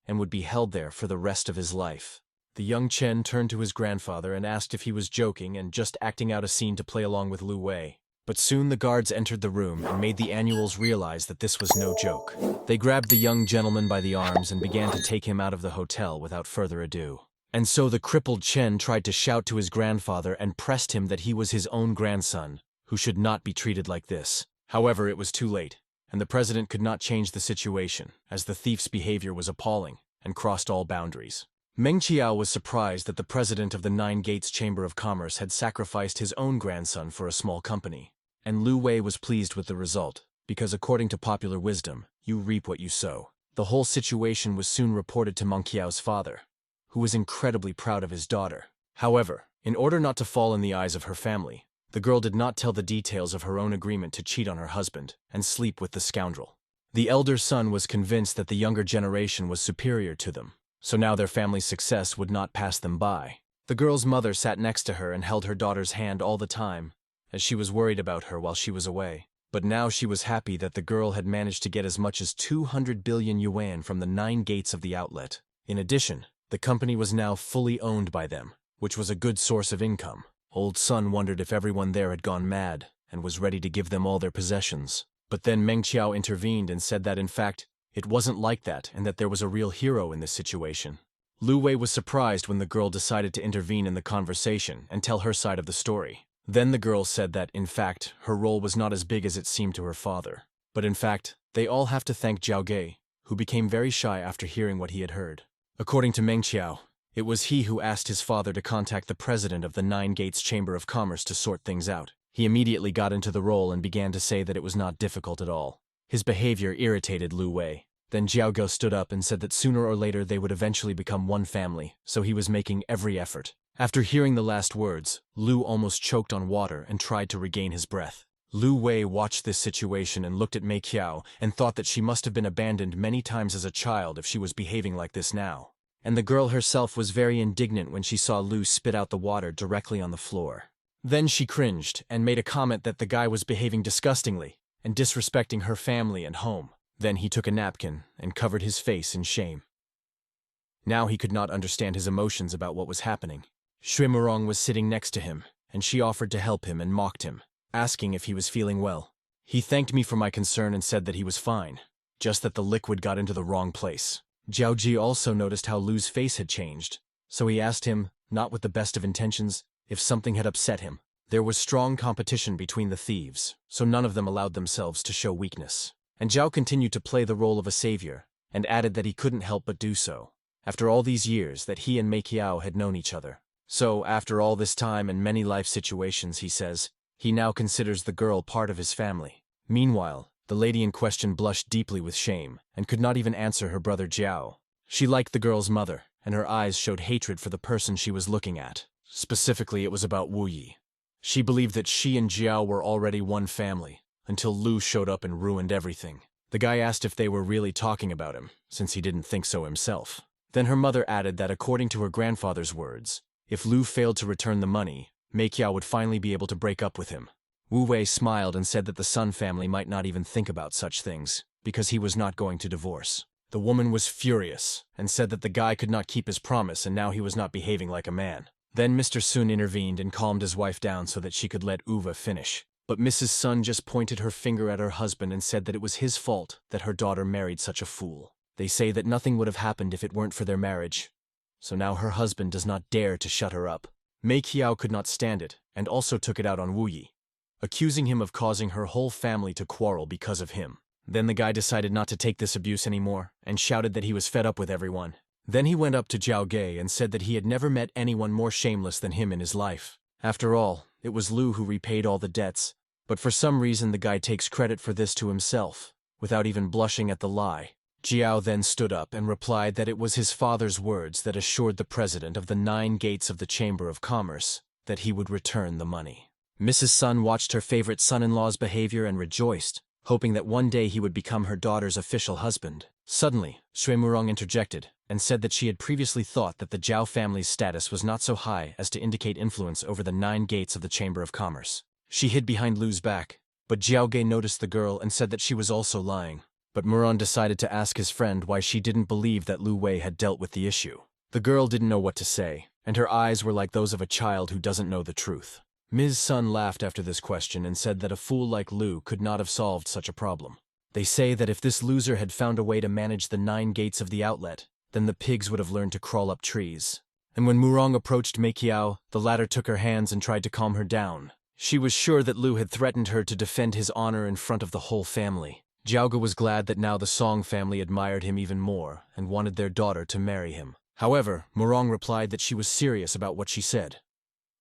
and would be held there for the rest of his life. The young Chen turned to his grandfather and asked if he was joking and just acting out a scene to play along with Lu Wei. But soon the guards entered the room and made the annuals realize that this was no joke. They grabbed the young gentleman by the arms and began to take him out of the hotel without further ado. And so the crippled Chen tried to shout to his grandfather and pressed him that he was his own grandson, who should not be treated like this. However, it was too late, and the president could not change the situation, as the thief's behavior was appalling and crossed all boundaries. Meng Qiao was surprised that the president of the Nine Gates Chamber of Commerce had sacrificed his own grandson for a small company. And Lu Wei was pleased with the result, because according to popular wisdom, you reap what you sow. The whole situation was soon reported to Meng Qiao's father, who was incredibly proud of his daughter. However, in order not to fall in the eyes of her family, the girl did not tell the details of her own agreement to cheat on her husband and sleep with the scoundrel. The elder son was convinced that the younger generation was superior to them, so now their family's success would not pass them by. The girl's mother sat next to her and held her daughter's hand all the time, as she was worried about her while she was away. But now she was happy that the girl had managed to get as much as 200 billion yuan from the 9 gates of the outlet. In addition, the company was now fully owned by them, which was a good source of income. Old Sun wondered if everyone there had gone mad and was ready to give them all their possessions. But then Meng Qiao intervened and said that in fact, it wasn't like that and that there was a real hero in this situation. Lu Wei was surprised when the girl decided to intervene in the conversation and tell her side of the story. Then the girl said that, in fact, her role was not as big as it seemed to her father. But in fact, they all have to thank Zhao Gei, who became very shy after hearing what he had heard. According to Meng Qiao, it was he who asked his father to contact the president of the Nine Gates Chamber of Commerce to sort things out. He immediately got into the role and began to say that it was not difficult at all. His behavior irritated Lu Wei. Then Zhao Gei stood up and said that sooner or later they would eventually become one family, so he was making every effort. After hearing the last words, Lu almost choked on water and tried to regain his breath. Lu Wei watched this situation and looked at Mei Qiao and thought that she must have been abandoned many times as a child if she was behaving like this now. And the girl herself was very indignant when she saw Lu spit out the water directly on the floor. Then she cringed and made a comment that the guy was behaving disgustingly and disrespecting her family and home. Then he took a napkin and covered his face in shame. Now he could not understand his emotions about what was happening. Shui Murong was sitting next to him, and she offered to help him and mocked him, asking if he was feeling well. He thanked me for my concern and said that he was fine, just that the liquid got into the wrong place. Zhao Ji also noticed how Lu's face had changed, so he asked him, not with the best of intentions, if something had upset him. There was strong competition between the thieves, so none of them allowed themselves to show weakness. And Zhao continued to play the role of a savior, and added that he couldn't help but do so, after all these years that he and Mei Qiao had known each other. So, after all this time and many life situations, he says, he now considers the girl part of his family. Meanwhile, the lady in question blushed deeply with shame, and could not even answer her brother Jiao. She liked the girl's mother, and her eyes showed hatred for the person she was looking at. Specifically, it was about Wu Yi. She believed that she and Jiao were already one family, until Lu showed up and ruined everything. The guy asked if they were really talking about him, since he didn't think so himself. Then her mother added that according to her grandfather's words, if Lu failed to return the money, Mei Qiao would finally be able to break up with him. Wu Wei smiled and said that the Sun family might not even think about such things, because he was not going to divorce. The woman was furious, and said that the guy could not keep his promise and now he was not behaving like a man. Then Mr. Sun intervened and calmed his wife down so that she could let Uva finish. But Mrs. Sun just pointed her finger at her husband and said that it was his fault that her daughter married such a fool. They say that nothing would have happened if it weren't for their marriage. So now her husband does not dare to shut her up. Mei Qiao could not stand it, and also took it out on Wu Yi, accusing him of causing her whole family to quarrel because of him. Then the guy decided not to take this abuse anymore, and shouted that he was fed up with everyone. Then he went up to Zhao Gei and said that he had never met anyone more shameless than him in his life. After all, it was Lu who repaid all the debts, but for some reason the guy takes credit for this to himself, without even blushing at the lie. Jiao then stood up and replied that it was his father's words that assured the president of the 9 gates of the Chamber of Commerce that he would return the money. Mrs. Sun watched her favorite son-in-law's behavior and rejoiced, hoping that one day he would become her daughter's official husband. Suddenly, Shui Murong interjected and said that she had previously thought that the Zhao family's status was not so high as to indicate influence over the 9 gates of the Chamber of Commerce. She hid behind Lu's back, but Jiao Ge noticed the girl and said that she was also lying. But Murong decided to ask his friend why she didn't believe that Lu Wei had dealt with the issue. The girl didn't know what to say, and her eyes were like those of a child who doesn't know the truth. Ms. Sun laughed after this question and said that a fool like Lu could not have solved such a problem. They say that if this loser had found a way to manage the 9 gates of the outlet, then the pigs would have learned to crawl up trees. And when Murong approached Mei Qiao, the latter took her hands and tried to calm her down. She was sure that Lu had threatened her to defend his honor in front of the whole family. Jiaoge was glad that now the Song family admired him even more and wanted their daughter to marry him. However, Murong replied that she was serious about what she said.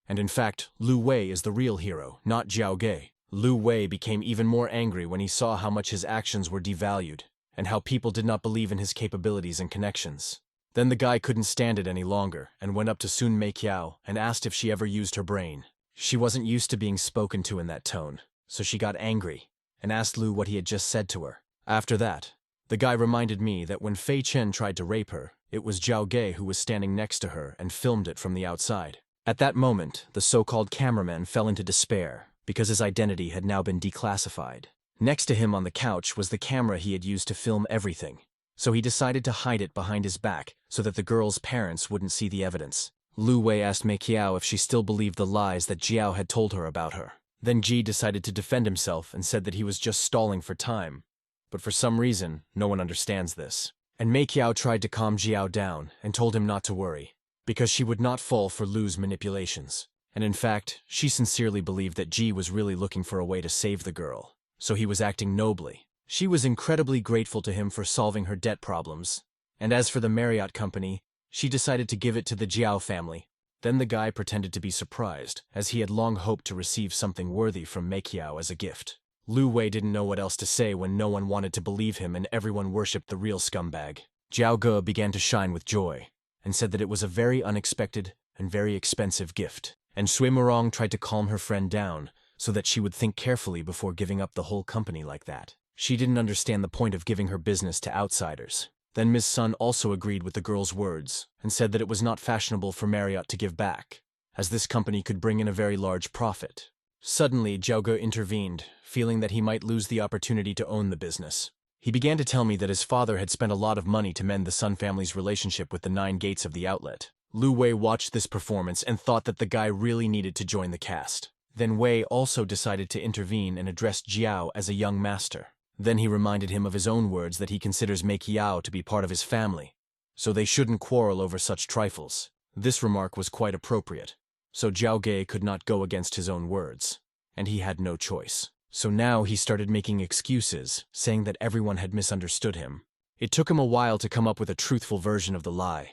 And in fact, Lu Wei is the real hero, not Jiao Ge. Lu Wei became even more angry when he saw how much his actions were devalued, and how people did not believe in his capabilities and connections. Then the guy couldn't stand it any longer, and went up to Sun Mei Qiao and asked if she ever used her brain. She wasn't used to being spoken to in that tone, so she got angry, and asked Lu what he had just said to her. After that, the guy reminded me that when Fei Chen tried to rape her, it was Jiao Ge who was standing next to her and filmed it from the outside. At that moment, the so-called cameraman fell into despair, because his identity had now been declassified. Next to him on the couch was the camera he had used to film everything, so he decided to hide it behind his back so that the girl's parents wouldn't see the evidence. Lu Wei asked Mei Qiao if she still believed the lies that Jiao had told her about her. Then Ji decided to defend himself and said that he was just stalling for time. But for some reason, no one understands this. And Mei Qiao tried to calm Jiao down and told him not to worry, because she would not fall for Lu's manipulations. And in fact, she sincerely believed that Ji was really looking for a way to save the girl, so he was acting nobly. She was incredibly grateful to him for solving her debt problems. And as for the Marriott company, she decided to give it to the Jiao family. Then the guy pretended to be surprised, as he had long hoped to receive something worthy from Mei Qiao as a gift. Lu Wei didn't know what else to say when no one wanted to believe him and everyone worshipped the real scumbag. Jiao Ge began to shine with joy, and said that it was a very unexpected and very expensive gift. And Shui Murong tried to calm her friend down, so that she would think carefully before giving up the whole company like that. She didn't understand the point of giving her business to outsiders. Then Ms. Sun also agreed with the girl's words, and said that it was not fashionable for Marriott to give back, as this company could bring in a very large profit. Suddenly, Jiao Ge intervened, feeling that he might lose the opportunity to own the business. He began to tell me that his father had spent a lot of money to mend the Sun family's relationship with the 9 gates of the outlet. Lu Wei watched this performance and thought that the guy really needed to join the cast. Then Wei also decided to intervene and address Jiao as a young master. Then he reminded him of his own words that he considers Mei Qiao to be part of his family, so they shouldn't quarrel over such trifles. This remark was quite appropriate, so Jiao Ge could not go against his own words, and he had no choice. So now he started making excuses, saying that everyone had misunderstood him. It took him a while to come up with a truthful version of the lie,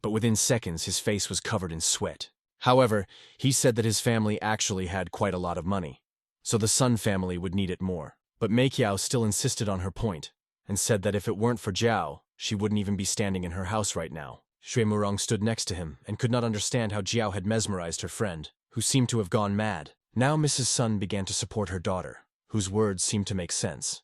but within seconds his face was covered in sweat. However, he said that his family actually had quite a lot of money, so the Sun family would need it more. But Mei Qiao still insisted on her point, and said that if it weren't for Jiao, she wouldn't even be standing in her house right now. Shui Murong stood next to him and could not understand how Jiao had mesmerized her friend, who seemed to have gone mad. Now Mrs. Sun began to support her daughter, whose words seemed to make sense.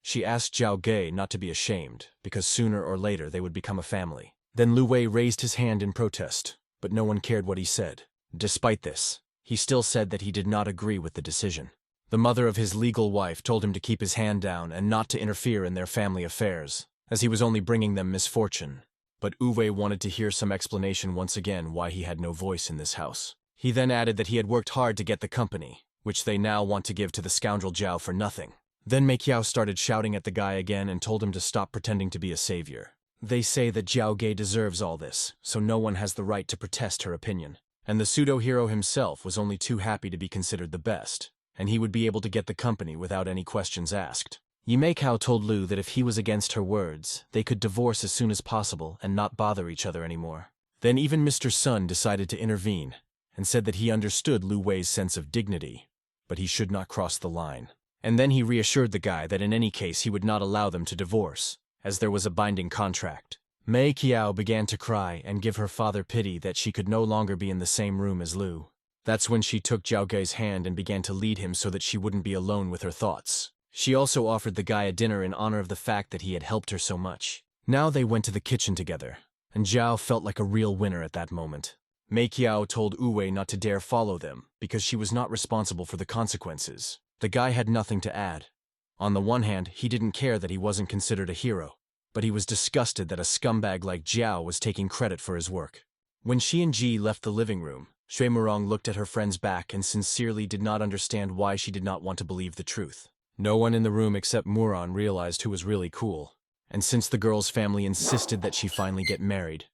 She asked Jiao Ge not to be ashamed, because sooner or later they would become a family. Then Lu Wei raised his hand in protest, but no one cared what he said. Despite this, he still said that he did not agree with the decision. The mother of his legal wife told him to keep his hand down and not to interfere in their family affairs, as he was only bringing them misfortune. But Uwe wanted to hear some explanation once again why he had no voice in this house. He then added that he had worked hard to get the company, which they now want to give to the scoundrel Jiao for nothing. Then Mei Qiao started shouting at the guy again and told him to stop pretending to be a savior. They say that Jiao Ge deserves all this, so no one has the right to protest her opinion. And the pseudo-hero himself was only too happy to be considered the best, and he would be able to get the company without any questions asked. Mei Qiao told Lu that if he was against her words, they could divorce as soon as possible and not bother each other anymore. Then even Mr. Sun decided to intervene, and said that he understood Lu Wei's sense of dignity, but he should not cross the line. And then he reassured the guy that in any case he would not allow them to divorce, as there was a binding contract. Mei Qiao began to cry and give her father pity that she could no longer be in the same room as Lu. That's when she took Jiao Ge's hand and began to lead him so that she wouldn't be alone with her thoughts. She also offered the guy a dinner in honor of the fact that he had helped her so much. Now they went to the kitchen together, and Zhao felt like a real winner at that moment. Mei Qiao told Wu not to dare follow them because she was not responsible for the consequences. The guy had nothing to add. On the one hand, he didn't care that he wasn't considered a hero, but he was disgusted that a scumbag like Zhao was taking credit for his work. When she and Ji left the living room, Shui Murong looked at her friend's back and sincerely did not understand why she did not want to believe the truth. No one in the room except Muron realized who was really cool, and since the girl's family insisted that she finally get married,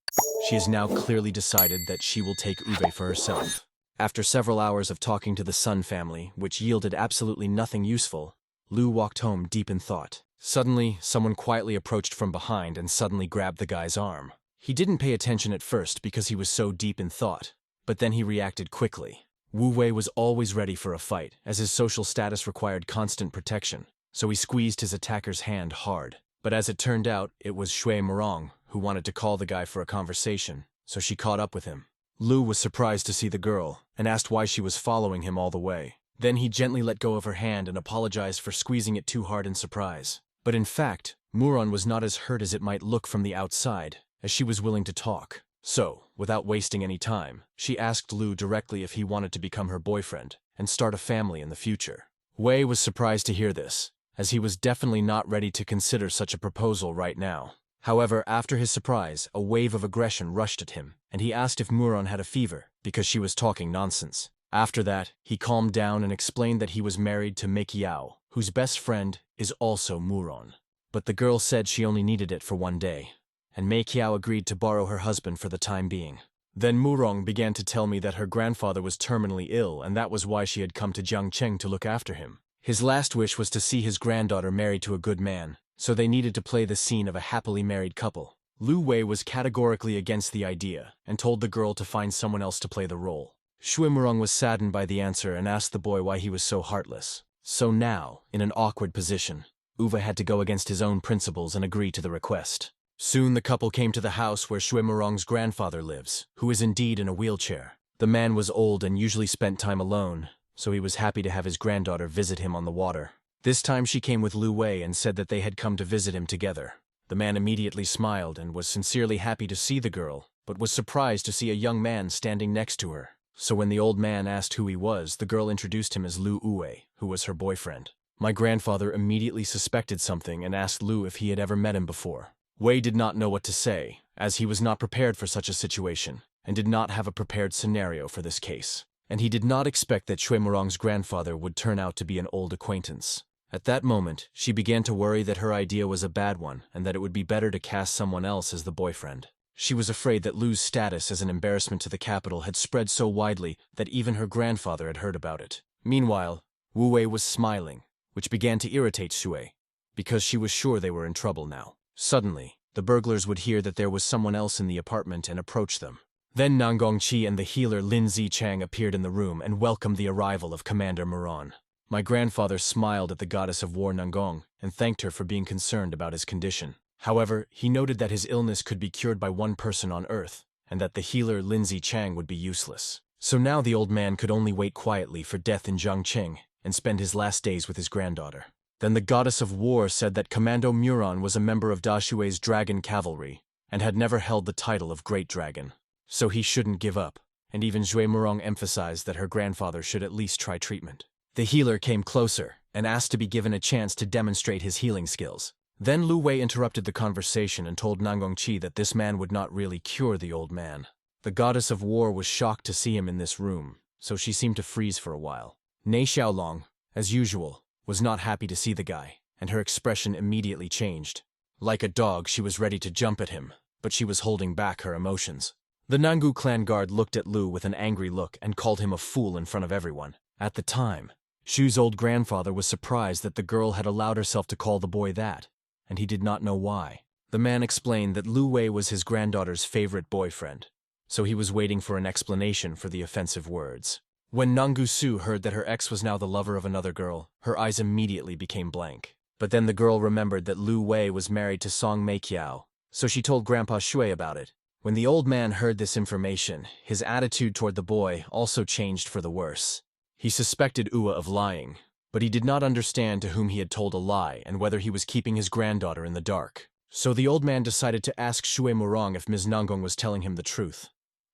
she has now clearly decided that she will take Ube for herself. After several hours of talking to the Sun family, which yielded absolutely nothing useful, Lu walked home deep in thought. Suddenly, someone quietly approached from behind and suddenly grabbed the guy's arm. He didn't pay attention at first because he was so deep in thought, but then he reacted quickly. Wu Wei was always ready for a fight, as his social status required constant protection, so he squeezed his attacker's hand hard. But as it turned out, it was Shui Murong who wanted to call the guy for a conversation, so she caught up with him. Lu was surprised to see the girl, and asked why she was following him all the way. Then he gently let go of her hand and apologized for squeezing it too hard in surprise. But in fact, Muron was not as hurt as it might look from the outside, as she was willing to talk. So, without wasting any time, she asked Lu directly if he wanted to become her boyfriend and start a family in the future. Wei was surprised to hear this, as he was definitely not ready to consider such a proposal right now. However, after his surprise, a wave of aggression rushed at him, and he asked if Muron had a fever, because she was talking nonsense. After that, he calmed down and explained that he was married to Mei Qiao, whose best friend is also Muron. But the girl said she only needed it for one day, and Mei Qiao agreed to borrow her husband for the time being. Then Murong began to tell me that her grandfather was terminally ill and that was why she had come to Jiangcheng to look after him. His last wish was to see his granddaughter married to a good man, so they needed to play the scene of a happily married couple. Lu Wei was categorically against the idea and told the girl to find someone else to play the role. Shui Murong was saddened by the answer and asked the boy why he was so heartless. So now, in an awkward position, Uwe had to go against his own principles and agree to the request. Soon the couple came to the house where Shui Murong's grandfather lives, who is indeed in a wheelchair. The man was old and usually spent time alone, so he was happy to have his granddaughter visit him on the water. This time she came with Lu Wei and said that they had come to visit him together. The man immediately smiled and was sincerely happy to see the girl, but was surprised to see a young man standing next to her. So when the old man asked who he was, the girl introduced him as Lu Wei, who was her boyfriend. My grandfather immediately suspected something and asked Lu if he had ever met him before. Wei did not know what to say, as he was not prepared for such a situation, and did not have a prepared scenario for this case. And he did not expect that Shui Murong's grandfather would turn out to be an old acquaintance. At that moment, she began to worry that her idea was a bad one and that it would be better to cast someone else as the boyfriend. She was afraid that Lu's status as an embarrassment to the capital had spread so widely that even her grandfather had heard about it. Meanwhile, Wu Wei was smiling, which began to irritate Shui, because she was sure they were in trouble now. Suddenly, the burglars would hear that there was someone else in the apartment and approach them. Then Nangongqi and the healer Lin Zichang appeared in the room and welcomed the arrival of Commander Muron. My grandfather smiled at the goddess of war Nangong and thanked her for being concerned about his condition. However, he noted that his illness could be cured by one person on Earth, and that the healer Lin Zichang would be useless. So now the old man could only wait quietly for death in Jiangcheng and spend his last days with his granddaughter. Then the goddess of war said that Commando Muron was a member of Da Xue's dragon cavalry and had never held the title of Great Dragon. So he shouldn't give up, and even Shui Murong emphasized that her grandfather should at least try treatment. The healer came closer and asked to be given a chance to demonstrate his healing skills. Then Lu Wei interrupted the conversation and told Nangongqi that this man would not really cure the old man. The goddess of war was shocked to see him in this room, so she seemed to freeze for a while. Nei Xiaolong, as usual, was not happy to see the guy, and her expression immediately changed. Like a dog, she was ready to jump at him, but she was holding back her emotions. The Nangu clan guard looked at Lu with an angry look and called him a fool in front of everyone. At the time, Shu's old grandfather was surprised that the girl had allowed herself to call the boy that, and he did not know why. The man explained that Lu Wei was his granddaughter's favorite boyfriend, so he was waiting for an explanation for the offensive words. When Nangu Su heard that her ex was now the lover of another girl, her eyes immediately became blank. But then the girl remembered that Lu Wei was married to Song Mei Qiao, so she told Grandpa Shui about it. When the old man heard this information, his attitude toward the boy also changed for the worse. He suspected Ua of lying, but he did not understand to whom he had told a lie and whether he was keeping his granddaughter in the dark. So the old man decided to ask Shui Murong if Ms. Nanggong was telling him the truth,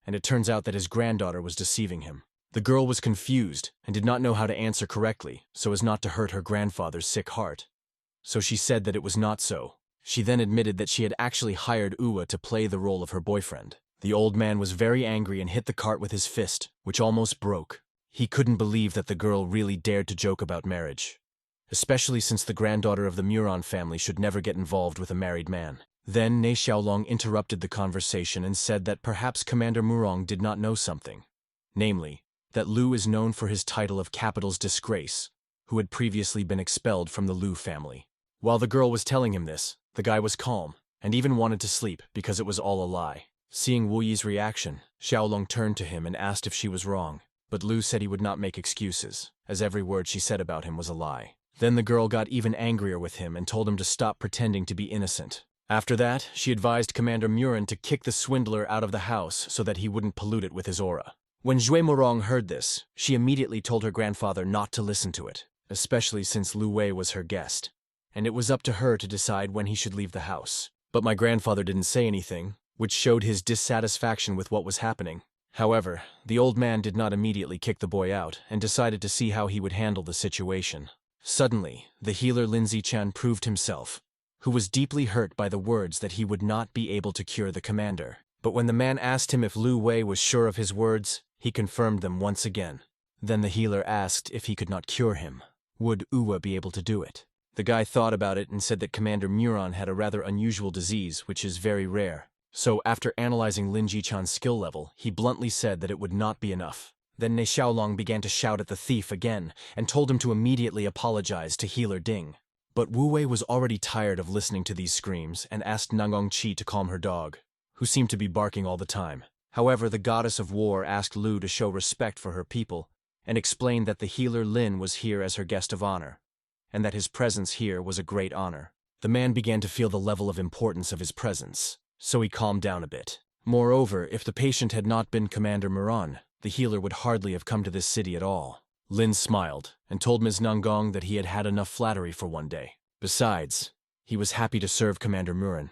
and it turns out that his granddaughter was deceiving him. The girl was confused and did not know how to answer correctly so as not to hurt her grandfather's sick heart. So she said that it was not so. She then admitted that she had actually hired Uwa to play the role of her boyfriend. The old man was very angry and hit the cart with his fist, which almost broke. He couldn't believe that the girl really dared to joke about marriage, especially since the granddaughter of the Muron family should never get involved with a married man. Then Ne Xiaolong interrupted the conversation and said that perhaps Commander Murong did not know something, namely, that Lu is known for his title of Capital's Disgrace, who had previously been expelled from the Lu family. While the girl was telling him this, the guy was calm, and even wanted to sleep because it was all a lie. Seeing Wu Yi's reaction, Xiaolong turned to him and asked if she was wrong, but Lu said he would not make excuses, as every word she said about him was a lie. Then the girl got even angrier with him and told him to stop pretending to be innocent. After that, she advised Commander Muron to kick the swindler out of the house so that he wouldn't pollute it with his aura. When Shui Murong heard this, she immediately told her grandfather not to listen to it, especially since Lu Wei was her guest, and it was up to her to decide when he should leave the house. But my grandfather didn't say anything, which showed his dissatisfaction with what was happening. However, the old man did not immediately kick the boy out and decided to see how he would handle the situation. Suddenly, the healer Lin Zichan proved himself, who was deeply hurt by the words that he would not be able to cure the commander. But when the man asked him if Lu Wei was sure of his words, he confirmed them once again. Then the healer asked if he could not cure him. Would Uwa be able to do it? The guy thought about it and said that Commander Muron had a rather unusual disease, which is very rare. So after analyzing Lin Zichan's skill level, he bluntly said that it would not be enough. Then Ne Xiaolong began to shout at the thief again and told him to immediately apologize to healer Ding. But Wu Wei was already tired of listening to these screams and asked Nanggong Qi to calm her dog, who seemed to be barking all the time. However, the goddess of war asked Lu to show respect for her people and explained that the healer Lin was here as her guest of honor, and that his presence here was a great honor. The man began to feel the level of importance of his presence, so he calmed down a bit. Moreover, if the patient had not been Commander Muron, the healer would hardly have come to this city at all. Lin smiled and told Ms. Nanggong that he had had enough flattery for one day. Besides, he was happy to serve Commander Muron,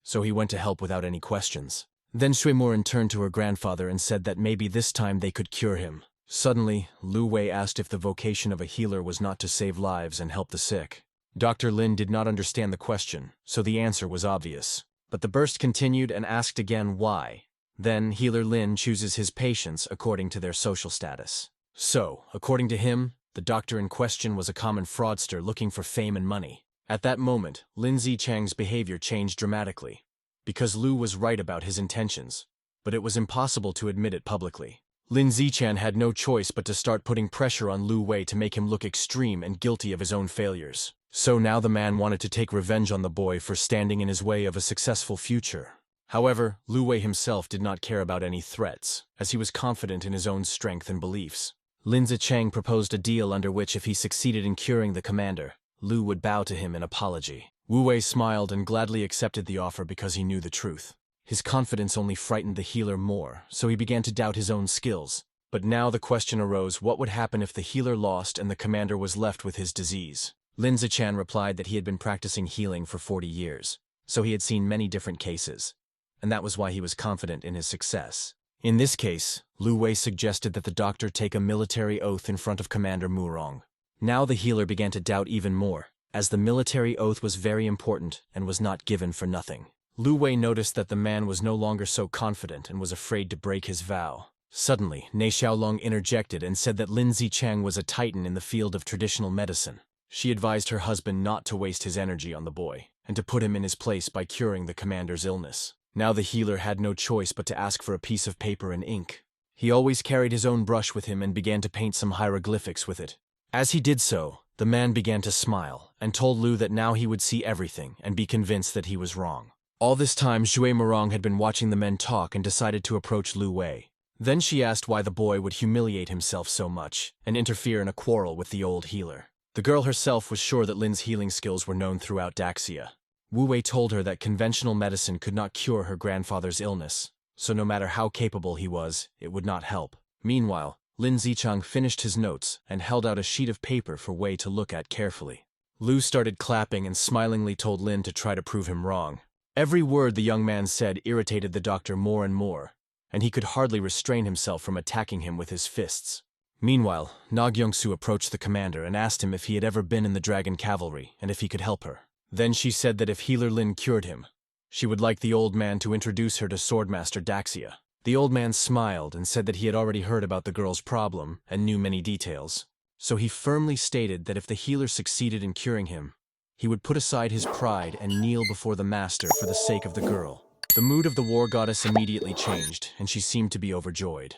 so he went to help without any questions. Then Shui Muron turned to her grandfather and said that maybe this time they could cure him. Suddenly, Lu Wei asked if the vocation of a healer was not to save lives and help the sick. Dr. Lin did not understand the question, so the answer was obvious. But the burst continued and asked again why. Then healer Lin chooses his patients according to their social status. So, according to him, the doctor in question was a common fraudster looking for fame and money. At that moment, Lin Zichang's behavior changed dramatically, because Lu was right about his intentions, but it was impossible to admit it publicly. Lin Zichan had no choice but to start putting pressure on Lu Wei to make him look extreme and guilty of his own failures. So now the man wanted to take revenge on the boy for standing in his way of a successful future. However, Lu Wei himself did not care about any threats, as he was confident in his own strength and beliefs. Lin Zichang proposed a deal under which if he succeeded in curing the commander, Lu would bow to him in apology. Wu Wei smiled and gladly accepted the offer because he knew the truth. His confidence only frightened the healer more, so he began to doubt his own skills. But now the question arose, what would happen if the healer lost and the commander was left with his disease? Lin Zichan replied that he had been practicing healing for 40 years, so he had seen many different cases, and that was why he was confident in his success. In this case, Lu Wei suggested that the doctor take a military oath in front of Commander Murong. Now the healer began to doubt even more, as the military oath was very important and was not given for nothing. Lu Wei noticed that the man was no longer so confident and was afraid to break his vow. Suddenly, Ne Xiaolong interjected and said that Lin Zichang was a titan in the field of traditional medicine. She advised her husband not to waste his energy on the boy, and to put him in his place by curing the commander's illness. Now the healer had no choice but to ask for a piece of paper and ink. He always carried his own brush with him and began to paint some hieroglyphics with it. As he did so, the man began to smile, and told Lu that now he would see everything and be convinced that he was wrong. All this time, Shui Murong had been watching the men talk and decided to approach Lu Wei. Then she asked why the boy would humiliate himself so much and interfere in a quarrel with the old healer. The girl herself was sure that Lin's healing skills were known throughout Daxia. Wu Wei told her that conventional medicine could not cure her grandfather's illness, so no matter how capable he was, it would not help. Meanwhile, Lin Zichang finished his notes and held out a sheet of paper for Wei to look at carefully. Lu started clapping and smilingly told Lin to try to prove him wrong. Every word the young man said irritated the doctor more and more, and he could hardly restrain himself from attacking him with his fists. Meanwhile, Nagyongsu approached the commander and asked him if he had ever been in the dragon cavalry and if he could help her. Then she said that if Healer Lin cured him, she would like the old man to introduce her to Swordmaster Daxia. The old man smiled and said that he had already heard about the girl's problem and knew many details. So he firmly stated that if the healer succeeded in curing him, he would put aside his pride and kneel before the master for the sake of the girl. The mood of the war goddess immediately changed, and she seemed to be overjoyed.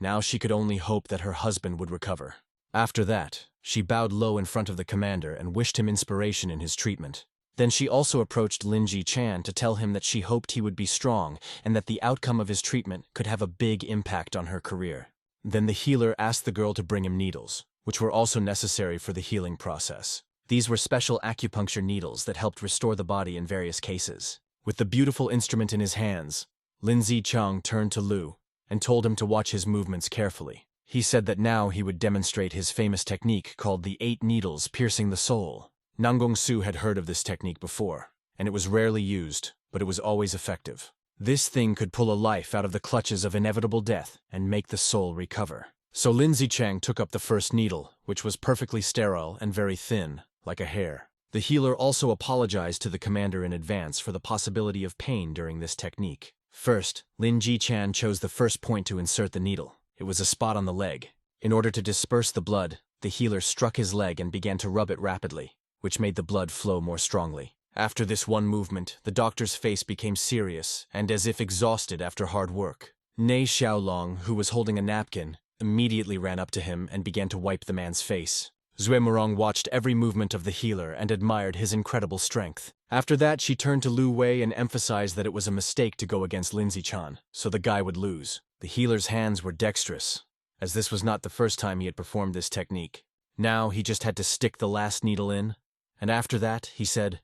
Now she could only hope that her husband would recover. After that, she bowed low in front of the commander and wished him inspiration in his treatment. Then she also approached Lin Ji-chan to tell him that she hoped he would be strong and that the outcome of his treatment could have a big impact on her career. Then the healer asked the girl to bring him needles, which were also necessary for the healing process. These were special acupuncture needles that helped restore the body in various cases. With the beautiful instrument in his hands, Lin Zichang turned to Lu and told him to watch his movements carefully. He said that now he would demonstrate his famous technique called the 8 needles piercing the soul. Nanggongsu had heard of this technique before, and it was rarely used, but it was always effective. This thing could pull a life out of the clutches of inevitable death and make the soul recover. So Lin Zichang took up the first needle, which was perfectly sterile and very thin, like a hair. The healer also apologized to the commander in advance for the possibility of pain during this technique. First, Lin Ji-chan chose the first point to insert the needle. It was a spot on the leg. In order to disperse the blood, the healer struck his leg and began to rub it rapidly, which made the blood flow more strongly. After this one movement, the doctor's face became serious and as if exhausted after hard work. Nei Xiaolong, who was holding a napkin, immediately ran up to him and began to wipe the man's face. Zue Murong watched every movement of the healer and admired his incredible strength. After that, she turned to Lu Wei and emphasized that it was a mistake to go against Lin Zichang, so the guy would lose. The healer's hands were dexterous, as this was not the first time he had performed this technique. Now he just had to stick the last needle in, and after that, he said,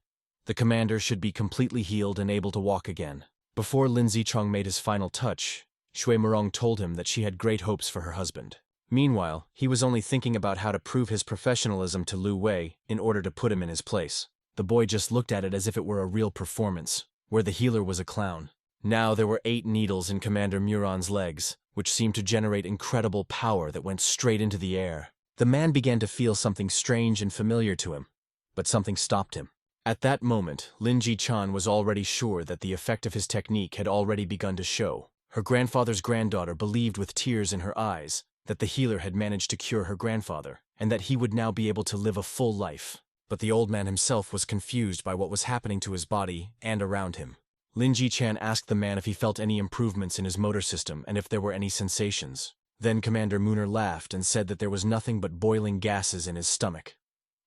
the commander should be completely healed and able to walk again. Before Lin Zichang made his final touch, Shui Murong told him that she had great hopes for her husband. Meanwhile, he was only thinking about how to prove his professionalism to Lu Wei in order to put him in his place. The boy just looked at it as if it were a real performance, where the healer was a clown. Now there were 8 needles in Commander Muron's legs, which seemed to generate incredible power that went straight into the air. The man began to feel something strange and familiar to him, but something stopped him. At that moment, Lin Ji-chan was already sure that the effect of his technique had already begun to show. Her grandfather's granddaughter believed with tears in her eyes that the healer had managed to cure her grandfather, and that he would now be able to live a full life. But the old man himself was confused by what was happening to his body and around him. Lin Ji-chan asked the man if he felt any improvements in his motor system and if there were any sensations. Then Commander Mooner laughed and said that there was nothing but boiling gases in his stomach.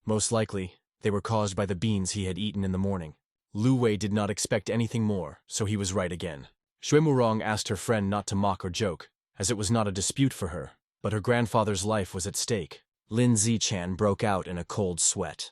Most likely, they were caused by the beans he had eaten in the morning. Lu Wei did not expect anything more, so he was right again. Shui Murong asked her friend not to mock or joke, as it was not a dispute for her, but her grandfather's life was at stake. Lin Zichang broke out in a cold sweat.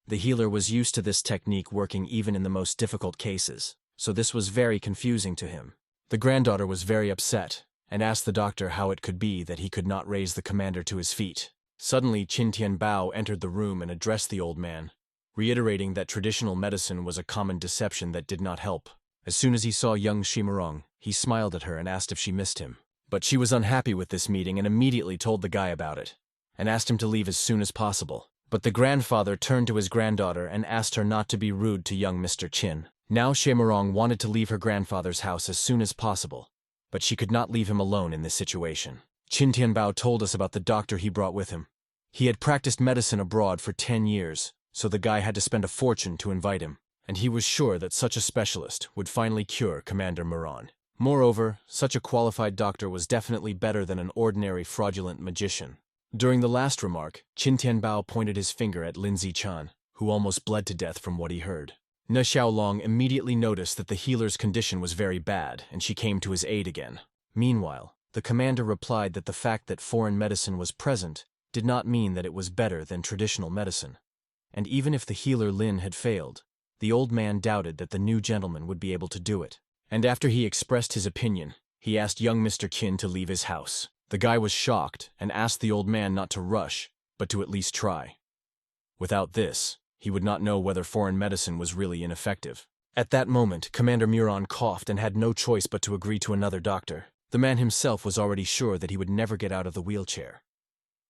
The healer was used to this technique working even in the most difficult cases, so this was very confusing to him. The granddaughter was very upset and asked the doctor how it could be that he could not raise the commander to his feet. Suddenly, Qin Tianbao entered the room and addressed the old man, reiterating that traditional medicine was a common deception that did not help. As soon as he saw young Shimurong, he smiled at her and asked if she missed him. But she was unhappy with this meeting and immediately told the guy about it, and asked him to leave as soon as possible. But the grandfather turned to his granddaughter and asked her not to be rude to young Mr. Qin. Now Shimurong wanted to leave her grandfather's house as soon as possible, but she could not leave him alone in this situation. Qin Tianbao told us about the doctor he brought with him. He had practiced medicine abroad for 10 years, so the guy had to spend a fortune to invite him, and he was sure that such a specialist would finally cure Commander Muron. Moreover, such a qualified doctor was definitely better than an ordinary fraudulent magician. During the last remark, Qin Tianbao pointed his finger at Lin Zichang, who almost bled to death from what he heard. Ne Xiaolong immediately noticed that the healer's condition was very bad, and she came to his aid again. Meanwhile, the commander replied that the fact that foreign medicine was present did not mean that it was better than traditional medicine. And even if the healer Lin had failed, the old man doubted that the new gentleman would be able to do it. And after he expressed his opinion, he asked young Mr. Qin to leave his house. The guy was shocked and asked the old man not to rush, but to at least try. Without this, he would not know whether foreign medicine was really ineffective. At that moment, Commander Muron coughed and had no choice but to agree to another doctor. The man himself was already sure that he would never get out of the wheelchair.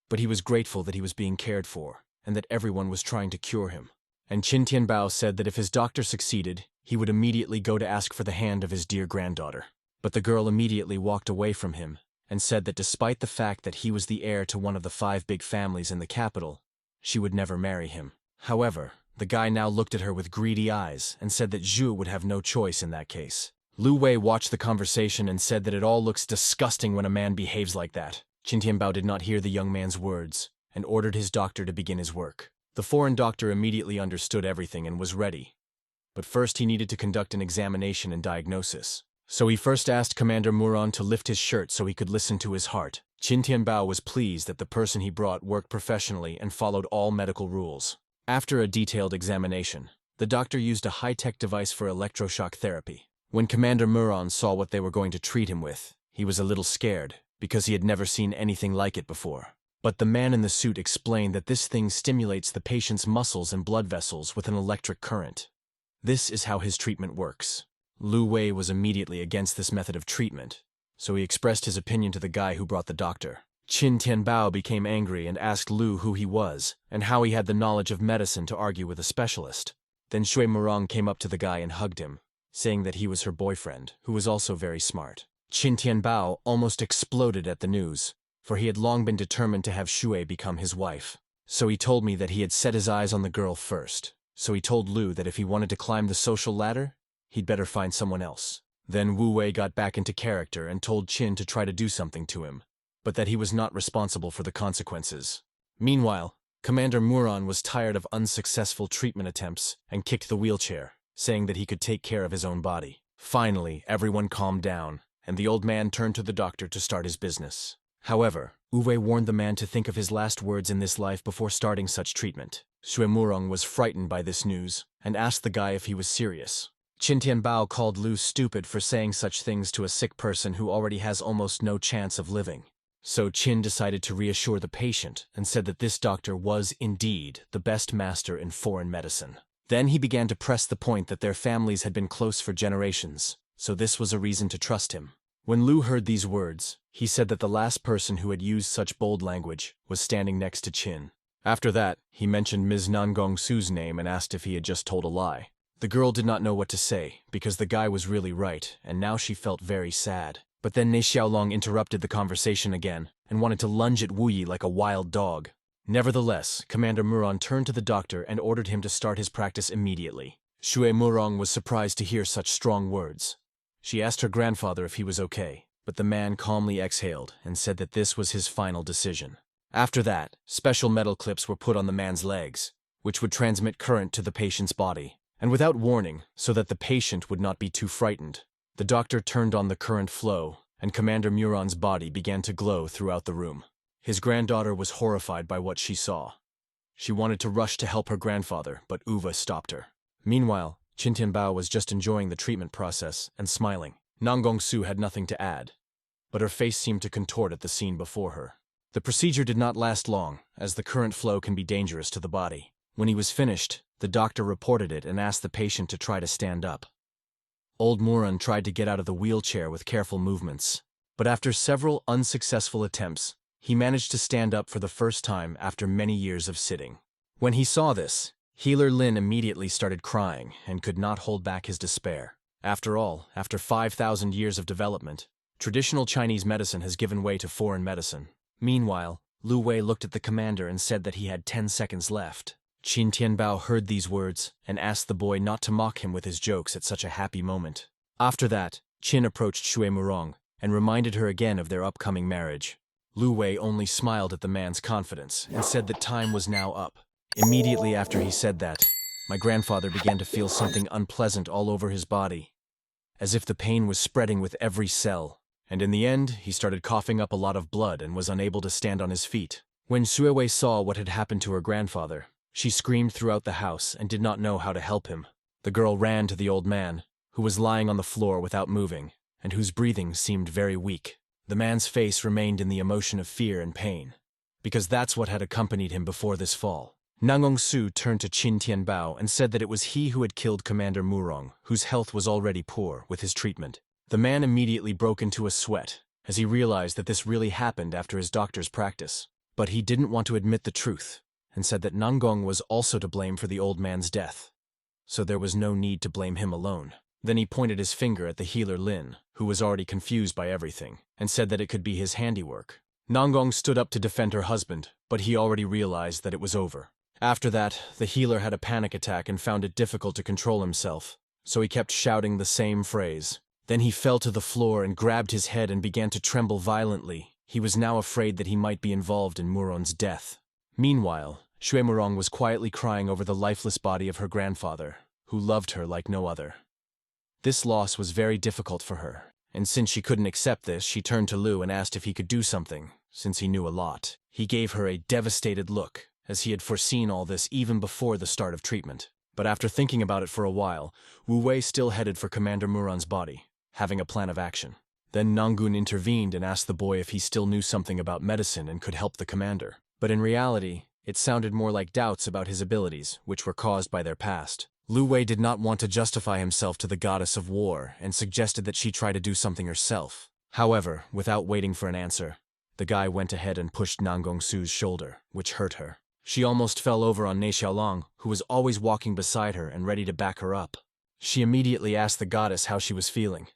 But he was grateful that he was being cared for, and that everyone was trying to cure him. And Qin Tianbao said that if his doctor succeeded, he would immediately go to ask for the hand of his dear granddaughter. But the girl immediately walked away from him, and said that despite the fact that he was the heir to one of the 5 big families in the capital, she would never marry him. However, the guy now looked at her with greedy eyes and said that Zhu would have no choice in that case. Lu Wei watched the conversation and said that it all looks disgusting when a man behaves like that. Qin Tianbao did not hear the young man's words and ordered his doctor to begin his work. The foreign doctor immediately understood everything and was ready. But first he needed to conduct an examination and diagnosis. So he first asked Commander Muron to lift his shirt so he could listen to his heart. Qin Tianbao was pleased that the person he brought worked professionally and followed all medical rules. After a detailed examination, the doctor used a high-tech device for electroshock therapy. When Commander Muron saw what they were going to treat him with, he was a little scared, because he had never seen anything like it before. But the man in the suit explained that this thing stimulates the patient's muscles and blood vessels with an electric current. This is how his treatment works. Lu Wei was immediately against this method of treatment, so he expressed his opinion to the guy who brought the doctor. Qin Tianbao became angry and asked Lu who he was and how he had the knowledge of medicine to argue with a specialist. Then Shui Murong came up to the guy and hugged him, saying that he was her boyfriend, who was also very smart. Qin Tianbao almost exploded at the news, for he had long been determined to have Shui become his wife. So he told me that he had set his eyes on the girl first. So he told Lu that if he wanted to climb the social ladder, he'd better find someone else. Then Wu Wei got back into character and told Qin to try to do something to him, but that he was not responsible for the consequences. Meanwhile, Commander Muron was tired of unsuccessful treatment attempts and kicked the wheelchair, saying that he could take care of his own body. Finally, everyone calmed down, and the old man turned to the doctor to start his business. However, Wu Wei warned the man to think of his last words in this life before starting such treatment. Shui Murong was frightened by this news and asked the guy if he was serious. Qin Tianbao called Lu stupid for saying such things to a sick person who already has almost no chance of living. So Qin decided to reassure the patient and said that this doctor was indeed the best master in foreign medicine. Then he began to press the point that their families had been close for generations, so this was a reason to trust him. When Lu heard these words, he said that the last person who had used such bold language was standing next to Qin. After that, he mentioned Ms. Nangong Su's name and asked if he had just told a lie. The girl did not know what to say, because the guy was really right, and now she felt very sad. But then Ne Xiaolong interrupted the conversation again, and wanted to lunge at Wu Yi like a wild dog. Nevertheless, Commander Muron turned to the doctor and ordered him to start his practice immediately. Shui Murong was surprised to hear such strong words. She asked her grandfather if he was okay, but the man calmly exhaled and said that this was his final decision. After that, special metal clips were put on the man's legs, which would transmit current to the patient's body. And without warning, so that the patient would not be too frightened, the doctor turned on the current flow, and Commander Muron's body began to glow throughout the room. His granddaughter was horrified by what she saw. She wanted to rush to help her grandfather, but Uva stopped her. Meanwhile, Qin Tianbao was just enjoying the treatment process and smiling. Nangong Su had nothing to add, but her face seemed to contort at the scene before her. The procedure did not last long, as the current flow can be dangerous to the body. When he was finished, the doctor reported it and asked the patient to try to stand up. Old Muron tried to get out of the wheelchair with careful movements, but after several unsuccessful attempts, he managed to stand up for the first time after many years of sitting. When he saw this, Healer Lin immediately started crying and could not hold back his despair. After all, after 5,000 years of development, traditional Chinese medicine has given way to foreign medicine. Meanwhile, Lu Wei looked at the commander and said that he had 10 seconds left. Qin Tianbao heard these words and asked the boy not to mock him with his jokes at such a happy moment. After that, Qin approached Shui Murong and reminded her again of their upcoming marriage. Lu Wei only smiled at the man's confidence and said that time was now up. Immediately after he said that, my grandfather began to feel something unpleasant all over his body, as if the pain was spreading with every cell. And in the end, he started coughing up a lot of blood and was unable to stand on his feet. When Sui Wei saw what had happened to her grandfather, she screamed throughout the house and did not know how to help him. The girl ran to the old man, who was lying on the floor without moving, and whose breathing seemed very weak. The man's face remained in the emotion of fear and pain, because that's what had accompanied him before this fall. Nangong-su turned to Qin Tianbao and said that it was he who had killed Commander Murong, whose health was already poor, with his treatment. The man immediately broke into a sweat, as he realized that this really happened after his doctor's practice. But he didn't want to admit the truth, and said that Nangong was also to blame for the old man's death, so there was no need to blame him alone. Then he pointed his finger at the healer Lin, who was already confused by everything, and said that it could be his handiwork. Nangong stood up to defend her husband, but he already realized that it was over. After that, the healer had a panic attack and found it difficult to control himself, so he kept shouting the same phrase. Then he fell to the floor and grabbed his head and began to tremble violently. He was now afraid that he might be involved in Murong's death. Meanwhile, Shui Murong was quietly crying over the lifeless body of her grandfather, who loved her like no other. This loss was very difficult for her, and since she couldn't accept this, she turned to Lu and asked if he could do something, since he knew a lot. He gave her a devastated look, as he had foreseen all this even before the start of treatment. But after thinking about it for a while, Wu Wei still headed for Commander Murong's body, having a plan of action. Then Nangun intervened and asked the boy if he still knew something about medicine and could help the commander. But in reality, it sounded more like doubts about his abilities, which were caused by their past. Lu Wei did not want to justify himself to the goddess of war and suggested that she try to do something herself. However, without waiting for an answer, the guy went ahead and pushed Nangong Su's shoulder, which hurt her. She almost fell over on Ne Xiaolong, who was always walking beside her and ready to back her up. She immediately asked the goddess how she was feeling,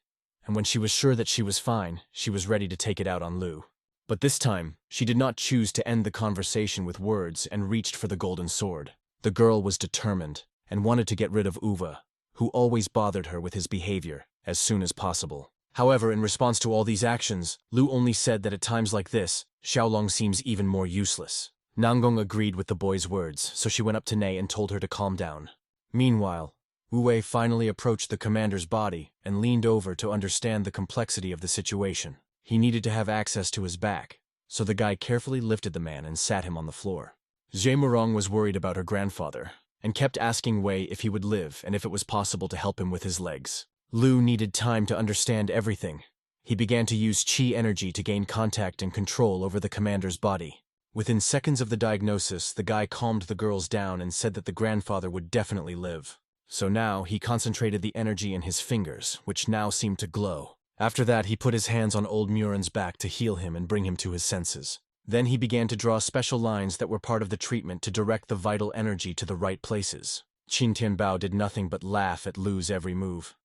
and when she was sure that she was fine, she was ready to take it out on Lu. But this time, she did not choose to end the conversation with words and reached for the golden sword. The girl was determined and wanted to get rid of Uva, who always bothered her with his behavior, as soon as possible. However, in response to all these actions, Lu only said that at times like this, Xiaolong seems even more useless. Nangong agreed with the boy's words, so she went up to Ne and told her to calm down. Meanwhile, Wu Wei finally approached the commander's body and leaned over to understand the complexity of the situation. He needed to have access to his back, so the guy carefully lifted the man and sat him on the floor. Zhe Murong was worried about her grandfather, and kept asking Wei if he would live and if it was possible to help him with his legs. Lu needed time to understand everything. He began to use qi energy to gain contact and control over the commander's body. Within seconds of the diagnosis, the guy calmed the girls down and said that the grandfather would definitely live. So now, he concentrated the energy in his fingers, which now seemed to glow. After that, he put his hands on old Muron's back to heal him and bring him to his senses. Then he began to draw special lines that were part of the treatment to direct the vital energy to the right places. Qin Tianbao did nothing but laugh at Lu's every move.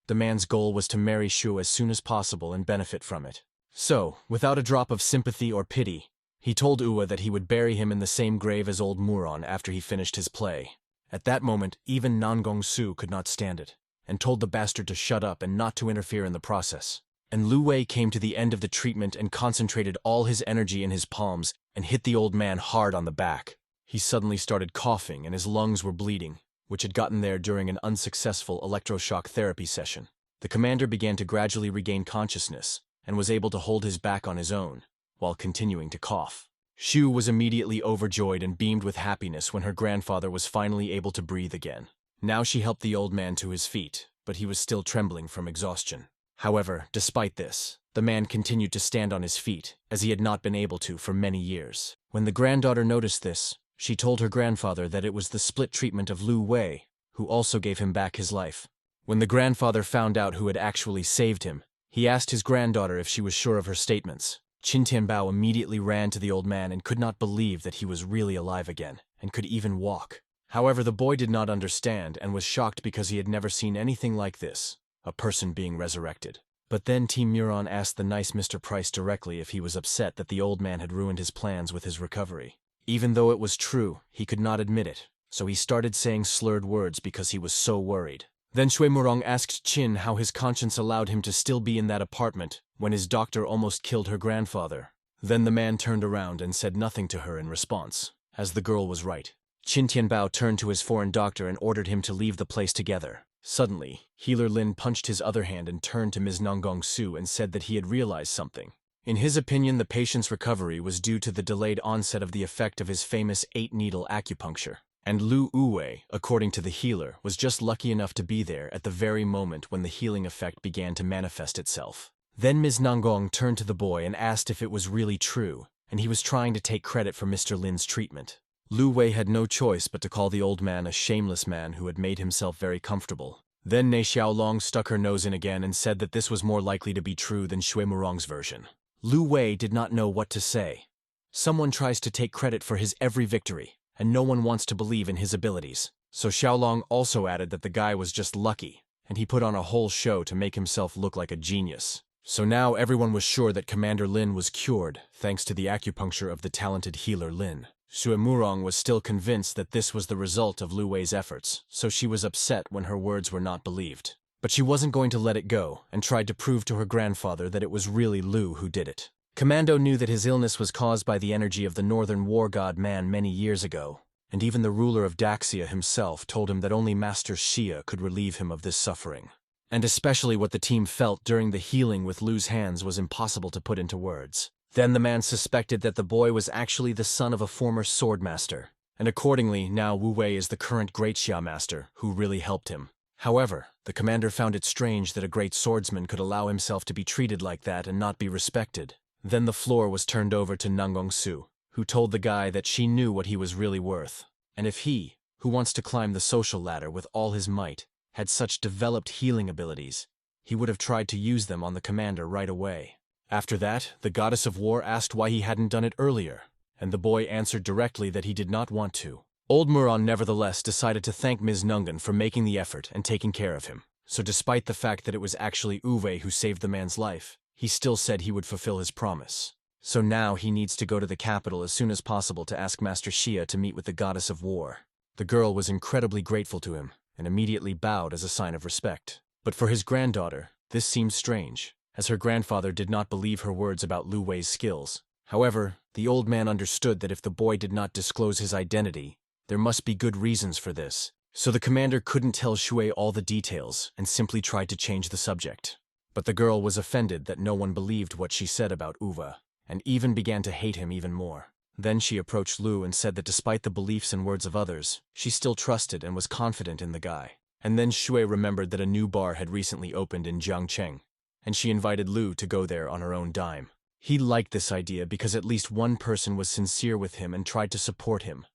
The man's goal was to marry Shu as soon as possible and benefit from it. So, without a drop of sympathy or pity, he told Uwa that he would bury him in the same grave as old Muron after he finished his play. At that moment, even Nangong Su could not stand it, and told the bastard to shut up and not to interfere in the process. And Lu Wei came to the end of the treatment and concentrated all his energy in his palms and hit the old man hard on the back. He suddenly started coughing and his lungs were bleeding, which had gotten there during an unsuccessful electroshock therapy session. The commander began to gradually regain consciousness and was able to hold his back on his own, while continuing to cough. Shu was immediately overjoyed and beamed with happiness when her grandfather was finally able to breathe again. Now she helped the old man to his feet, but he was still trembling from exhaustion. However, despite this, the man continued to stand on his feet, as he had not been able to for many years. When the granddaughter noticed this, she told her grandfather that it was the split treatment of Lu Wei, who also gave him back his life. When the grandfather found out who had actually saved him, he asked his granddaughter if she was sure of her statements. Qin Tianbao immediately ran to the old man and could not believe that he was really alive again, and could even walk. However, the boy did not understand and was shocked because he had never seen anything like this, a person being resurrected. But then Team Muron asked the nice Mr. Price directly if he was upset that the old man had ruined his plans with his recovery. Even though it was true, he could not admit it, so he started saying slurred words because he was so worried. Then Shui Murong asked Qin how his conscience allowed him to still be in that apartment when his doctor almost killed her grandfather. Then the man turned around and said nothing to her in response, as the girl was right. Qin Tianbao turned to his foreign doctor and ordered him to leave the place together. Suddenly, Healer Lin punched his other hand and turned to Ms. Nangong Su and said that he had realized something. In his opinion, the patient's recovery was due to the delayed onset of the effect of his famous 8-needle acupuncture. And Lu Uwei, according to the healer, was just lucky enough to be there at the very moment when the healing effect began to manifest itself. Then Ms. Nanggong turned to the boy and asked if it was really true, and he was trying to take credit for Mr. Lin's treatment. Lu Wei had no choice but to call the old man a shameless man who had made himself very comfortable. Then Ne Xiaolong stuck her nose in again and said that this was more likely to be true than Shui Murong's version. Lu Wei did not know what to say. Someone tries to take credit for his every victory, and no one wants to believe in his abilities. So Xiaolong also added that the guy was just lucky, and he put on a whole show to make himself look like a genius. So now everyone was sure that Commander Lin was cured thanks to the acupuncture of the talented healer Lin. Shui Murong was still convinced that this was the result of Lu Wei's efforts, so she was upset when her words were not believed. But she wasn't going to let it go, and tried to prove to her grandfather that it was really Lu who did it. Commando knew that his illness was caused by the energy of the northern war god man many years ago, and even the ruler of Daxia himself told him that only Master Xia could relieve him of this suffering. And especially what the team felt during the healing with Lu's hands was impossible to put into words. Then the man suspected that the boy was actually the son of a former swordmaster, and accordingly now Wu Wei is the current great Xia master, who really helped him. However, the commander found it strange that a great swordsman could allow himself to be treated like that and not be respected. Then the floor was turned over to Nanggong Su, who told the guy that she knew what he was really worth, and if he, who wants to climb the social ladder with all his might, had such developed healing abilities, he would have tried to use them on the commander right away. After that, the goddess of war asked why he hadn't done it earlier, and the boy answered directly that he did not want to. Old Muron nevertheless decided to thank Ms. Nungan for making the effort and taking care of him. So despite the fact that it was actually Uwe who saved the man's life, he still said he would fulfill his promise. So now he needs to go to the capital as soon as possible to ask Master Xia to meet with the goddess of war. The girl was incredibly grateful to him, and immediately bowed as a sign of respect. But for his granddaughter, this seemed strange, as her grandfather did not believe her words about Lu Wei's skills. However, the old man understood that if the boy did not disclose his identity, there must be good reasons for this. So the commander couldn't tell Shui all the details and simply tried to change the subject. But the girl was offended that no one believed what she said about Uwe, and even began to hate him even more. Then she approached Lu and said that despite the beliefs and words of others, she still trusted and was confident in the guy. And then Shui remembered that a new bar had recently opened in Jiangcheng, and she invited Lu to go there on her own dime. He liked this idea because at least one person was sincere with him and tried to support him,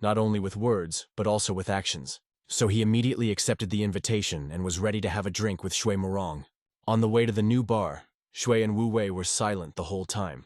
not only with words, but also with actions. So he immediately accepted the invitation and was ready to have a drink with Shui Murong. On the way to the new bar, Shui and Wu Wei were silent the whole time.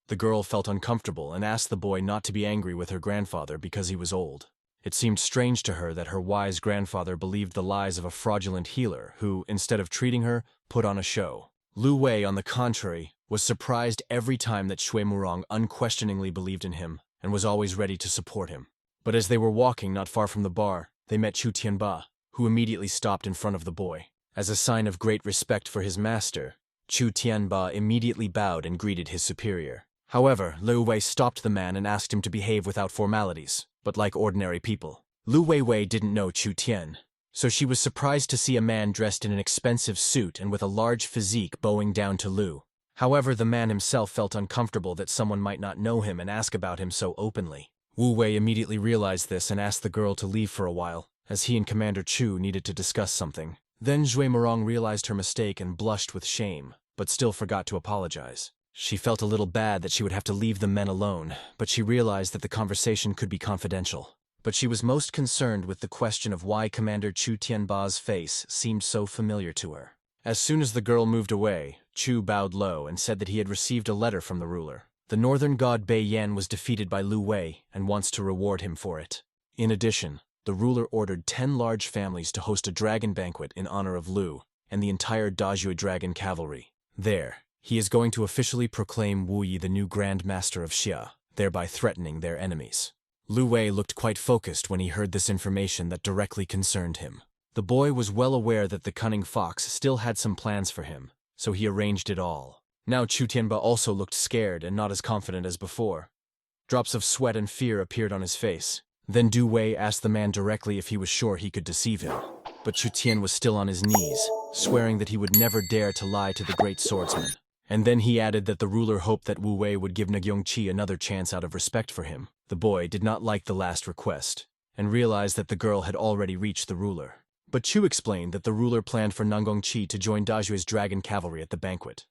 The girl felt uncomfortable and asked the boy not to be angry with her grandfather because he was old. It seemed strange to her that her wise grandfather believed the lies of a fraudulent healer who, instead of treating her, put on a show. Lu Wei, on the contrary, was surprised every time that Shui Murong unquestioningly believed in him and was always ready to support him. But as they were walking not far from the bar, they met Chu Tianba, who immediately stopped in front of the boy. As a sign of great respect for his master, Chu Tianba immediately bowed and greeted his superior. However, Lu Wei stopped the man and asked him to behave without formalities, but like ordinary people. Lu Wei didn't know Chu Tian, so she was surprised to see a man dressed in an expensive suit and with a large physique bowing down to Lu. However, the man himself felt uncomfortable that someone might not know him and ask about him so openly. Wu Wei immediately realized this and asked the girl to leave for a while, as he and Commander Chu needed to discuss something. Then Shui Murong realized her mistake and blushed with shame, but still forgot to apologize. She felt a little bad that she would have to leave the men alone, but she realized that the conversation could be confidential. But she was most concerned with the question of why Commander Chu Tianba's face seemed so familiar to her. As soon as the girl moved away, Chu bowed low and said that he had received a letter from the ruler. The northern god Bai Yan was defeated by Lu Wei and wants to reward him for it. In addition, the ruler ordered 10 large families to host a dragon banquet in honor of Lu and the entire Dazhui dragon cavalry. There, he is going to officially proclaim Wu Yi the new Grand Master of Xia, thereby threatening their enemies. Lu Wei looked quite focused when he heard this information that directly concerned him. The boy was well aware that the cunning fox still had some plans for him, so he arranged it all. Now Chu Tianba also looked scared and not as confident as before. Drops of sweat and fear appeared on his face. Then Du Wei asked the man directly if he was sure he could deceive him. But Chu Tian was still on his knees, swearing that he would never dare to lie to the great swordsman. And then he added that the ruler hoped that Wu Wei would give Nagyongqi another chance out of respect for him. The boy did not like the last request, and realized that the girl had already reached the ruler. But Chu explained that the ruler planned for Nagyongqi to join Dazhui's dragon cavalry at the banquet.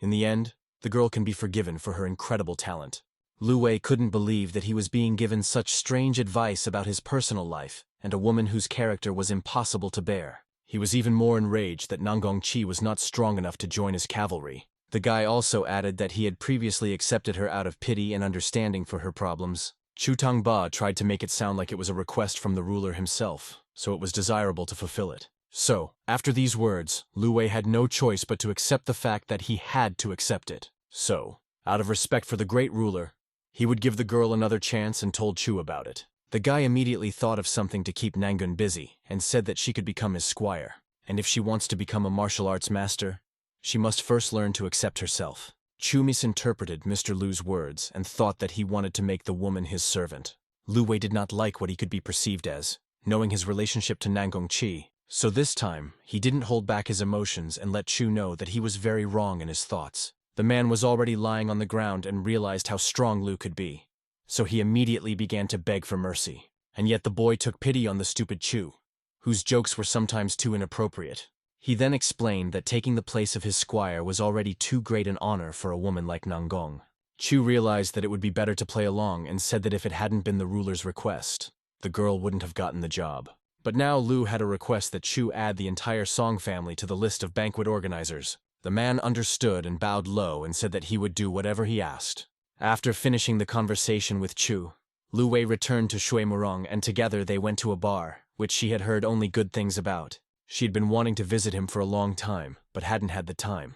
In the end, the girl can be forgiven for her incredible talent. Lu Wei couldn't believe that he was being given such strange advice about his personal life and a woman whose character was impossible to bear. He was even more enraged that Nangongqi was not strong enough to join his cavalry. The guy also added that he had previously accepted her out of pity and understanding for her problems. Chu Tangba tried to make it sound like it was a request from the ruler himself, so it was desirable to fulfill it. So, after these words, Lu Wei had no choice but to accept the fact that he had to accept it. So, out of respect for the great ruler, he would give the girl another chance and told Chu about it. The guy immediately thought of something to keep Nangun busy and said that she could become his squire. And if she wants to become a martial arts master, she must first learn to accept herself. Chu misinterpreted Mr. Lu's words and thought that he wanted to make the woman his servant. Lu Wei did not like what he could be perceived as, knowing his relationship to Nangongqi. So this time, he didn't hold back his emotions and let Chu know that he was very wrong in his thoughts. The man was already lying on the ground and realized how strong Lu could be. So he immediately began to beg for mercy. And yet the boy took pity on the stupid Chu, whose jokes were sometimes too inappropriate. He then explained that taking the place of his squire was already too great an honor for a woman like Nangong. Chu realized that it would be better to play along and said that if it hadn't been the ruler's request, the girl wouldn't have gotten the job. But now Lu had a request that Chu add the entire Song family to the list of banquet organizers. The man understood and bowed low and said that he would do whatever he asked. After finishing the conversation with Chu, Lu Wei returned to Shui Murong and together they went to a bar, which she had heard only good things about. She'd been wanting to visit him for a long time, but hadn't had the time.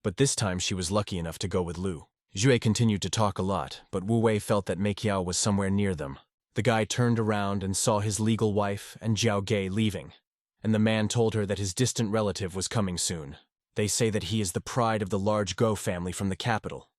But this time she was lucky enough to go with Lu. Zhui continued to talk a lot, but Wu Wei felt that Mei Qiao was somewhere near them. The guy turned around and saw his legal wife and Jiao Gei leaving, and the man told her that his distant relative was coming soon. They say that he is the pride of the large Go family from the capital.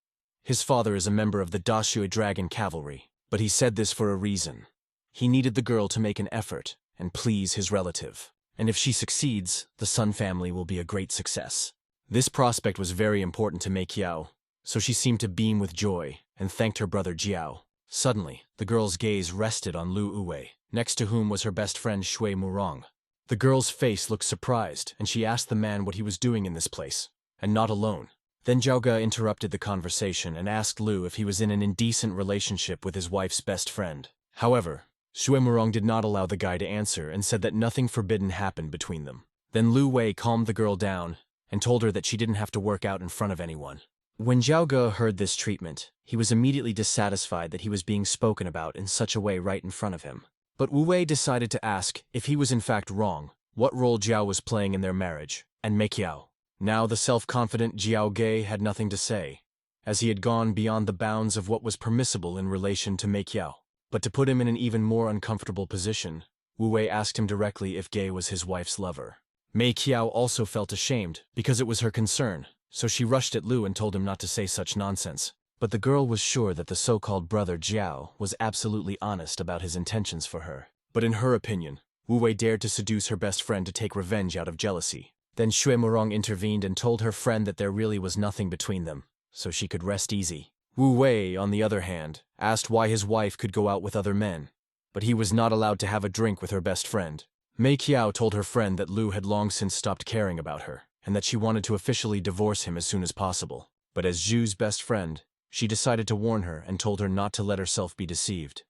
His father is a member of the Dashui Dragon Cavalry, but he said this for a reason. He needed the girl to make an effort and please his relative. And if she succeeds, the Sun family will be a great success. This prospect was very important to Mei Qiao, so she seemed to beam with joy and thanked her brother Jiao. Suddenly, the girl's gaze rested on Lu Uwei, next to whom was her best friend Shui Murong. The girl's face looked surprised, and she asked the man what he was doing in this place, and not alone. Then Zhao Ge interrupted the conversation and asked Lu if he was in an indecent relationship with his wife's best friend. However, Shui Murong did not allow the guy to answer and said that nothing forbidden happened between them. Then Lu Wei calmed the girl down and told her that she didn't have to work out in front of anyone. When Zhao Ge heard this treatment, he was immediately dissatisfied that he was being spoken about in such a way right in front of him. But Wu Wei decided to ask if he was in fact wrong, what role Jiao was playing in their marriage, and Mei Qiao. Now the self-confident Jiao Ge had nothing to say, as he had gone beyond the bounds of what was permissible in relation to Mei Qiao. But to put him in an even more uncomfortable position, Wu Wei asked him directly if Ge was his wife's lover. Mei Qiao also felt ashamed, because it was her concern, so she rushed at Lu and told him not to say such nonsense. But the girl was sure that the so-called brother Jiao was absolutely honest about his intentions for her. But in her opinion, Wu Wei dared to seduce her best friend to take revenge out of jealousy. Then Shui Murong intervened and told her friend that there really was nothing between them, so she could rest easy. Wu Wei, on the other hand, asked why his wife could go out with other men, but he was not allowed to have a drink with her best friend. Mei Qiao told her friend that Lu had long since stopped caring about her, and that she wanted to officially divorce him as soon as possible. But as Zhu's best friend, she decided to warn her and told her not to let herself be deceived.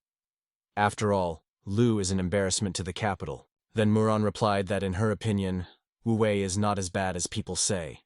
After all, Lu is an embarrassment to the capital. Then Muran replied that in her opinion, Wu Wei is not as bad as people say,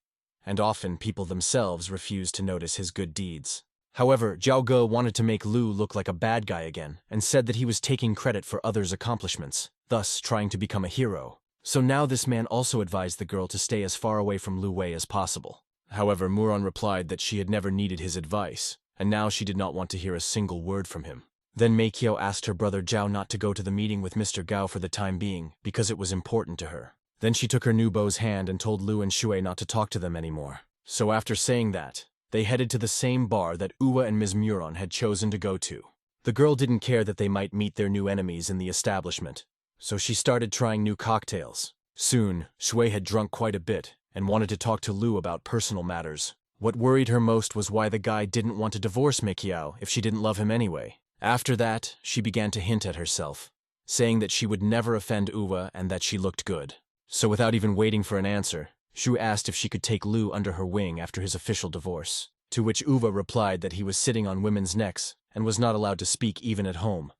and often people themselves refuse to notice his good deeds. However, Zhao Ge wanted to make Lu look like a bad guy again and said that he was taking credit for others' accomplishments, thus trying to become a hero. So now this man also advised the girl to stay as far away from Lu Wei as possible. However, Muran replied that she had never needed his advice, and now she did not want to hear a single word from him. Then Mei Qiao asked her brother Zhao not to go to the meeting with Mr. Gao for the time being, because it was important to her. Then she took her new beau's hand and told Lu and Shui not to talk to them anymore. So after saying that, they headed to the same bar that Uwa and Ms. Muron had chosen to go to. The girl didn't care that they might meet their new enemies in the establishment, so she started trying new cocktails. Soon, Shui had drunk quite a bit and wanted to talk to Lu about personal matters. What worried her most was why the guy didn't want to divorce Mei Qiao if she didn't love him anyway. After that, she began to hint at herself, saying that she would never offend Uwa and that she looked good. So without even waiting for an answer, Shu asked if she could take Lu under her wing after his official divorce, to which Uva replied that he was sitting on women's necks and was not allowed to speak even at home,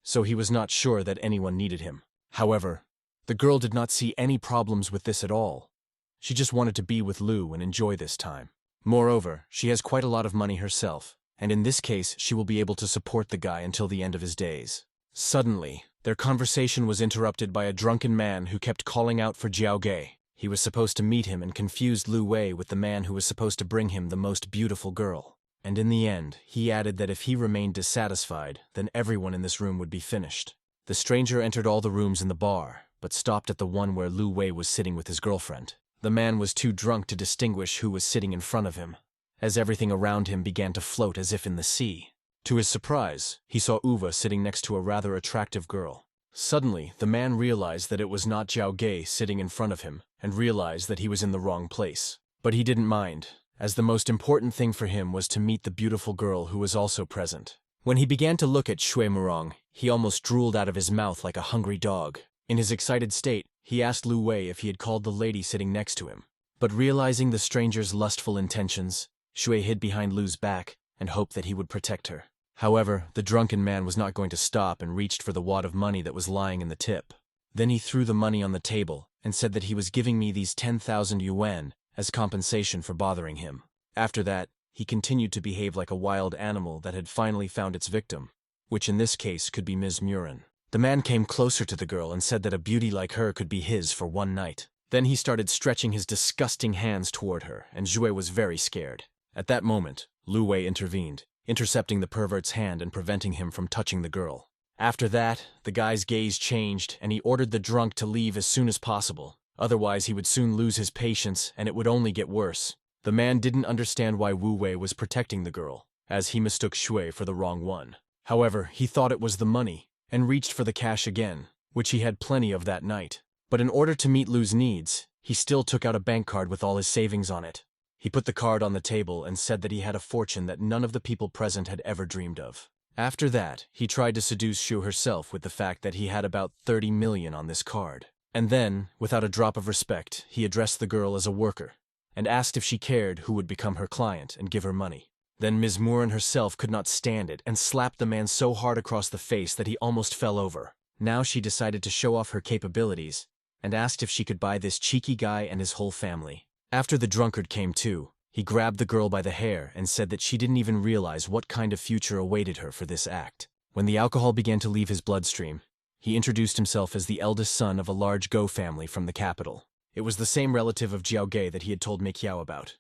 so he was not sure that anyone needed him. However, the girl did not see any problems with this at all. She just wanted to be with Lu and enjoy this time. Moreover, she has quite a lot of money herself, and in this case she will be able to support the guy until the end of his days. Suddenly, their conversation was interrupted by a drunken man who kept calling out for Jiao Gei. He was supposed to meet him and confused Lu Wei with the man who was supposed to bring him the most beautiful girl. And in the end, he added that if he remained dissatisfied, then everyone in this room would be finished. The stranger entered all the rooms in the bar, but stopped at the one where Lu Wei was sitting with his girlfriend. The man was too drunk to distinguish who was sitting in front of him, as everything around him began to float as if in the sea. To his surprise, he saw Uva sitting next to a rather attractive girl. Suddenly, the man realized that it was not Jiao Gei sitting in front of him, and realized that he was in the wrong place. But he didn't mind, as the most important thing for him was to meet the beautiful girl who was also present. When he began to look at Shui Murong, he almost drooled out of his mouth like a hungry dog. In his excited state, he asked Lu Wei if he had called the lady sitting next to him. But realizing the stranger's lustful intentions, Shui hid behind Lu's back and hoped that he would protect her. However, the drunken man was not going to stop and reached for the wad of money that was lying in the tip. Then he threw the money on the table and said that he was giving me these 10,000 yuan as compensation for bothering him. After that, he continued to behave like a wild animal that had finally found its victim, which in this case could be Ms. Murin. The man came closer to the girl and said that a beauty like her could be his for one night. Then he started stretching his disgusting hands toward her, and Jue was very scared. At that moment, Lu Wei intervened, intercepting the pervert's hand and preventing him from touching the girl. After that, the guy's gaze changed, and he ordered the drunk to leave as soon as possible. Otherwise, he would soon lose his patience, and it would only get worse. The man didn't understand why Wu Wei was protecting the girl, as he mistook Shui for the wrong one. However, he thought it was the money, and reached for the cash again, which he had plenty of that night. But in order to meet Lu's needs, he still took out a bank card with all his savings on it. He put the card on the table and said that he had a fortune that none of the people present had ever dreamed of. After that, he tried to seduce Shu herself with the fact that he had about 30 million on this card. And then, without a drop of respect, he addressed the girl as a worker, and asked if she cared who would become her client and give her money. Then Ms. Murin herself could not stand it and slapped the man so hard across the face that he almost fell over. Now she decided to show off her capabilities, and asked if she could buy this cheeky guy and his whole family. After the drunkard came to, he grabbed the girl by the hair and said that she didn't even realize what kind of future awaited her for this act. When the alcohol began to leave his bloodstream, he introduced himself as the eldest son of a large Go family from the capital. It was the same relative of Jiao Gei that he had told Mikiao about.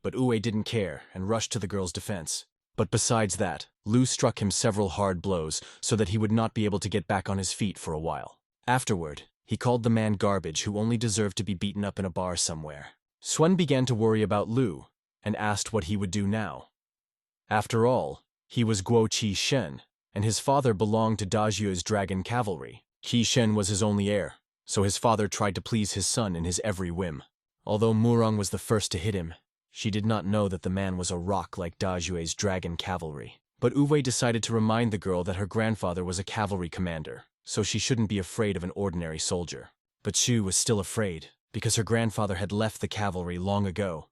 But Uwe didn't care and rushed to the girl's defense. But besides that, Lu struck him several hard blows so that he would not be able to get back on his feet for a while. Afterward, he called the man garbage who only deserved to be beaten up in a bar somewhere. Swen began to worry about Lu and asked what he would do now. After all, he was Guo Qi Shen, and his father belonged to Dajue's dragon cavalry. Qi Shen was his only heir, so his father tried to please his son in his every whim. Although Murong was the first to hit him, she did not know that the man was a rock like Dajue's dragon cavalry. But Uwe decided to remind the girl that her grandfather was a cavalry commander, so she shouldn't be afraid of an ordinary soldier. But Shu was still afraid, because her grandfather had left the cavalry long ago,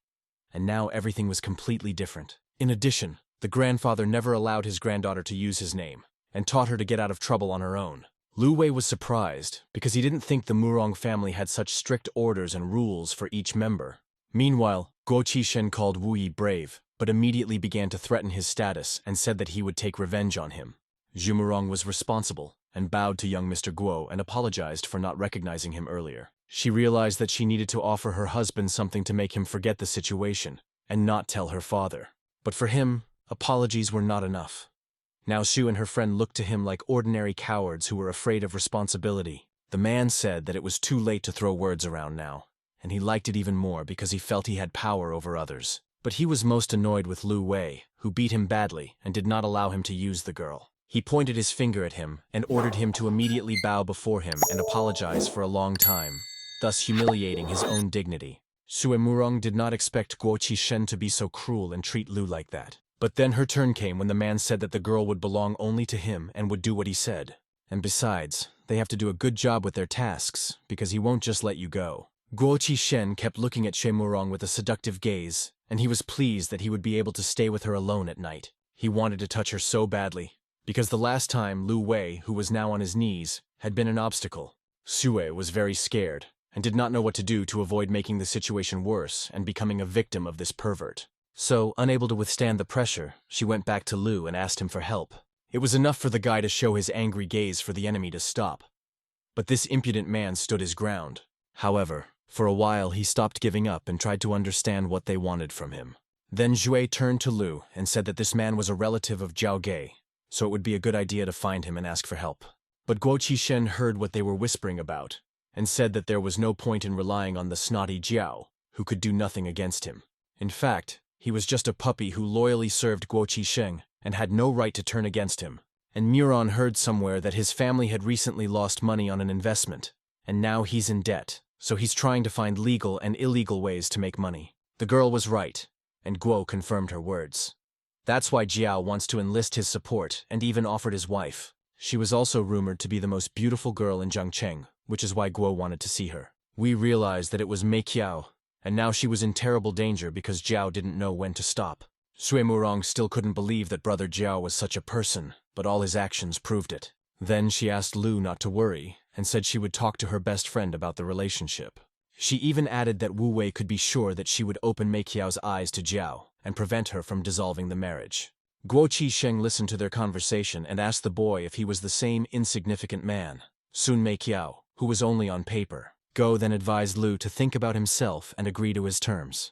and now everything was completely different. In addition, the grandfather never allowed his granddaughter to use his name, and taught her to get out of trouble on her own. Lu Wei was surprised, because he didn't think the Murong family had such strict orders and rules for each member. Meanwhile, Guo Qishen called Wu Yi brave, but immediately began to threaten his status and said that he would take revenge on him. Zhu Murong was responsible, and bowed to young Mr. Guo and apologized for not recognizing him earlier. She realized that she needed to offer her husband something to make him forget the situation, and not tell her father. But for him, apologies were not enough. Now Shu and her friend looked to him like ordinary cowards who were afraid of responsibility. The man said that it was too late to throw words around now, and he liked it even more because he felt he had power over others. But he was most annoyed with Lu Wei, who beat him badly and did not allow him to use the girl. He pointed his finger at him and ordered him to immediately bow before him and apologize for a long time, thus humiliating his own dignity. Sue Murong did not expect Guo Qishen to be so cruel and treat Lu like that. But then her turn came when the man said that the girl would belong only to him and would do what he said. And besides, they have to do a good job with their tasks, because he won't just let you go. Guo Qishen kept looking at Shui Murong with a seductive gaze, and he was pleased that he would be able to stay with her alone at night. He wanted to touch her so badly, because the last time Lu Wei, who was now on his knees, had been an obstacle. Sue was very scared, and did not know what to do to avoid making the situation worse and becoming a victim of this pervert. So, unable to withstand the pressure, she went back to Lu and asked him for help. It was enough for the guy to show his angry gaze for the enemy to stop. But this impudent man stood his ground. However, for a while he stopped giving up and tried to understand what they wanted from him. Then Zhui turned to Lu and said that this man was a relative of Zhao Gei, so it would be a good idea to find him and ask for help. But Guo Qishen heard what they were whispering about, and said that there was no point in relying on the snotty Jiao, who could do nothing against him. In fact, he was just a puppy who loyally served Guo Qisheng and had no right to turn against him. And Muron heard somewhere that his family had recently lost money on an investment, and now he's in debt, so he's trying to find legal and illegal ways to make money. The girl was right, and Guo confirmed her words. That's why Jiao wants to enlist his support and even offered his wife. She was also rumored to be the most beautiful girl in Zhangcheng, which is why Guo wanted to see her. We realized that it was Mei Qiao, and now she was in terrible danger because Jiao didn't know when to stop. Sui Murong still couldn't believe that brother Jiao was such a person, but all his actions proved it. Then she asked Lu not to worry, and said she would talk to her best friend about the relationship. She even added that Wu Wei could be sure that she would open Mei Qiao's eyes to Jiao and prevent her from dissolving the marriage. Guo Qisheng listened to their conversation and asked the boy if he was the same insignificant man. Sun Mei Qiao, who was only on paper. Guo then advised Lu to think about himself and agree to his terms.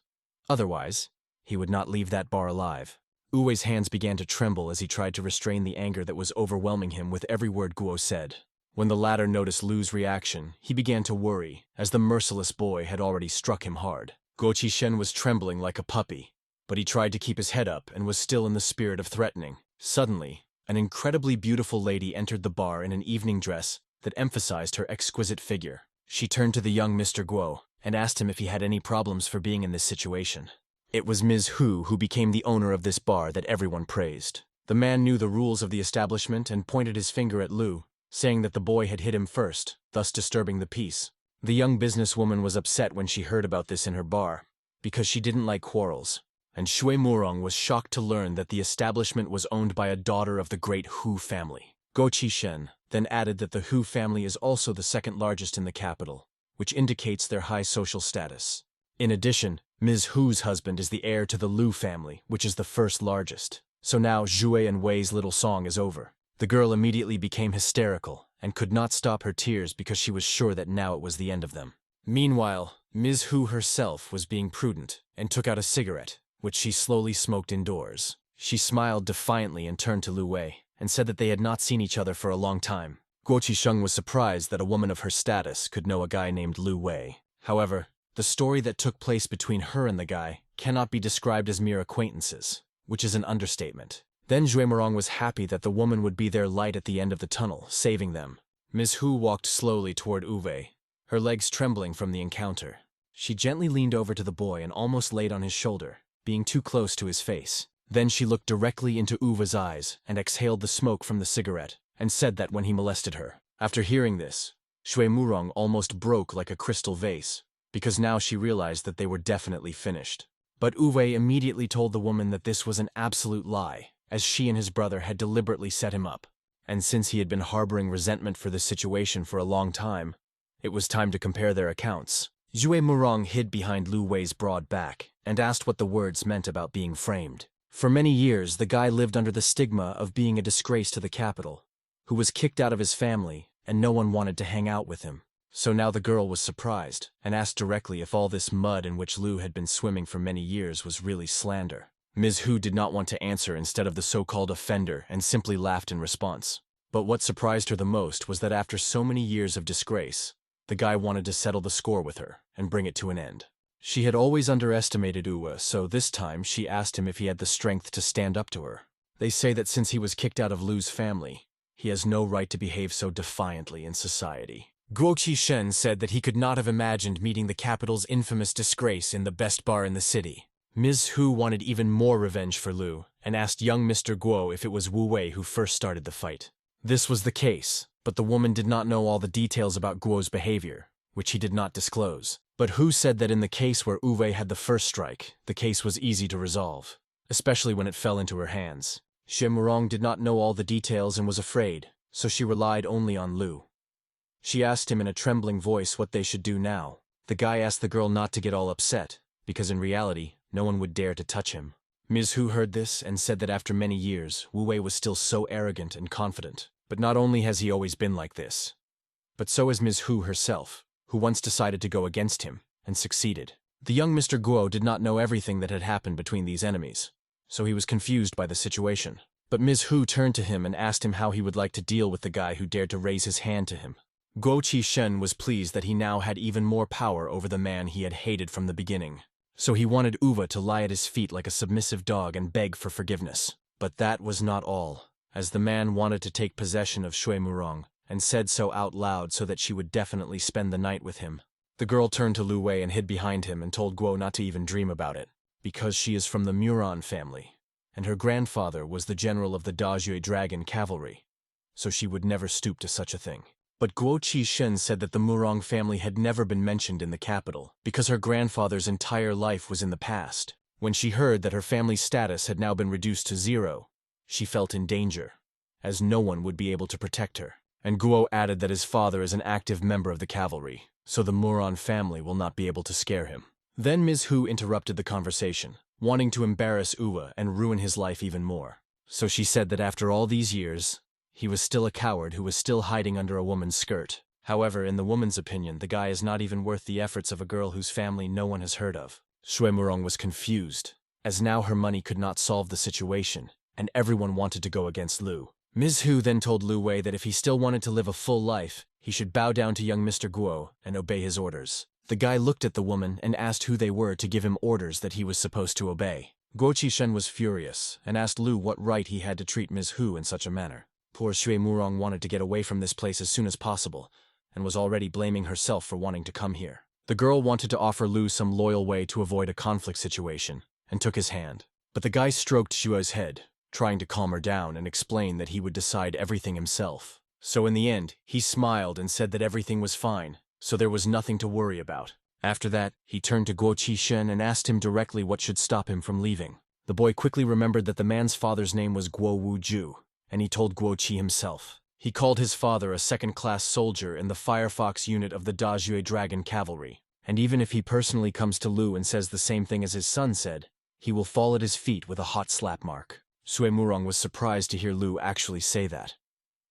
Otherwise, he would not leave that bar alive. Wu Wei's hands began to tremble as he tried to restrain the anger that was overwhelming him with every word Guo said. When the latter noticed Lu's reaction, he began to worry, as the merciless boy had already struck him hard. Guo Qishen was trembling like a puppy, but he tried to keep his head up and was still in the spirit of threatening. Suddenly, an incredibly beautiful lady entered the bar in an evening dress that emphasized her exquisite figure. She turned to the young Mr. Guo and asked him if he had any problems for being in this situation. It was Ms. Hu who became the owner of this bar that everyone praised. The man knew the rules of the establishment and pointed his finger at Lu, saying that the boy had hit him first, thus disturbing the peace. The young businesswoman was upset when she heard about this in her bar, because she didn't like quarrels, and Shui Murong was shocked to learn that the establishment was owned by a daughter of the great Hu family. Guo Qishen then added that the Hu family is also the second largest in the capital, which indicates their high social status. In addition, Ms. Hu's husband is the heir to the Lu family, which is the first largest. So now Zhui and Wei's little song is over. The girl immediately became hysterical and could not stop her tears because she was sure that now it was the end of them. Meanwhile, Ms. Hu herself was being prudent and took out a cigarette, which she slowly smoked indoors. She smiled defiantly and turned to Lu Wei and said that they had not seen each other for a long time. Guo Qisheng was surprised that a woman of her status could know a guy named Lu Wei. However, the story that took place between her and the guy cannot be described as mere acquaintances, which is an understatement. Then Shui Murong was happy that the woman would be their light at the end of the tunnel, saving them. Ms. Hu walked slowly toward Wu Wei, her legs trembling from the encounter. She gently leaned over to the boy and almost laid on his shoulder, being too close to his face. Then she looked directly into Wu Wei's eyes and exhaled the smoke from the cigarette, and said that when he molested her. After hearing this, Shui Murong almost broke like a crystal vase, because now she realized that they were definitely finished. But Wu Wei immediately told the woman that this was an absolute lie, as she and his brother had deliberately set him up. And since he had been harboring resentment for this situation for a long time, it was time to compare their accounts. Shui Murong hid behind Lu Wei's broad back and asked what the words meant about being framed. For many years, the guy lived under the stigma of being a disgrace to the capital, who was kicked out of his family, and no one wanted to hang out with him. So now the girl was surprised, and asked directly if all this mud in which Lu had been swimming for many years was really slander. Ms. Hu did not want to answer instead of the so-called offender and simply laughed in response. But what surprised her the most was that after so many years of disgrace, the guy wanted to settle the score with her and bring it to an end. She had always underestimated Uwe, so this time she asked him if he had the strength to stand up to her. They say that since he was kicked out of Lu's family, he has no right to behave so defiantly in society. Guo Qishen said that he could not have imagined meeting the capital's infamous disgrace in the best bar in the city. Ms. Hu wanted even more revenge for Lu, and asked young Mr. Guo if it was Wu Wei who first started the fight. This was the case, but the woman did not know all the details about Guo's behavior, which he did not disclose. But Hu said that in the case where Uwe had the first strike, the case was easy to resolve, especially when it fell into her hands. Murong did not know all the details and was afraid, so she relied only on Lu. She asked him in a trembling voice what they should do now. The guy asked the girl not to get all upset, because in reality, no one would dare to touch him. Ms. Hu heard this and said that after many years, Wu Wei was still so arrogant and confident. But not only has he always been like this, but so is Ms. Hu herself, who once decided to go against him, and succeeded. The young Mr. Guo did not know everything that had happened between these enemies, so he was confused by the situation. But Ms. Hu turned to him and asked him how he would like to deal with the guy who dared to raise his hand to him. Guo Qishen was pleased that he now had even more power over the man he had hated from the beginning. So he wanted Uwe to lie at his feet like a submissive dog and beg for forgiveness. But that was not all, as the man wanted to take possession of Shui Murong, and said so out loud so that she would definitely spend the night with him. The girl turned to Lu Wei and hid behind him and told Guo not to even dream about it, because she is from the Muron family, and her grandfather was the general of the Dajue Dragon Cavalry, so she would never stoop to such a thing. But Guo Qishen said that the Murong family had never been mentioned in the capital, because her grandfather's entire life was in the past. When she heard that her family's status had now been reduced to 0, she felt in danger, as no one would be able to protect her. And Guo added that his father is an active member of the cavalry, so the Muron family will not be able to scare him. Then Ms. Hu interrupted the conversation, wanting to embarrass Uwe and ruin his life even more. So she said that after all these years, he was still a coward who was still hiding under a woman's skirt. However, in the woman's opinion, the guy is not even worth the efforts of a girl whose family no one has heard of. Shui Murong was confused, as now her money could not solve the situation, and everyone wanted to go against Lu. Ms. Hu then told Lu Wei that if he still wanted to live a full life, he should bow down to young Mr. Guo and obey his orders. The guy looked at the woman and asked who they were to give him orders that he was supposed to obey. Guo Qishen was furious and asked Lu what right he had to treat Ms. Hu in such a manner. Poor Shui Murong wanted to get away from this place as soon as possible, and was already blaming herself for wanting to come here. The girl wanted to offer Lu some loyal way to avoid a conflict situation, and took his hand. But the guy stroked Shua's head, trying to calm her down and explain that he would decide everything himself. So in the end, he smiled and said that everything was fine, so there was nothing to worry about. After that, he turned to Guo Qishen and asked him directly what should stop him from leaving. The boy quickly remembered that the man's father's name was Guo Wuju, and he told Guo Qi himself. He called his father a second-class soldier in the Firefox unit of the Dajue Dragon Cavalry, and even if he personally comes to Lu and says the same thing as his son said, he will fall at his feet with a hot slap mark. Sui Murong was surprised to hear Lu actually say that.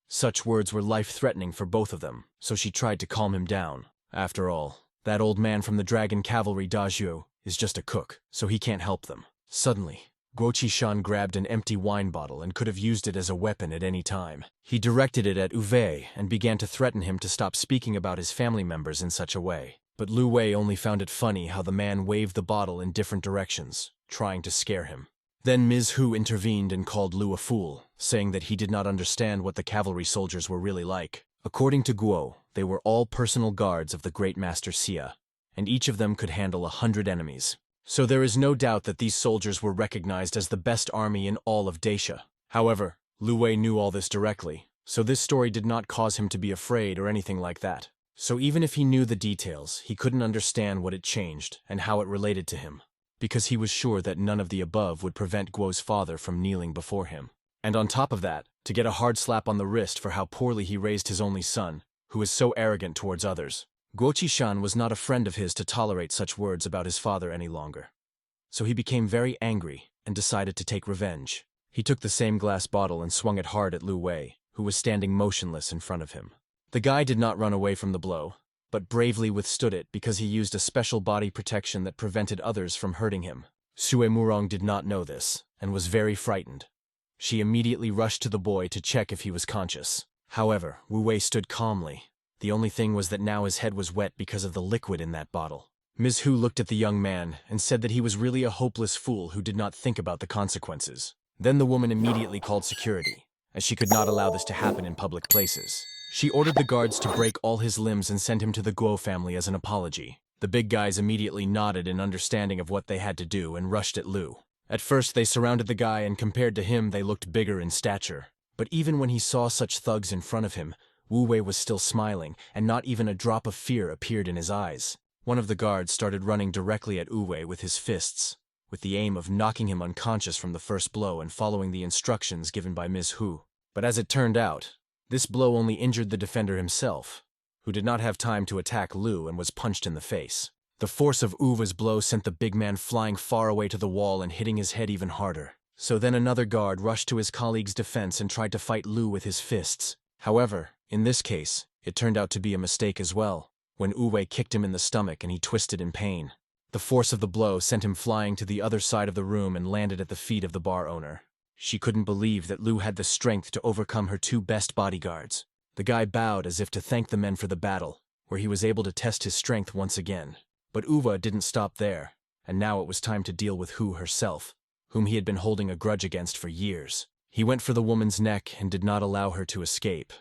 Such words were life-threatening for both of them, so she tried to calm him down. After all, that old man from the Dragon Cavalry Dajue is just a cook, so he can't help them. Suddenly, Guo Qishan grabbed an empty wine bottle and could have used it as a weapon at any time. He directed it at Uwe and began to threaten him to stop speaking about his family members in such a way. But Lu Wei only found it funny how the man waved the bottle in different directions, trying to scare him. Then Ms. Hu intervened and called Lu a fool, saying that he did not understand what the cavalry soldiers were really like. According to Guo, they were all personal guards of the Great Master Xia, and each of them could handle 100 enemies. So there is no doubt that these soldiers were recognized as the best army in all of Dacia. However, Lu Wei knew all this directly, so this story did not cause him to be afraid or anything like that. So even if he knew the details, he couldn't understand what it changed and how it related to him, because he was sure that none of the above would prevent Guo's father from kneeling before him. And on top of that, to get a hard slap on the wrist for how poorly he raised his only son, who was so arrogant towards others. Guo Qishan was not a friend of his to tolerate such words about his father any longer. So he became very angry and decided to take revenge. He took the same glass bottle and swung it hard at Lu Wei, who was standing motionless in front of him. The guy did not run away from the blow, but bravely withstood it because he used a special body protection that prevented others from hurting him. Sui Murong did not know this, and was very frightened. She immediately rushed to the boy to check if he was conscious. However, Wu Wei stood calmly. The only thing was that now his head was wet because of the liquid in that bottle. Ms. Hu looked at the young man and said that he was really a hopeless fool who did not think about the consequences. Then the woman immediately called security, as she could not allow this to happen in public places. She ordered the guards to break all his limbs and send him to the Guo family as an apology. The big guys immediately nodded in understanding of what they had to do and rushed at Lu. At first they surrounded the guy and compared to him they looked bigger in stature. But even when he saw such thugs in front of him, Wu Wei was still smiling, and not even a drop of fear appeared in his eyes. one of the guards started running directly at Uwe with his fists, with the aim of knocking him unconscious from the first blow and following the instructions given by Ms. Hu. But as it turned out, this blow only injured the defender himself, who did not have time to attack Lu and was punched in the face. The force of Uwe's blow sent the big man flying far away to the wall and hitting his head even harder. So then another guard rushed to his colleague's defense and tried to fight Lu with his fists. However, in this case, it turned out to be a mistake as well, when Uwe kicked him in the stomach and he twisted in pain. The force of the blow sent him flying to the other side of the room and landed at the feet of the bar owner. She couldn't believe that Lu had the strength to overcome her two best bodyguards. The guy bowed as if to thank the men for the battle, where he was able to test his strength once again. But Uwe didn't stop there, and now it was time to deal with Hu herself, whom he had been holding a grudge against for years. He went for the woman's neck and did not allow her to escape,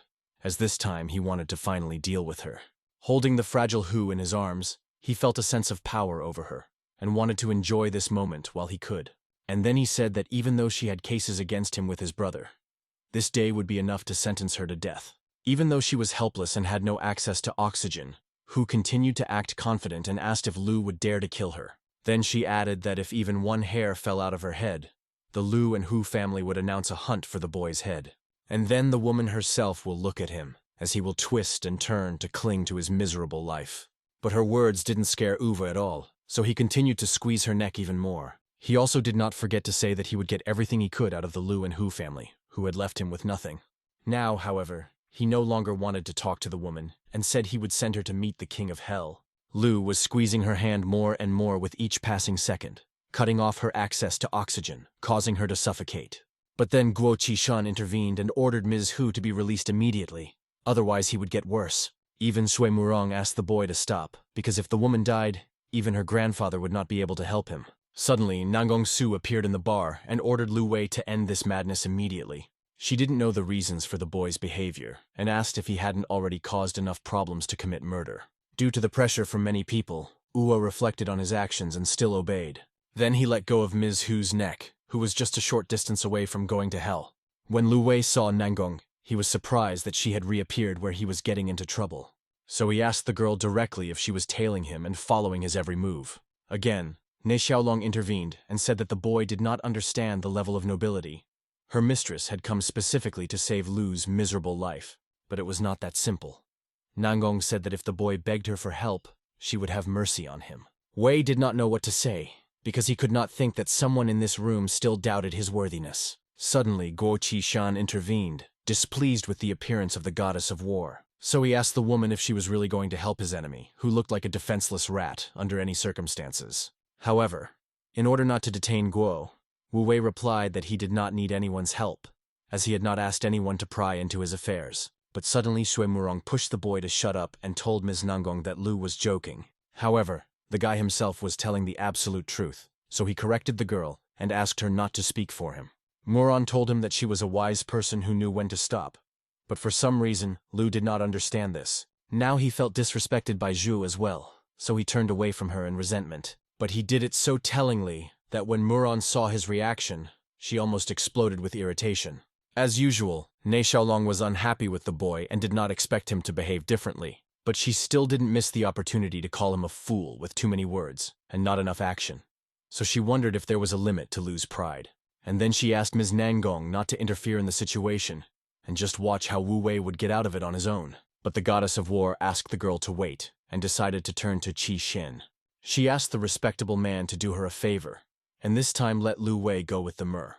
as this time he wanted to finally deal with her. Holding the fragile Hu in his arms, he felt a sense of power over her, and wanted to enjoy this moment while he could. And then he said that even though she had cases against him with his brother, this day would be enough to sentence her to death. Even though she was helpless and had no access to oxygen, Hu continued to act confident and asked if Lu would dare to kill her. Then she added that if even one hair fell out of her head, the Lu and Hu family would announce a hunt for the boy's head. And then the woman herself will look at him, as he will twist and turn to cling to his miserable life. But her words didn't scare Uwe at all, so he continued to squeeze her neck even more. He also did not forget to say that he would get everything he could out of the Lu and Hu family, who had left him with nothing. Now, however, he no longer wanted to talk to the woman, and said he would send her to meet the king of hell. Lu was squeezing her hand more and more with each passing second, cutting off her access to oxygen, causing her to suffocate. But then Guo Qishan intervened and ordered Ms. Hu to be released immediately, otherwise he would get worse. Even Sui Murong asked the boy to stop, because if the woman died, even her grandfather would not be able to help him. Suddenly, Nangong Su appeared in the bar and ordered Lu Wei to end this madness immediately. She didn't know the reasons for the boy's behavior, and asked if he hadn't already caused enough problems to commit murder. Due to the pressure from many people, Uwe reflected on his actions and still obeyed. Then he let go of Ms. Hu's neck, who was just a short distance away from going to hell. When Lu Wei saw Nangong, he was surprised that she had reappeared where he was getting into trouble. So he asked the girl directly if she was tailing him and following his every move. Again, Ne Xiaolong intervened and said that the boy did not understand the level of nobility. Her mistress had come specifically to save Lu's miserable life, but it was not that simple. Nangong said that if the boy begged her for help, she would have mercy on him. Wei did not know what to say, because he could not think that someone in this room still doubted his worthiness. Suddenly, Guo Qishan intervened, displeased with the appearance of the goddess of war. So he asked the woman if she was really going to help his enemy, who looked like a defenseless rat under any circumstances. However, in order not to detain Guo, Wu Wei replied that he did not need anyone's help, as he had not asked anyone to pry into his affairs. But suddenly Sui Murong pushed the boy to shut up and told Ms. Nangong that Lu was joking. However, the guy himself was telling the absolute truth, so he corrected the girl and asked her not to speak for him. Murong told him that she was a wise person who knew when to stop. But for some reason, Lu did not understand this. Now he felt disrespected by Zhu as well, so he turned away from her in resentment. But he did it so tellingly that when Murong saw his reaction, she almost exploded with irritation. As usual, Ne Xiaolong was unhappy with the boy and did not expect him to behave differently. But she still didn't miss the opportunity to call him a fool with too many words and not enough action. So she wondered if there was a limit to Lu's pride. And then she asked Ms. Nangong not to interfere in the situation and just watch how Wu Wei would get out of it on his own. But the goddess of war asked the girl to wait and decided to turn to Qi Xin. She asked the respectable man to do her a favor, and this time let Lu Wei go with the mer.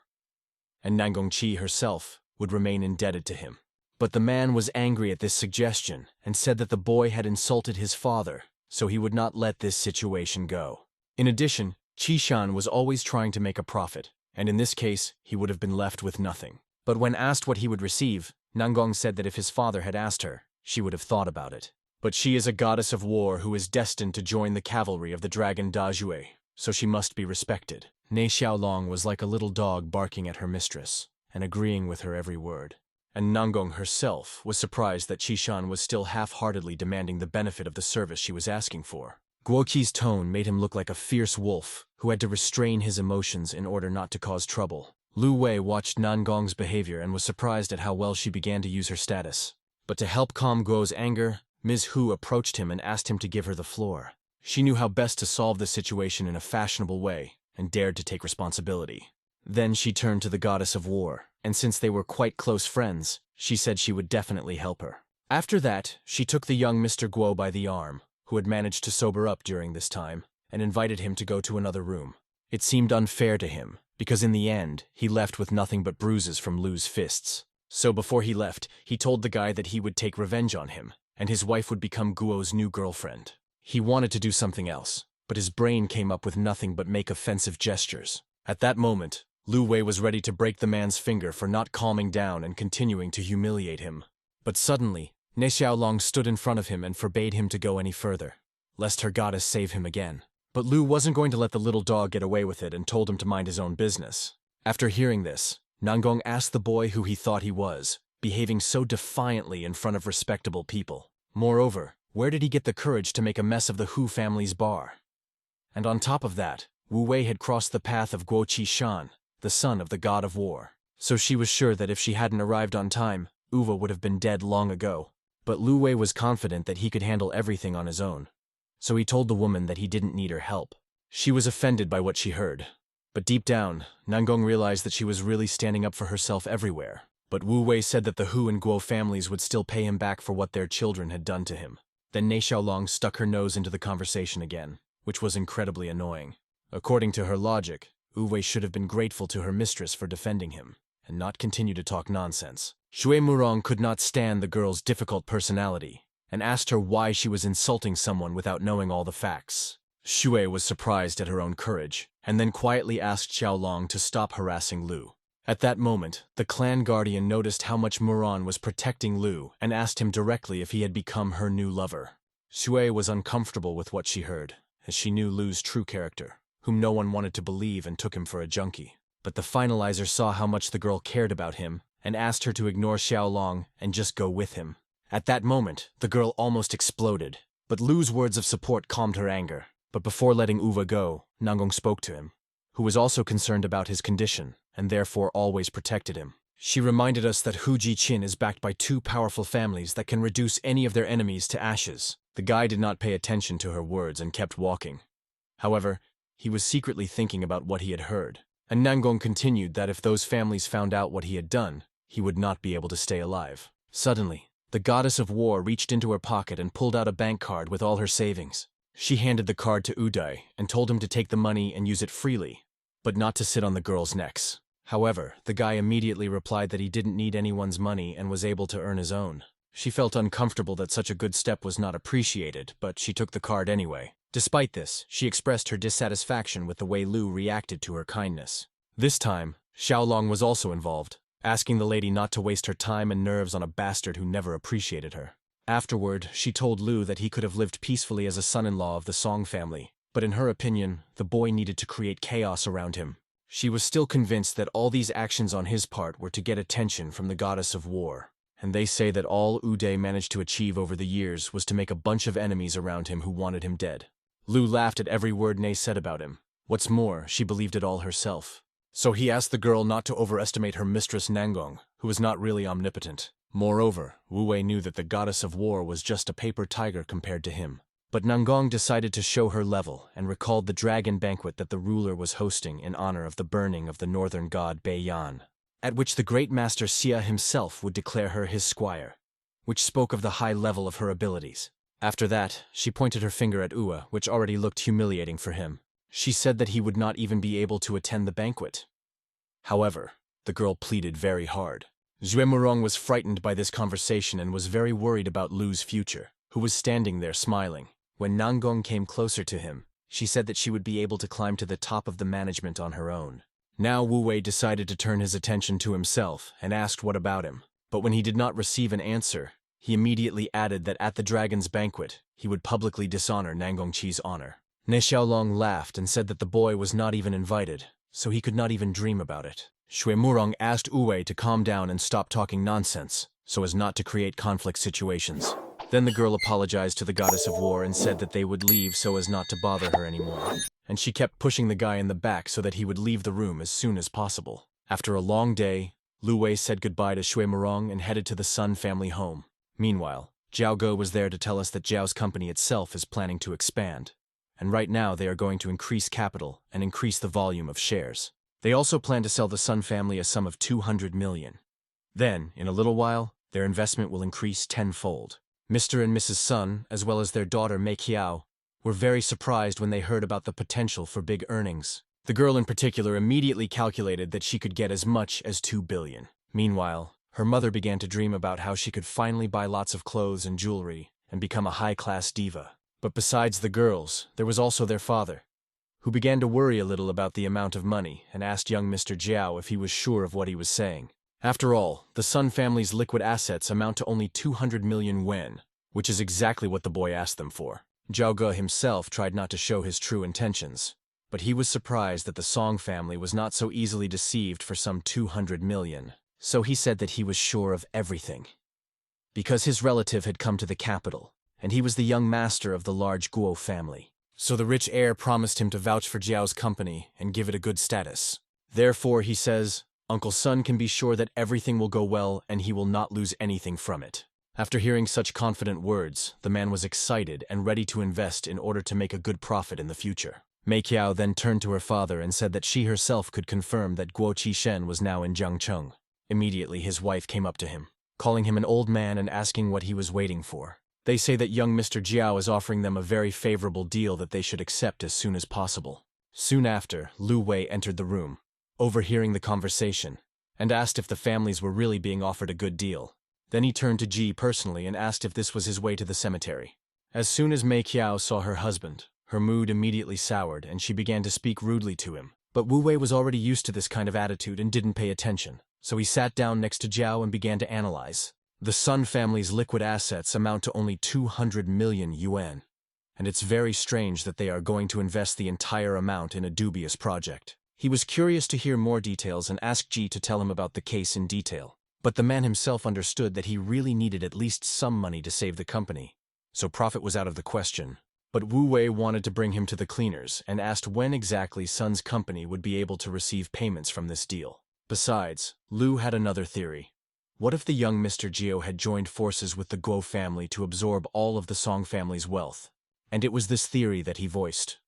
And Nangong Qi herself would remain indebted to him. But the man was angry at this suggestion and said that the boy had insulted his father, so he would not let this situation go. In addition, Qi Shan was always trying to make a profit, and in this case, he would have been left with nothing. But when asked what he would receive, Nangong said that if his father had asked her, she would have thought about it. But she is a goddess of war who is destined to join the cavalry of the dragon Dajue, so she must be respected. Ne Xiaolong was like a little dog barking at her mistress, and agreeing with her every word. And Nangong herself was surprised that Qishan was still half-heartedly demanding the benefit of the service she was asking for. Guoqi's tone made him look like a fierce wolf who had to restrain his emotions in order not to cause trouble. Lu Wei watched Nangong's behavior and was surprised at how well she began to use her status. But to help calm Guo's anger, Ms. Hu approached him and asked him to give her the floor. She knew how best to solve the situation in a fashionable way and dared to take responsibility. Then she turned to the goddess of war, and since they were quite close friends, she said she would definitely help her. After that, she took the young Mr. Guo by the arm, who had managed to sober up during this time, and invited him to go to another room. It seemed unfair to him, because in the end, he left with nothing but bruises from Lu's fists. So before he left, he told the guy that he would take revenge on him, and his wife would become Guo's new girlfriend. He wanted to do something else, but his brain came up with nothing but make offensive gestures. At that moment, Lu Wei was ready to break the man's finger for not calming down and continuing to humiliate him. But suddenly, Ne Xiaolong stood in front of him and forbade him to go any further, lest her goddess save him again. But Lu wasn't going to let the little dog get away with it and told him to mind his own business. After hearing this, Nangong asked the boy who he thought he was, behaving so defiantly in front of respectable people. Moreover, where did he get the courage to make a mess of the Hu family's bar? And on top of that, Wu Wei had crossed the path of Guo Qishan, the son of the god of war. So she was sure that if she hadn't arrived on time, Uva would have been dead long ago. But Lu Wei was confident that he could handle everything on his own. So he told the woman that he didn't need her help. She was offended by what she heard. But deep down, Nangong realized that she was really standing up for herself everywhere. But Wu Wei said that the Hu and Guo families would still pay him back for what their children had done to him. Then Ne Xiaolong stuck her nose into the conversation again, which was incredibly annoying. According to her logic, Wu Wei should have been grateful to her mistress for defending him, and not continue to talk nonsense. Shui Murong could not stand the girl's difficult personality, and asked her why she was insulting someone without knowing all the facts. Shui was surprised at her own courage, and then quietly asked Xiaolong to stop harassing Lu. At that moment, the clan guardian noticed how much Muran was protecting Lu and asked him directly if he had become her new lover. Shui was uncomfortable with what she heard, as she knew Lu's true character, whom no one wanted to believe and took him for a junkie. But the finalizer saw how much the girl cared about him and asked her to ignore Xiaolong and just go with him. At that moment, the girl almost exploded, but Lu's words of support calmed her anger. But before letting Uva go, Nangong spoke to him, who was also concerned about his condition and therefore always protected him. She reminded us that Hu Ji-Qin is backed by two powerful families that can reduce any of their enemies to ashes. The guy did not pay attention to her words and kept walking. However, he was secretly thinking about what he had heard, and Nangong continued that if those families found out what he had done, he would not be able to stay alive. Suddenly, the goddess of war reached into her pocket and pulled out a bank card with all her savings. She handed the card to Uday and told him to take the money and use it freely, but not to sit on the girls' necks. However, the guy immediately replied that he didn't need anyone's money and was able to earn his own. She felt uncomfortable that such a good step was not appreciated, but she took the card anyway. Despite this, she expressed her dissatisfaction with the way Lu reacted to her kindness. This time, Xiaolong was also involved, asking the lady not to waste her time and nerves on a bastard who never appreciated her. Afterward, she told Lu that he could have lived peacefully as a son-in-law of the Song family, but in her opinion, the boy needed to create chaos around him. She was still convinced that all these actions on his part were to get attention from the goddess of war, and they say that all Uday managed to achieve over the years was to make a bunch of enemies around him who wanted him dead. Lu laughed at every word Ne said about him. What's more, she believed it all herself. So he asked the girl not to overestimate her mistress Nangong, who was not really omnipotent. Moreover, Wu Wei knew that the goddess of war was just a paper tiger compared to him. But Nangong decided to show her level and recalled the dragon banquet that the ruler was hosting in honor of the burning of the northern god Beiyan, at which the great master Xia himself would declare her his squire, which spoke of the high level of her abilities. After that, she pointed her finger at Ua, which already looked humiliating for him. She said that he would not even be able to attend the banquet. However, the girl pleaded very hard. Zue Murong was frightened by this conversation and was very worried about Lu's future, who was standing there smiling. When Nangong came closer to him, she said that she would be able to climb to the top of the management on her own. Now Wu Wei decided to turn his attention to himself and asked what about him. But when he did not receive an answer, he immediately added that at the dragon's banquet, he would publicly dishonor Nangong Qi's honor. Ne Xiaolong laughed and said that the boy was not even invited, so he could not even dream about it. Shui Murong asked Wu Wei to calm down and stop talking nonsense, so as not to create conflict situations. Then the girl apologized to the goddess of war and said that they would leave so as not to bother her anymore. And she kept pushing the guy in the back so that he would leave the room as soon as possible. After a long day, Lu Wei said goodbye to Shui Murong and headed to the Sun family home. Meanwhile, Jiao Ge was there to tell us that Jiao's company itself is planning to expand. and right now they are going to increase capital and increase the volume of shares. They also plan to sell the Sun family a sum of 200 million. Then, in a little while, their investment will increase tenfold. Mr. and Mrs. Sun, as well as their daughter Mei Qiao, were very surprised when they heard about the potential for big earnings. The girl in particular immediately calculated that she could get as much as 2 billion. Meanwhile, her mother began to dream about how she could finally buy lots of clothes and jewelry and become a high-class diva. But besides the girls, there was also their father, who began to worry a little about the amount of money and asked young Mr. Jiao if he was sure of what he was saying. After all, the Sun family's liquid assets amount to only 200 million yuan, which is exactly what the boy asked them for. Zhao Ge himself tried not to show his true intentions, but he was surprised that the Song family was not so easily deceived for some 200 million. So he said that he was sure of everything, because his relative had come to the capital, and he was the young master of the large Guo family. So the rich heir promised him to vouch for Jiao's company and give it a good status. Therefore, he says, Uncle Sun can be sure that everything will go well and he will not lose anything from it. After hearing such confident words, the man was excited and ready to invest in order to make a good profit in the future. Mei Qiao then turned to her father and said that she herself could confirm that Guo Qishen was now in Jiangcheng. Immediately his wife came up to him, calling him an old man and asking what he was waiting for. They say that young Mr. Jiao is offering them a very favorable deal that they should accept as soon as possible. Soon after, Lu Wei entered the room, overhearing the conversation, and asked if the families were really being offered a good deal. Then he turned to Ji personally and asked if this was his way to the cemetery. As soon as Mei Qiao saw her husband, her mood immediately soured and she began to speak rudely to him. But Wu Wei was already used to this kind of attitude and didn't pay attention, so he sat down next to Jiao and began to analyze. The Sun family's liquid assets amount to only 200 million yuan, and it's very strange that they are going to invest the entire amount in a dubious project. He was curious to hear more details and asked Ji to tell him about the case in detail. But the man himself understood that he really needed at least some money to save the company, so profit was out of the question. But Wu Wei wanted to bring him to the cleaners and asked when exactly Sun's company would be able to receive payments from this deal. Besides, Lu had another theory. What if the young Mr. Jiao had joined forces with the Guo family to absorb all of the Song family's wealth? And it was this theory that he voiced.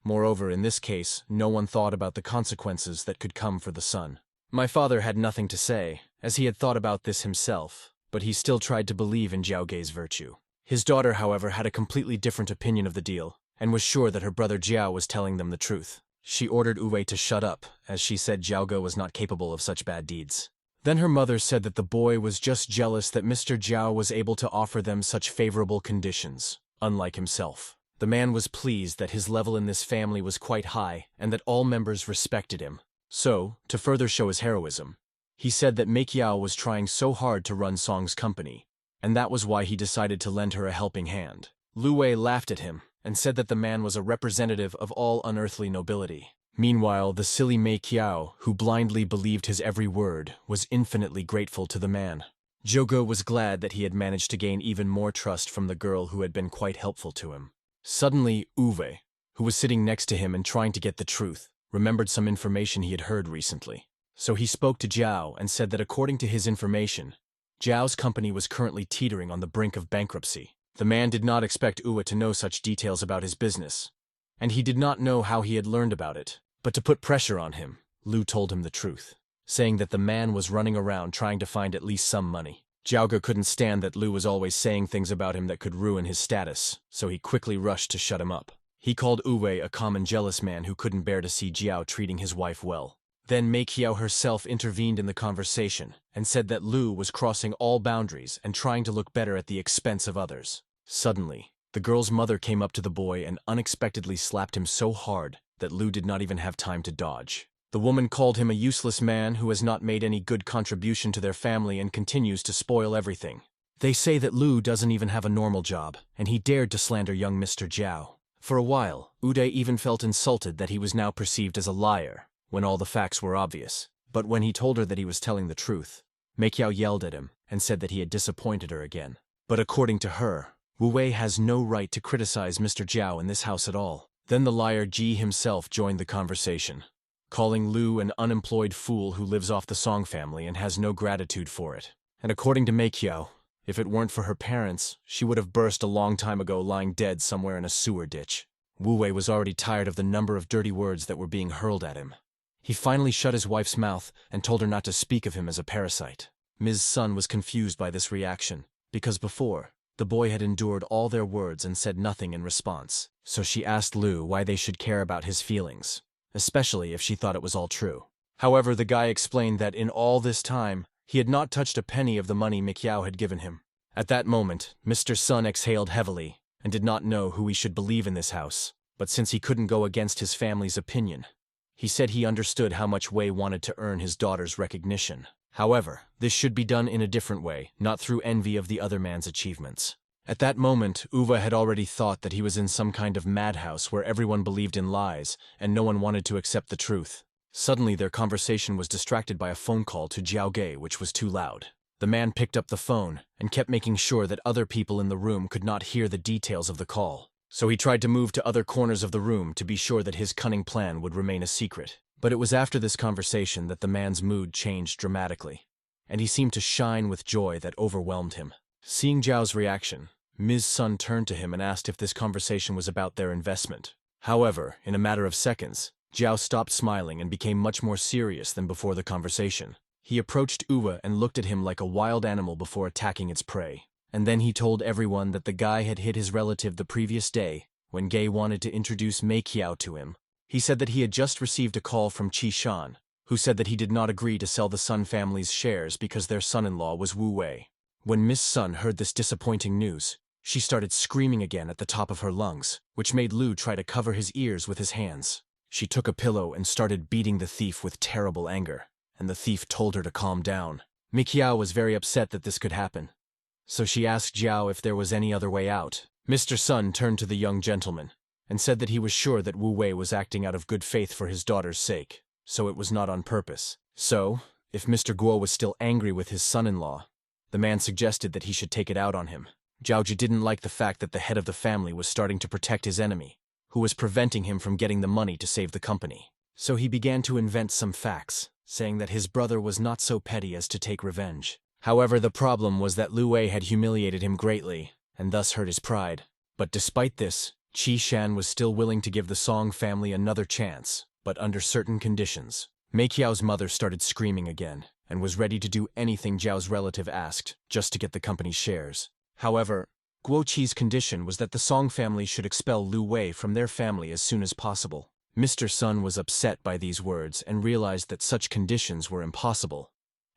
Moreover, in this case, no one thought about the consequences that could come for the Sun. My father had nothing to say, as he had thought about this himself, but he still tried to believe in Zhao Ge's virtue. His daughter, however, had a completely different opinion of the deal, and was sure that her brother Jiao was telling them the truth. She ordered Wu Wei to shut up, as she said Zhao Ge was not capable of such bad deeds. Then her mother said that the boy was just jealous that Mr. Jiao was able to offer them such favorable conditions, unlike himself. The man was pleased that his level in this family was quite high and that all members respected him. So, to further show his heroism, he said that Mei Qiao was trying so hard to run Song's company, and that was why he decided to lend her a helping hand. Lu Wei laughed at him and said that the man was a representative of all unearthly nobility. Meanwhile, the silly Mei Qiao, who blindly believed his every word, was infinitely grateful to the man. Zhao Ge was glad that he had managed to gain even more trust from the girl who had been quite helpful to him. Suddenly, Wu Wei, who was sitting next to him and trying to get the truth, remembered some information he had heard recently. So he spoke to Jiao and said that according to his information, Jiao's company was currently teetering on the brink of bankruptcy. The man did not expect Wu Wei to know such details about his business, and he did not know how he had learned about it. But to put pressure on him, Lu told him the truth, saying that the man was running around trying to find at least some money. Zhao Ge couldn't stand that Lu was always saying things about him that could ruin his status, so he quickly rushed to shut him up. He called Wu Wei a common jealous man who couldn't bear to see Jiao treating his wife well. Then Mei Qiao herself intervened in the conversation and said that Lu was crossing all boundaries and trying to look better at the expense of others. Suddenly, the girl's mother came up to the boy and unexpectedly slapped him so hard that Lu did not even have time to dodge. The woman called him a useless man who has not made any good contribution to their family and continues to spoil everything. They say that Lu doesn't even have a normal job, and he dared to slander young Mr. Jiao. For a while, Wu Wei even felt insulted that he was now perceived as a liar, when all the facts were obvious. But when he told her that he was telling the truth, Mei Qiao yelled at him and said that he had disappointed her again. But according to her, Wu Wei has no right to criticize Mr. Jiao in this house at all. Then the liar Ji himself joined the conversation, calling Lu an unemployed fool who lives off the Song family and has no gratitude for it. And according to Mei Qiao, if it weren't for her parents, she would have burst a long time ago lying dead somewhere in a sewer ditch. Wu Wei was already tired of the number of dirty words that were being hurled at him. He finally shut his wife's mouth and told her not to speak of him as a parasite. Ms. Sun was confused by this reaction, because before, the boy had endured all their words and said nothing in response. So she asked Lu why they should care about his feelings, especially if she thought it was all true. However, the guy explained that in all this time, he had not touched a penny of the money Mikiao had given him. At that moment, Mr. Sun exhaled heavily and did not know who he should believe in this house. But since he couldn't go against his family's opinion, he said he understood how much Wei wanted to earn his daughter's recognition. However, this should be done in a different way, not through envy of the other man's achievements. At that moment, Uva had already thought that he was in some kind of madhouse where everyone believed in lies and no one wanted to accept the truth. Suddenly, their conversation was distracted by a phone call to Jiao Ge, which was too loud. The man picked up the phone and kept making sure that other people in the room could not hear the details of the call. So he tried to move to other corners of the room to be sure that his cunning plan would remain a secret. But it was after this conversation that the man's mood changed dramatically, and he seemed to shine with joy that overwhelmed him. Seeing Zhao's reaction, Ms. Sun turned to him and asked if this conversation was about their investment. However, in a matter of seconds, Zhao stopped smiling and became much more serious than before the conversation. He approached Uva and looked at him like a wild animal before attacking its prey. And then he told everyone that the guy had hit his relative the previous day when Gay wanted to introduce Mei Qiao to him. He said that he had just received a call from Qi Shan, who said that he did not agree to sell the Sun family's shares because their son-in-law was Wu Wei. When Miss Sun heard this disappointing news, she started screaming again at the top of her lungs, which made Lu try to cover his ears with his hands. She took a pillow and started beating the thief with terrible anger, and the thief told her to calm down. Mei Qiao was very upset that this could happen, so she asked Zhao if there was any other way out. Mr. Sun turned to the young gentleman and said that he was sure that Wu Wei was acting out of good faith for his daughter's sake, so it was not on purpose. So, if Mr. Guo was still angry with his son-in-law, the man suggested that he should take it out on him. Zhao Ji didn't like the fact that the head of the family was starting to protect his enemy, who was preventing him from getting the money to save the company. So he began to invent some facts, saying that his brother was not so petty as to take revenge. However, the problem was that Lu Wei had humiliated him greatly, and thus hurt his pride. But despite this, Qi Shan was still willing to give the Song family another chance, but under certain conditions. Mei Qiao's mother started screaming again, and was ready to do anything Zhao's relative asked, just to get the company's shares. However, Guo Qi's condition was that the Song family should expel Lu Wei from their family as soon as possible. Mr. Sun was upset by these words and realized that such conditions were impossible,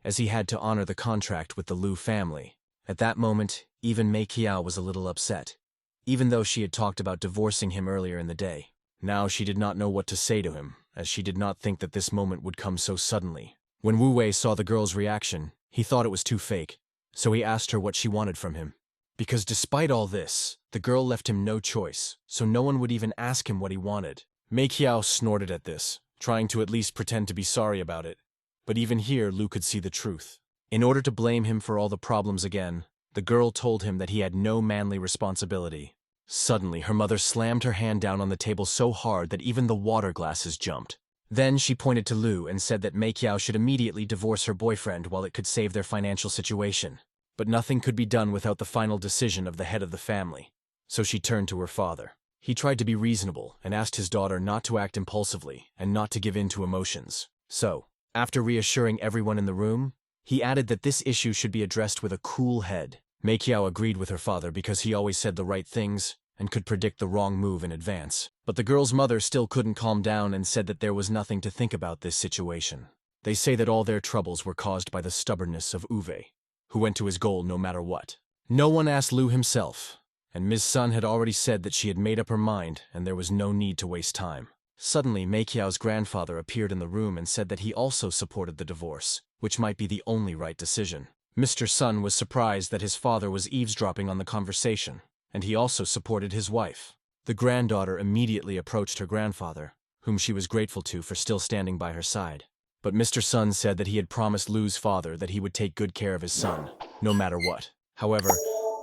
as he had to honor the contract with the Lu family. At that moment, even Mei Qiao was a little upset, even though she had talked about divorcing him earlier in the day. Now she did not know what to say to him, as she did not think that this moment would come so suddenly. When Wu Wei saw the girl's reaction, he thought it was too fake, so he asked her what she wanted from him. Because despite all this, the girl left him no choice, so no one would even ask him what he wanted. Mei Qiao snorted at this, trying to at least pretend to be sorry about it. But even here, Lu could see the truth. In order to blame him for all the problems again, the girl told him that he had no manly responsibility. Suddenly, her mother slammed her hand down on the table so hard that even the water glasses jumped. Then she pointed to Lu and said that Mei Qiao should immediately divorce her boyfriend while it could save their financial situation. But nothing could be done without the final decision of the head of the family. So she turned to her father. He tried to be reasonable and asked his daughter not to act impulsively and not to give in to emotions. So, after reassuring everyone in the room, he added that this issue should be addressed with a cool head. Mei Qiao agreed with her father because he always said the right things and could predict the wrong move in advance. But the girl's mother still couldn't calm down and said that there was nothing to think about this situation. They say that all their troubles were caused by the stubbornness of Uwe, who went to his goal no matter what. No one asked Lu himself, and Ms. Sun had already said that she had made up her mind and there was no need to waste time. Suddenly, Mei Qiao's grandfather appeared in the room and said that he also supported the divorce, which might be the only right decision. Mr. Sun was surprised that his father was eavesdropping on the conversation, and he also supported his wife. The granddaughter immediately approached her grandfather, whom she was grateful to for still standing by her side. But Mr. Sun said that he had promised Lu's father that he would take good care of his son, no matter what. However,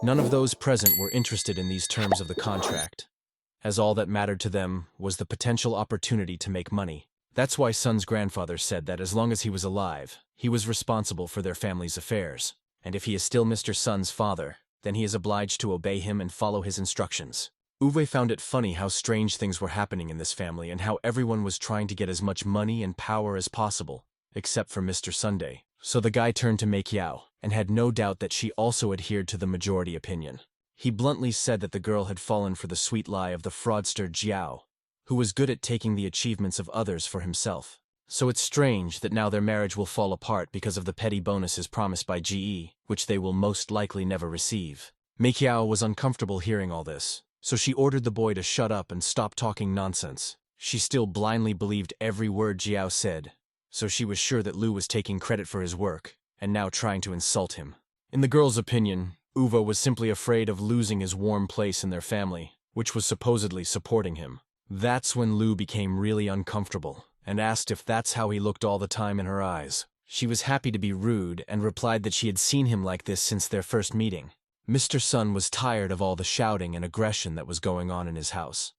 none of those present were interested in these terms of the contract, as all that mattered to them was the potential opportunity to make money. That's why Sun's grandfather said that as long as he was alive, he was responsible for their family's affairs, and if he is still Mr. Sun's father, then he is obliged to obey him and follow his instructions. Uwe found it funny how strange things were happening in this family and how everyone was trying to get as much money and power as possible, except for Mr. Sunday. So the guy turned to Meikiao, and had no doubt that she also adhered to the majority opinion. He bluntly said that the girl had fallen for the sweet lie of the fraudster Jiao, who was good at taking the achievements of others for himself. So it's strange that now their marriage will fall apart because of the petty bonuses promised by GE, which they will most likely never receive. Meikiao was uncomfortable hearing all this, so she ordered the boy to shut up and stop talking nonsense. She still blindly believed every word Jiao said, so she was sure that Lu was taking credit for his work, and now trying to insult him. In the girl's opinion, Uwe was simply afraid of losing his warm place in their family, which was supposedly supporting him. That's when Lu became really uncomfortable, and asked if that's how he looked all the time in her eyes. She was happy to be rude, and replied that she had seen him like this since their first meeting. Mr. Sun was tired of all the shouting and aggression that was going on in his house,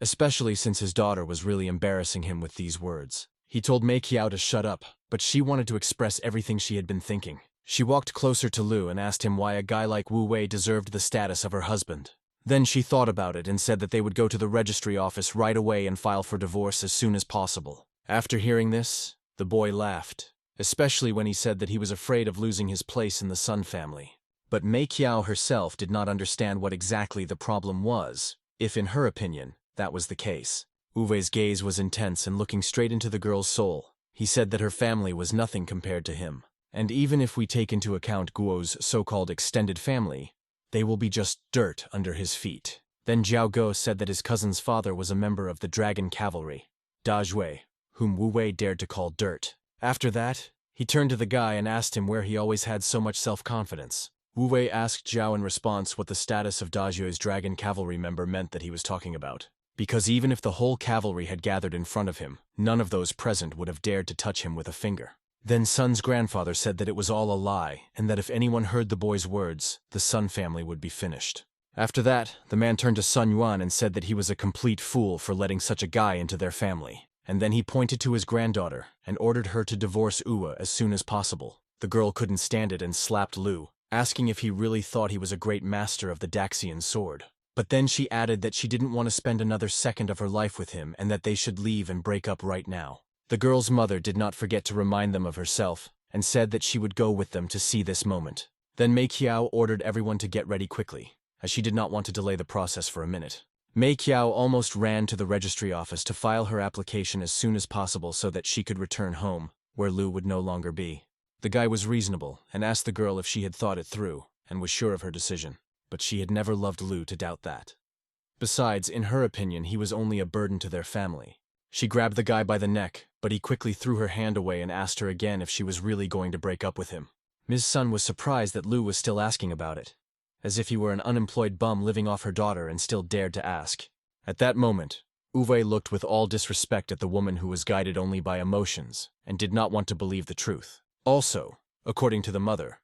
especially since his daughter was really embarrassing him with these words. He told Meikiao to shut up, but she wanted to express everything she had been thinking. She walked closer to Lu and asked him why a guy like Wu Wei deserved the status of her husband. Then she thought about it and said that they would go to the registry office right away and file for divorce as soon as possible. After hearing this, the boy laughed, especially when he said that he was afraid of losing his place in the Sun family. But Meikiao herself did not understand what exactly the problem was, if in her opinion, that was the case. Uwe's gaze was intense and looking straight into the girl's soul. He said that her family was nothing compared to him, and even if we take into account Guo's so-called extended family, they will be just dirt under his feet. Then Jiao Guo said that his cousin's father was a member of the Dragon Cavalry, Da Jue, whom Wu Wei dared to call dirt. After that, he turned to the guy and asked him where he always had so much self-confidence. Wu Wei asked Jiao in response what the status of Da Jue's Dragon Cavalry member meant that he was talking about. Because even if the whole cavalry had gathered in front of him, none of those present would have dared to touch him with a finger. Then Sun's grandfather said that it was all a lie, and that if anyone heard the boy's words, the Sun family would be finished. After that, the man turned to Sun Yuan and said that he was a complete fool for letting such a guy into their family. And then he pointed to his granddaughter and ordered her to divorce Uwe as soon as possible. The girl couldn't stand it and slapped Lu, asking if he really thought he was a great master of the Daxian sword. But then she added that she didn't want to spend another second of her life with him and that they should leave and break up right now. The girl's mother did not forget to remind them of herself and said that she would go with them to see this moment. Then Meikiao ordered everyone to get ready quickly, as she did not want to delay the process for a minute. Meikiao almost ran to the registry office to file her application as soon as possible so that she could return home, where Lu would no longer be. The guy was reasonable and asked the girl if she had thought it through and was sure of her decision. But she had never loved Lu to doubt that. Besides, in her opinion, he was only a burden to their family. She grabbed the guy by the neck, but he quickly threw her hand away and asked her again if she was really going to break up with him. Ms. Sun was surprised that Lu was still asking about it, as if he were an unemployed bum living off her daughter and still dared to ask. At that moment, Uwe looked with all disrespect at the woman who was guided only by emotions and did not want to believe the truth. Also, according to the mother,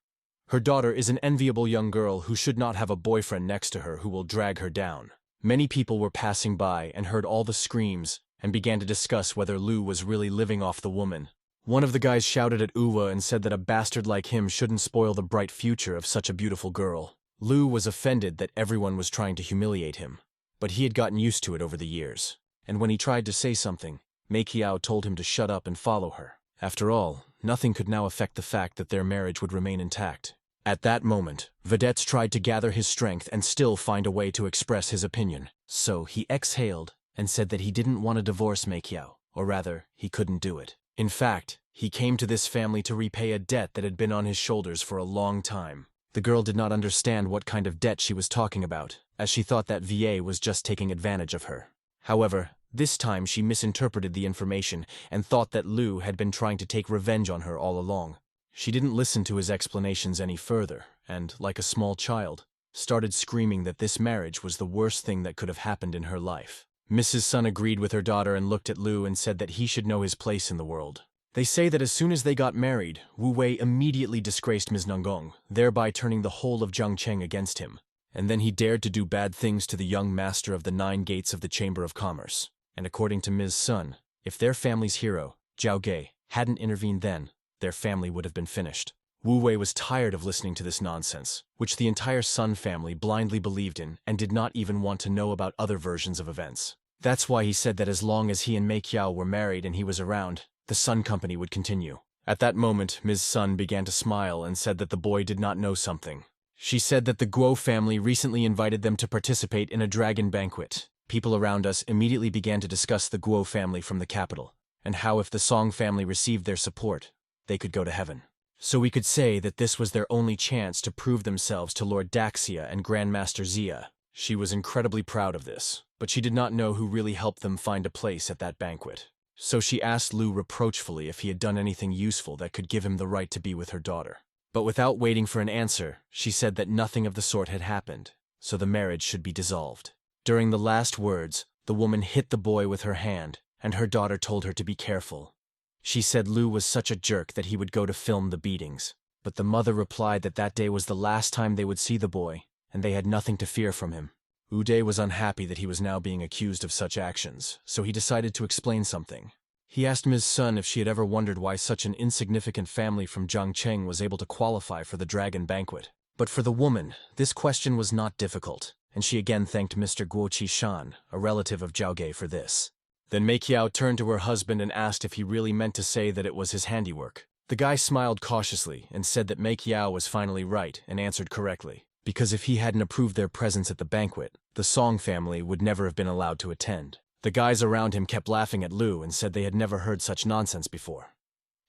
her daughter is an enviable young girl who should not have a boyfriend next to her who will drag her down. Many people were passing by and heard all the screams and began to discuss whether Lu was really living off the woman. One of the guys shouted at Uwe and said that a bastard like him shouldn't spoil the bright future of such a beautiful girl. Lu was offended that everyone was trying to humiliate him, but he had gotten used to it over the years. And when he tried to say something, Meikiao told him to shut up and follow her. After all, nothing could now affect the fact that their marriage would remain intact. At that moment, Vedettes tried to gather his strength and still find a way to express his opinion. So he exhaled and said that he didn't want to divorce Meikiao, or rather, he couldn't do it. In fact, he came to this family to repay a debt that had been on his shoulders for a long time. The girl did not understand what kind of debt she was talking about, as she thought that VA was just taking advantage of her. However, this time she misinterpreted the information and thought that Lu had been trying to take revenge on her all along. She didn't listen to his explanations any further and, like a small child, started screaming that this marriage was the worst thing that could have happened in her life. Mrs. Sun agreed with her daughter and looked at Lu and said that he should know his place in the world. They say that as soon as they got married, Wu Wei immediately disgraced Ms. Nangong, thereby turning the whole of Jiangcheng against him. And then he dared to do bad things to the young master of the 9 gates of the Chamber of Commerce. And according to Ms. Sun, if their family's hero, Zhao Ge, hadn't intervened then, their family would have been finished. Wu Wei was tired of listening to this nonsense, which the entire Sun family blindly believed in and did not even want to know about other versions of events. That's why he said that as long as he and Mei Qiao were married and he was around, the Sun Company would continue. At that moment, Ms. Sun began to smile and said that the boy did not know something. She said that the Guo family recently invited them to participate in a dragon banquet. People around us immediately began to discuss the Guo family from the capital, and how if the Song family received their support, they could go to heaven. So we could say that this was their only chance to prove themselves to Lord Daxia and Grandmaster Xia. She was incredibly proud of this, but she did not know who really helped them find a place at that banquet. So she asked Lu reproachfully if he had done anything useful that could give him the right to be with her daughter. But without waiting for an answer, she said that nothing of the sort had happened, so the marriage should be dissolved. During the last words, the woman hit the boy with her hand, and her daughter told her to be careful. She said Lu was such a jerk that he would go to film the beatings, but the mother replied that that day was the last time they would see the boy, and they had nothing to fear from him. Uday was unhappy that he was now being accused of such actions, so he decided to explain something. He asked Ms. Sun if she had ever wondered why such an insignificant family from Zhangcheng was able to qualify for the dragon banquet. But for the woman, this question was not difficult, and she again thanked Mr. Guo Qishan, a relative of Zhao Ge, for this. Then Mei Qiao turned to her husband and asked if he really meant to say that it was his handiwork. The guy smiled cautiously and said that Mei Qiao was finally right and answered correctly, because if he hadn't approved their presence at the banquet, the Song family would never have been allowed to attend. The guys around him kept laughing at Lu and said they had never heard such nonsense before.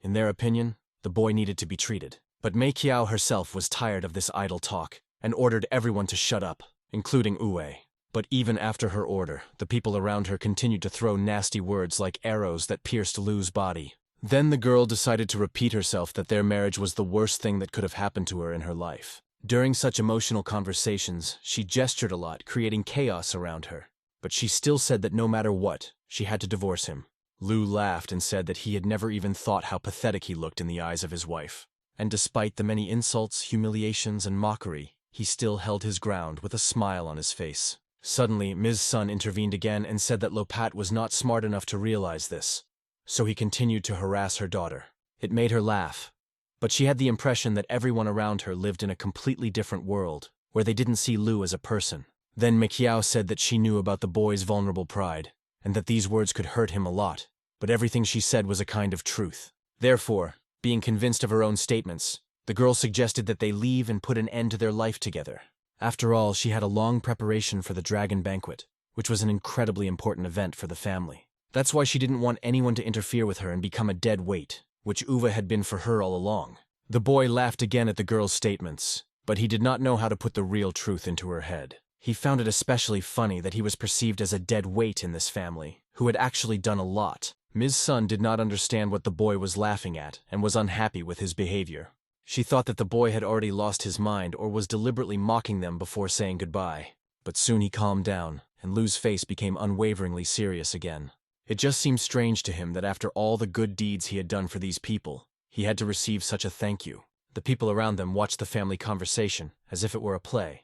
In their opinion, the boy needed to be treated. But Mei Qiao herself was tired of this idle talk and ordered everyone to shut up, including Uwei. But even after her order, the people around her continued to throw nasty words like arrows that pierced Lu's body. Then the girl decided to repeat herself that their marriage was the worst thing that could have happened to her in her life. During such emotional conversations, she gestured a lot, creating chaos around her. But she still said that no matter what, she had to divorce him. Lu laughed and said that he had never even thought how pathetic he looked in the eyes of his wife. And despite the many insults, humiliations, and mockery, he still held his ground with a smile on his face. Suddenly, Ms. Sun intervened again and said that Lopat was not smart enough to realize this. So he continued to harass her daughter. It made her laugh. But she had the impression that everyone around her lived in a completely different world, where they didn't see Lu as a person. Then Mei Qiao said that she knew about the boy's vulnerable pride, and that these words could hurt him a lot, but everything she said was a kind of truth. Therefore, being convinced of her own statements, the girl suggested that they leave and put an end to their life together. After all, she had a long preparation for the dragon banquet, which was an incredibly important event for the family. That's why she didn't want anyone to interfere with her and become a dead weight, which Uwe had been for her all along. The boy laughed again at the girl's statements, but he did not know how to put the real truth into her head. He found it especially funny that he was perceived as a dead weight in this family, who had actually done a lot. Ms. Sun did not understand what the boy was laughing at and was unhappy with his behavior. She thought that the boy had already lost his mind or was deliberately mocking them before saying goodbye. But soon he calmed down, and Lu's face became unwaveringly serious again. It just seemed strange to him that after all the good deeds he had done for these people, he had to receive such a thank you. The people around them watched the family conversation as if it were a play,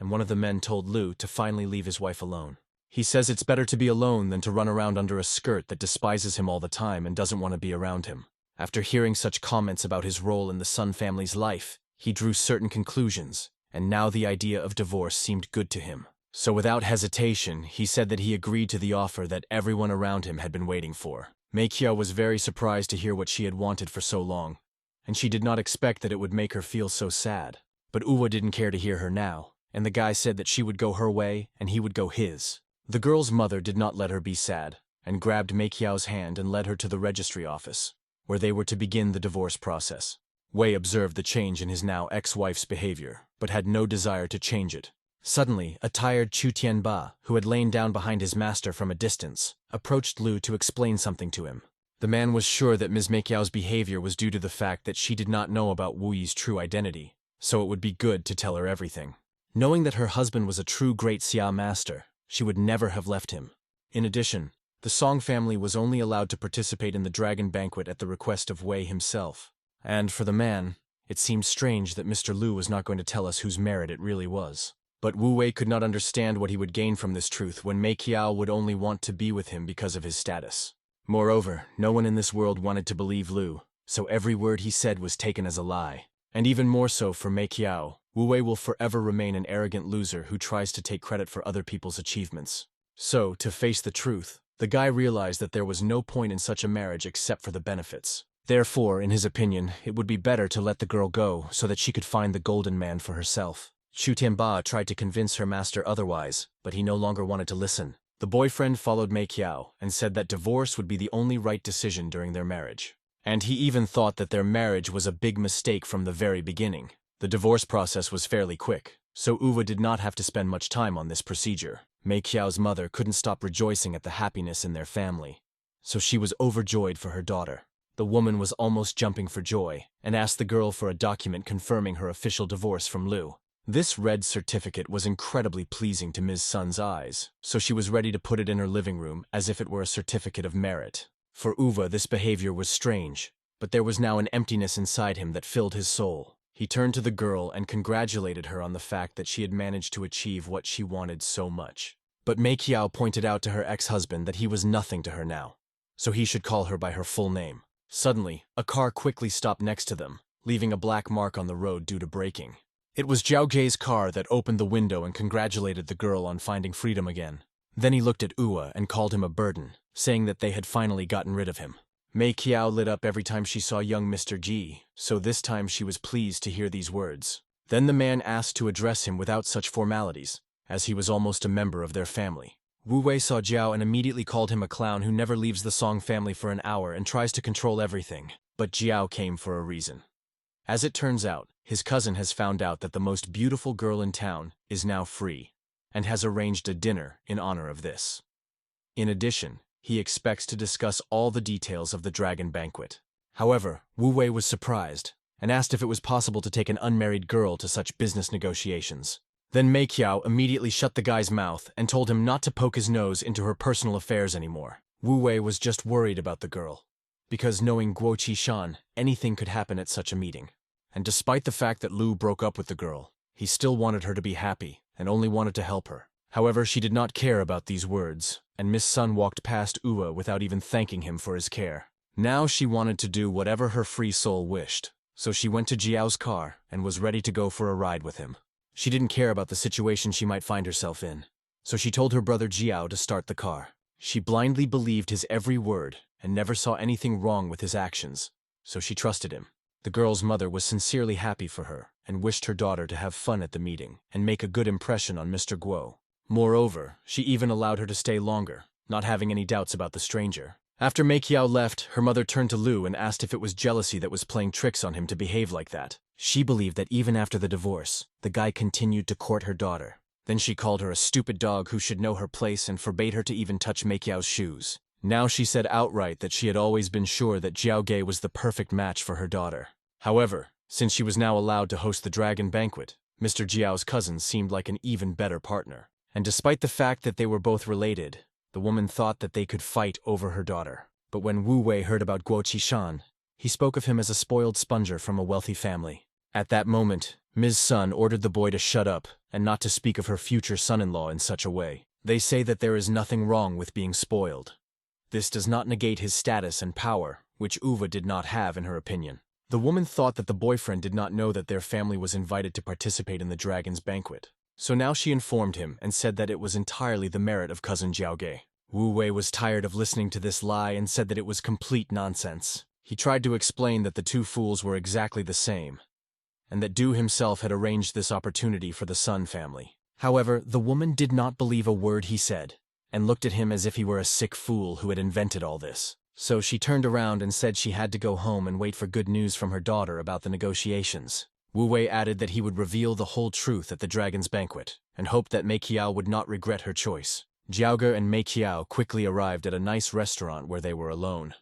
and one of the men told Lu to finally leave his wife alone. He says it's better to be alone than to run around under a skirt that despises him all the time and doesn't want to be around him. After hearing such comments about his role in the Sun family's life, he drew certain conclusions, and now the idea of divorce seemed good to him. So without hesitation, he said that he agreed to the offer that everyone around him had been waiting for. Mei Qiao was very surprised to hear what she had wanted for so long, and she did not expect that it would make her feel so sad. But Uwa didn't care to hear her now, and the guy said that she would go her way and he would go his. The girl's mother did not let her be sad, and grabbed Mei Qiao's hand and led her to the registry office, where they were to begin the divorce process. Wei observed the change in his now ex-wife's behavior, but had no desire to change it. Suddenly, a tired Chu Tianba, who had lain down behind his master from a distance, approached Lu to explain something to him. The man was sure that Ms. Mei Qiao's behavior was due to the fact that she did not know about Wu Yi's true identity, so it would be good to tell her everything. Knowing that her husband was a true great Xia master, she would never have left him. In addition, the Song family was only allowed to participate in the dragon banquet at the request of Wei himself. And for the man, it seemed strange that Mr. Lu was not going to tell us whose merit it really was. But Wu Wei could not understand what he would gain from this truth when Mei Qiao would only want to be with him because of his status. Moreover, no one in this world wanted to believe Lu, so every word he said was taken as a lie. And even more so for Mei Qiao, Wu Wei will forever remain an arrogant loser who tries to take credit for other people's achievements. So, to face the truth, the guy realized that there was no point in such a marriage except for the benefits. Therefore, in his opinion, it would be better to let the girl go so that she could find the golden man for herself. Chu Tianba tried to convince her master otherwise, but he no longer wanted to listen. The boyfriend followed Mei Qiao and said that divorce would be the only right decision during their marriage. And he even thought that their marriage was a big mistake from the very beginning. The divorce process was fairly quick, so Uwe did not have to spend much time on this procedure. Mei Qiao's mother couldn't stop rejoicing at the happiness in their family, so she was overjoyed for her daughter. The woman was almost jumping for joy and asked the girl for a document confirming her official divorce from Liu. This red certificate was incredibly pleasing to Ms. Sun's eyes, so she was ready to put it in her living room as if it were a certificate of merit. For Uwe, this behavior was strange, but there was now an emptiness inside him that filled his soul. He turned to the girl and congratulated her on the fact that she had managed to achieve what she wanted so much. But Mei Qiao pointed out to her ex-husband that he was nothing to her now, so he should call her by her full name. Suddenly, a car quickly stopped next to them, leaving a black mark on the road due to braking. It was Zhao Gei's car that opened the window and congratulated the girl on finding freedom again. Then he looked at Uwe and called him a burden, saying that they had finally gotten rid of him. Mei Qiao lit up every time she saw young Mr. Ji, so this time she was pleased to hear these words. Then the man asked to address him without such formalities, as he was almost a member of their family. Wu Wei saw Jiao and immediately called him a clown who never leaves the Song family for an hour and tries to control everything. But Jiao came for a reason. As it turns out, his cousin has found out that the most beautiful girl in town is now free, and has arranged a dinner in honor of this. In addition, he expects to discuss all the details of the dragon banquet. However, Wu Wei was surprised, and asked if it was possible to take an unmarried girl to such business negotiations. Then Mei Qiao immediately shut the guy's mouth and told him not to poke his nose into her personal affairs anymore. Wu Wei was just worried about the girl, because knowing Guo Qishan, anything could happen at such a meeting. And despite the fact that Lu broke up with the girl, he still wanted her to be happy and only wanted to help her. However, she did not care about these words, and Miss Sun walked past Uwe without even thanking him for his care. Now she wanted to do whatever her free soul wished, so she went to Jiao's car and was ready to go for a ride with him. She didn't care about the situation she might find herself in, so she told her brother Jiao to start the car. She blindly believed his every word and never saw anything wrong with his actions, so she trusted him. The girl's mother was sincerely happy for her and wished her daughter to have fun at the meeting and make a good impression on Mr. Guo. Moreover, she even allowed her to stay longer, not having any doubts about the stranger. After Mei Qiao left, her mother turned to Lu and asked if it was jealousy that was playing tricks on him to behave like that. She believed that even after the divorce, the guy continued to court her daughter. Then she called her a stupid dog who should know her place and forbade her to even touch Mei Qiao's shoes. Now she said outright that she had always been sure that Zhao Gei was the perfect match for her daughter. However, since she was now allowed to host the dragon banquet, Mr. Jiao's cousin seemed like an even better partner. And despite the fact that they were both related, the woman thought that they could fight over her daughter. But when Wu Wei heard about Guo Qishan, he spoke of him as a spoiled sponger from a wealthy family. At that moment, Ms. Sun ordered the boy to shut up and not to speak of her future son-in-law in such a way. They say that there is nothing wrong with being spoiled. This does not negate his status and power, which Uwe did not have in her opinion. The woman thought that the boyfriend did not know that their family was invited to participate in the dragon's banquet. So now she informed him and said that it was entirely the merit of cousin Zhao Gei. Wu Wei was tired of listening to this lie and said that it was complete nonsense. He tried to explain that the two fools were exactly the same, and that Du himself had arranged this opportunity for the Sun family. However, the woman did not believe a word he said, and looked at him as if he were a sick fool who had invented all this. So she turned around and said she had to go home and wait for good news from her daughter about the negotiations. Wu Wei added that he would reveal the whole truth at the dragon's banquet, and hoped that Mei Qiao would not regret her choice. Jiaoge and Mei Qiao quickly arrived at a nice restaurant where they were alone.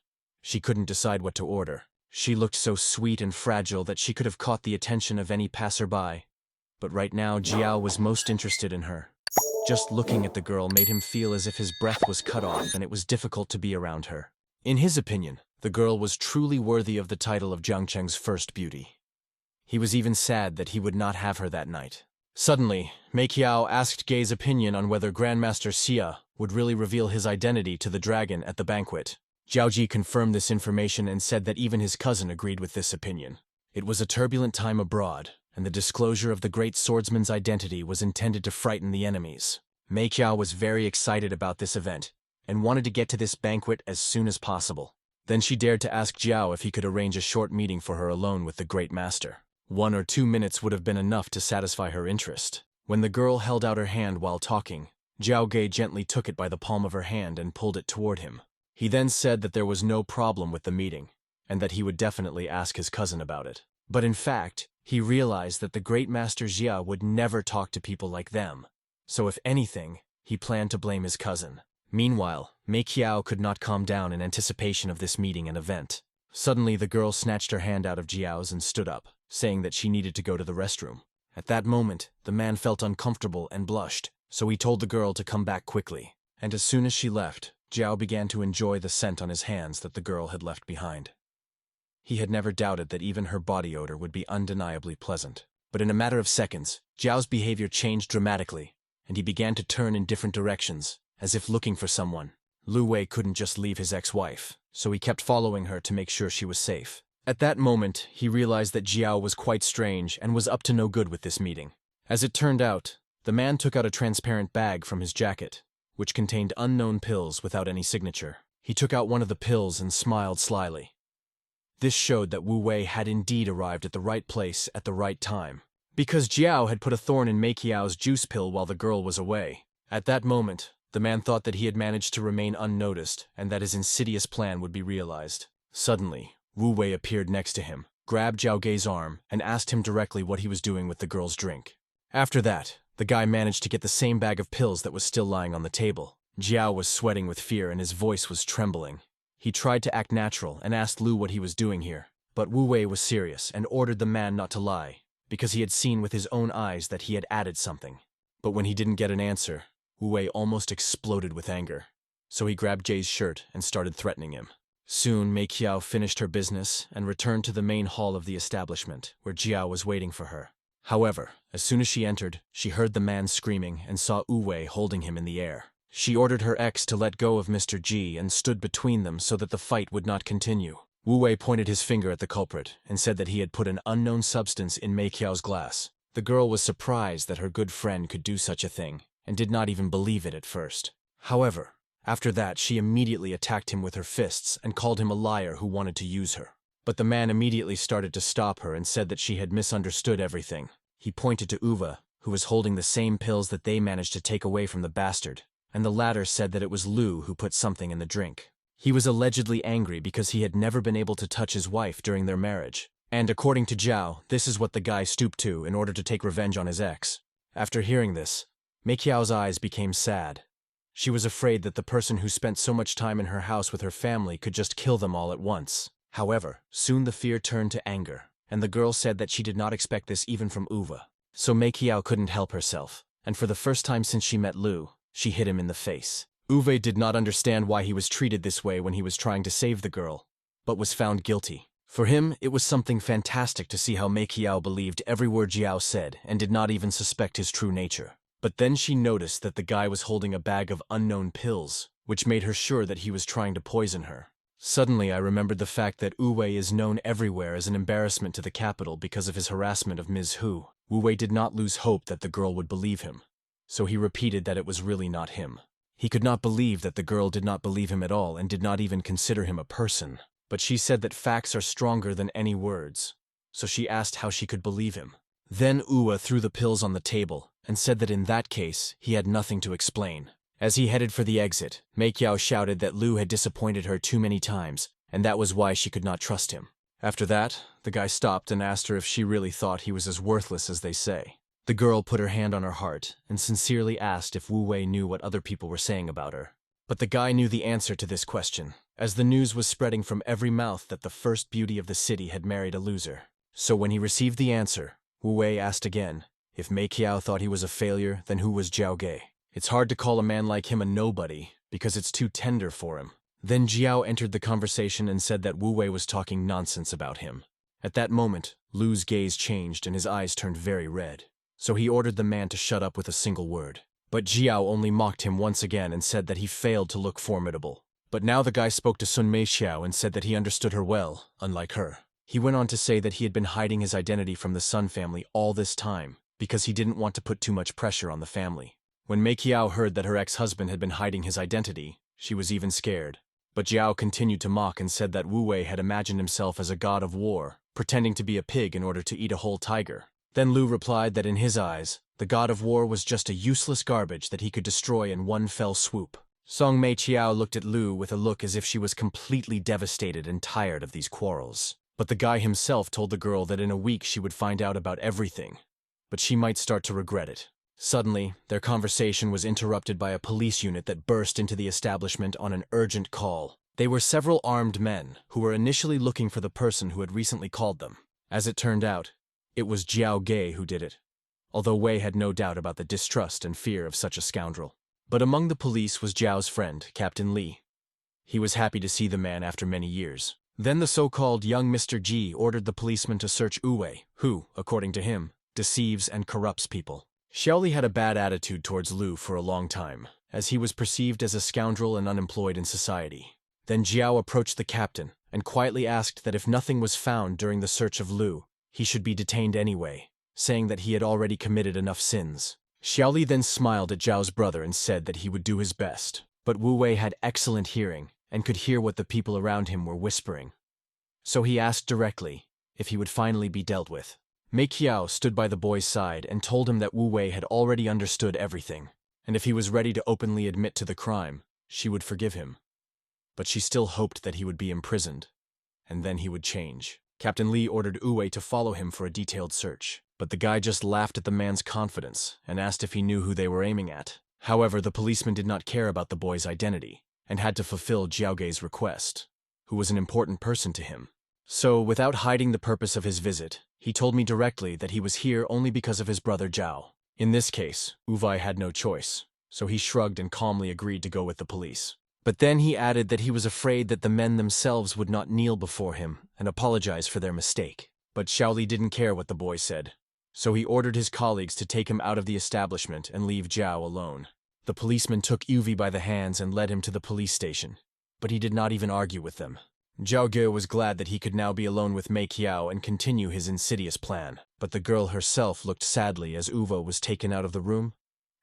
She couldn't decide what to order. She looked so sweet and fragile that she could have caught the attention of any passerby. But right now, Jiao was most interested in her. Just looking at the girl made him feel as if his breath was cut off and it was difficult to be around her. In his opinion, the girl was truly worthy of the title of Jiangcheng's first beauty. He was even sad that he would not have her that night. Suddenly, Mei Qiao asked Gei's opinion on whether Grandmaster Xia would really reveal his identity to the dragon at the banquet. Zhao Ji confirmed this information and said that even his cousin agreed with this opinion. It was a turbulent time abroad, and the disclosure of the great swordsman's identity was intended to frighten the enemies. Mei Qiao was very excited about this event, and wanted to get to this banquet as soon as possible. Then she dared to ask Jiao if he could arrange a short meeting for her alone with the great master. 1 or 2 minutes would have been enough to satisfy her interest. When the girl held out her hand while talking, Jiao Ge gently took it by the palm of her hand and pulled it toward him. He then said that there was no problem with the meeting, and that he would definitely ask his cousin about it. But in fact, he realized that the great master Jia would never talk to people like them. So if anything, he planned to blame his cousin. Meanwhile, Mei Qiao could not calm down in anticipation of this meeting and event. Suddenly, the girl snatched her hand out of Jiao's and stood up, saying that she needed to go to the restroom. At that moment, the man felt uncomfortable and blushed, so he told the girl to come back quickly. And as soon as she left, Jiao began to enjoy the scent on his hands that the girl had left behind. He had never doubted that even her body odor would be undeniably pleasant. But in a matter of seconds, Jiao's behavior changed dramatically, and he began to turn in different directions, as if looking for someone. Lu Wei couldn't just leave his ex-wife, so he kept following her to make sure she was safe. At that moment, he realized that Jiao was quite strange and was up to no good with this meeting. As it turned out, the man took out a transparent bag from his jacket, which contained unknown pills without any signature. He took out one of the pills and smiled slyly. This showed that Wu Wei had indeed arrived at the right place at the right time, because Jiao had put a thorn in Mei Qiao's juice pill while the girl was away. At that moment, the man thought that he had managed to remain unnoticed and that his insidious plan would be realized. Suddenly, Wu Wei appeared next to him, grabbed Jiao Ge's arm, and asked him directly what he was doing with the girl's drink. After that, the guy managed to get the same bag of pills that was still lying on the table. Jiao was sweating with fear and his voice was trembling. He tried to act natural and asked Lu what he was doing here, but Wu Wei was serious and ordered the man not to lie, because he had seen with his own eyes that he had added something. But when he didn't get an answer, Wu Wei almost exploded with anger. So he grabbed Jay's shirt and started threatening him. Soon, Mei Qiao finished her business and returned to the main hall of the establishment, where Jiao was waiting for her. However, as soon as she entered, she heard the man screaming and saw Wu Wei holding him in the air. She ordered her ex to let go of Mr. Ji and stood between them so that the fight would not continue. Wu Wei pointed his finger at the culprit and said that he had put an unknown substance in Mei Qiao's glass. The girl was surprised that her good friend could do such a thing, and did not even believe it at first. However, after that she immediately attacked him with her fists and called him a liar who wanted to use her. But the man immediately started to stop her and said that she had misunderstood everything. He pointed to Uva, who was holding the same pills that they managed to take away from the bastard, and the latter said that it was Lu who put something in the drink. He was allegedly angry because he had never been able to touch his wife during their marriage. And according to Jiao, this is what the guy stooped to in order to take revenge on his ex. After hearing this, Mei Qiao's eyes became sad. She was afraid that the person who spent so much time in her house with her family could just kill them all at once. However, soon the fear turned to anger, and the girl said that she did not expect this even from Uva. So Mei Qiao couldn't help herself, and for the first time since she met Lu, she hit him in the face. Uwe did not understand why he was treated this way when he was trying to save the girl, but was found guilty. For him, it was something fantastic to see how Mei Qiao believed every word Jiao said and did not even suspect his true nature. But then she noticed that the guy was holding a bag of unknown pills, which made her sure that he was trying to poison her. Suddenly, I remembered the fact that Uwe is known everywhere as an embarrassment to the capital because of his harassment of Ms. Hu. Uwe did not lose hope that the girl would believe him, so he repeated that it was really not him. He could not believe that the girl did not believe him at all and did not even consider him a person. But she said that facts are stronger than any words, so she asked how she could believe him. Then Uwe threw the pills on the table and said that in that case, he had nothing to explain. As he headed for the exit, Mei Qiao shouted that Lu had disappointed her too many times, and that was why she could not trust him. After that, the guy stopped and asked her if she really thought he was as worthless as they say. The girl put her hand on her heart and sincerely asked if Wu Wei knew what other people were saying about her. But the guy knew the answer to this question, as the news was spreading from every mouth that the first beauty of the city had married a loser. So when he received the answer, Wu Wei asked again, if Mei Qiao thought he was a failure, then who was Jiao Ge? It's hard to call a man like him a nobody, because it's too tender for him. Then Jiao entered the conversation and said that Wu Wei was talking nonsense about him. At that moment, Lu's gaze changed and his eyes turned very red. So he ordered the man to shut up with a single word. But Jiao only mocked him once again and said that he failed to look formidable. But now the guy spoke to Sun Meixiao and said that he understood her well, unlike her. He went on to say that he had been hiding his identity from the Sun family all this time because he didn't want to put too much pressure on the family. When Mei Qiao heard that her ex-husband had been hiding his identity, she was even scared. But Jiao continued to mock and said that Wu Wei had imagined himself as a god of war, pretending to be a pig in order to eat a whole tiger. Then Lu replied that in his eyes, the god of war was just a useless garbage that he could destroy in one fell swoop. Song Mei Qiao looked at Lu with a look as if she was completely devastated and tired of these quarrels. But the guy himself told the girl that in a week she would find out about everything, but she might start to regret it. Suddenly, their conversation was interrupted by a police unit that burst into the establishment on an urgent call. They were several armed men who were initially looking for the person who had recently called them. As it turned out, it was Jiao Ge who did it, although Wei had no doubt about the distrust and fear of such a scoundrel. But among the police was Jiao's friend, Captain Li. He was happy to see the man after many years. Then the so-called young Mr. Ji ordered the policeman to search Wu Wei, who, according to him, deceives and corrupts people. Xiaoli had a bad attitude towards Lu for a long time, as he was perceived as a scoundrel and unemployed in society. Then Jiao approached the captain and quietly asked that if nothing was found during the search of Lu, he should be detained anyway, saying that he had already committed enough sins. Xiaoli then smiled at Zhao's brother and said that he would do his best, but Wu Wei had excellent hearing and could hear what the people around him were whispering. So he asked directly if he would finally be dealt with. Mei Qiao stood by the boy's side and told him that Wu Wei had already understood everything, and if he was ready to openly admit to the crime, she would forgive him. But she still hoped that he would be imprisoned, and then he would change. Captain Li ordered Wu Wei to follow him for a detailed search, but the guy just laughed at the man's confidence and asked if he knew who they were aiming at. However, the policeman did not care about the boy's identity and had to fulfill Jiao Ge's request, who was an important person to him. So, without hiding the purpose of his visit, he told me directly that he was here only because of his brother Zhao. In this case, Wu Wei had no choice, so he shrugged and calmly agreed to go with the police. But then he added that he was afraid that the men themselves would not kneel before him and apologize for their mistake. But Xiaoli didn't care what the boy said, so he ordered his colleagues to take him out of the establishment and leave Zhao alone. The policeman took Yuvi by the hands and led him to the police station, but he did not even argue with them. Zhao Ge was glad that he could now be alone with Mei Qiao and continue his insidious plan, but the girl herself looked sadly as Uvo was taken out of the room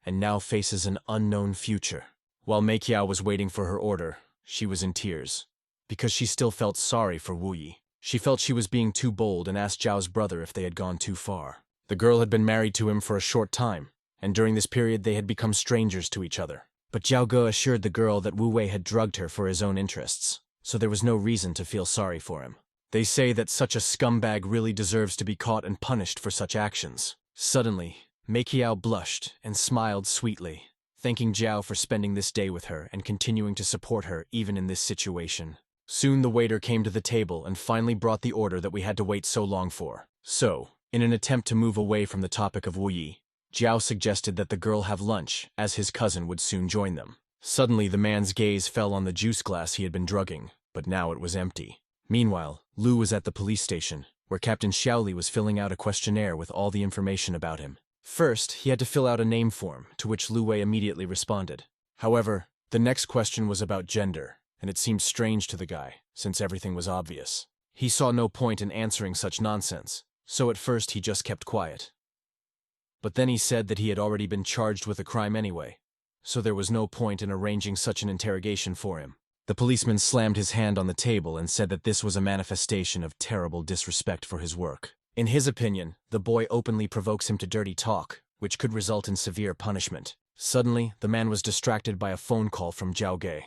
and now faces an unknown future. While Mei Qiao was waiting for her order, she was in tears, because she still felt sorry for Wu Yi. She felt she was being too bold and asked Zhao's brother if they had gone too far. The girl had been married to him for a short time, and during this period they had become strangers to each other. But Zhao Ge assured the girl that Wu Wei had drugged her for his own interests, so there was no reason to feel sorry for him. They say that such a scumbag really deserves to be caught and punished for such actions. Suddenly, Mei Qiao blushed and smiled sweetly, thanking Zhao for spending this day with her and continuing to support her even in this situation. Soon the waiter came to the table and finally brought the order that we had to wait so long for. So, in an attempt to move away from the topic of Wu Yi, Zhao suggested that the girl have lunch, as his cousin would soon join them. Suddenly the man's gaze fell on the juice glass he had been drugging, but now it was empty. Meanwhile, Lu was at the police station, where Captain Xiaoli was filling out a questionnaire with all the information about him. First, he had to fill out a name form, to which Lu Wei immediately responded. However, the next question was about gender, and it seemed strange to the guy, since everything was obvious. He saw no point in answering such nonsense, so at first he just kept quiet. But then he said that he had already been charged with a crime anyway, so there was no point in arranging such an interrogation for him. The policeman slammed his hand on the table and said that this was a manifestation of terrible disrespect for his work. In his opinion, the boy openly provokes him to dirty talk, which could result in severe punishment. Suddenly, the man was distracted by a phone call from Zhao Ge.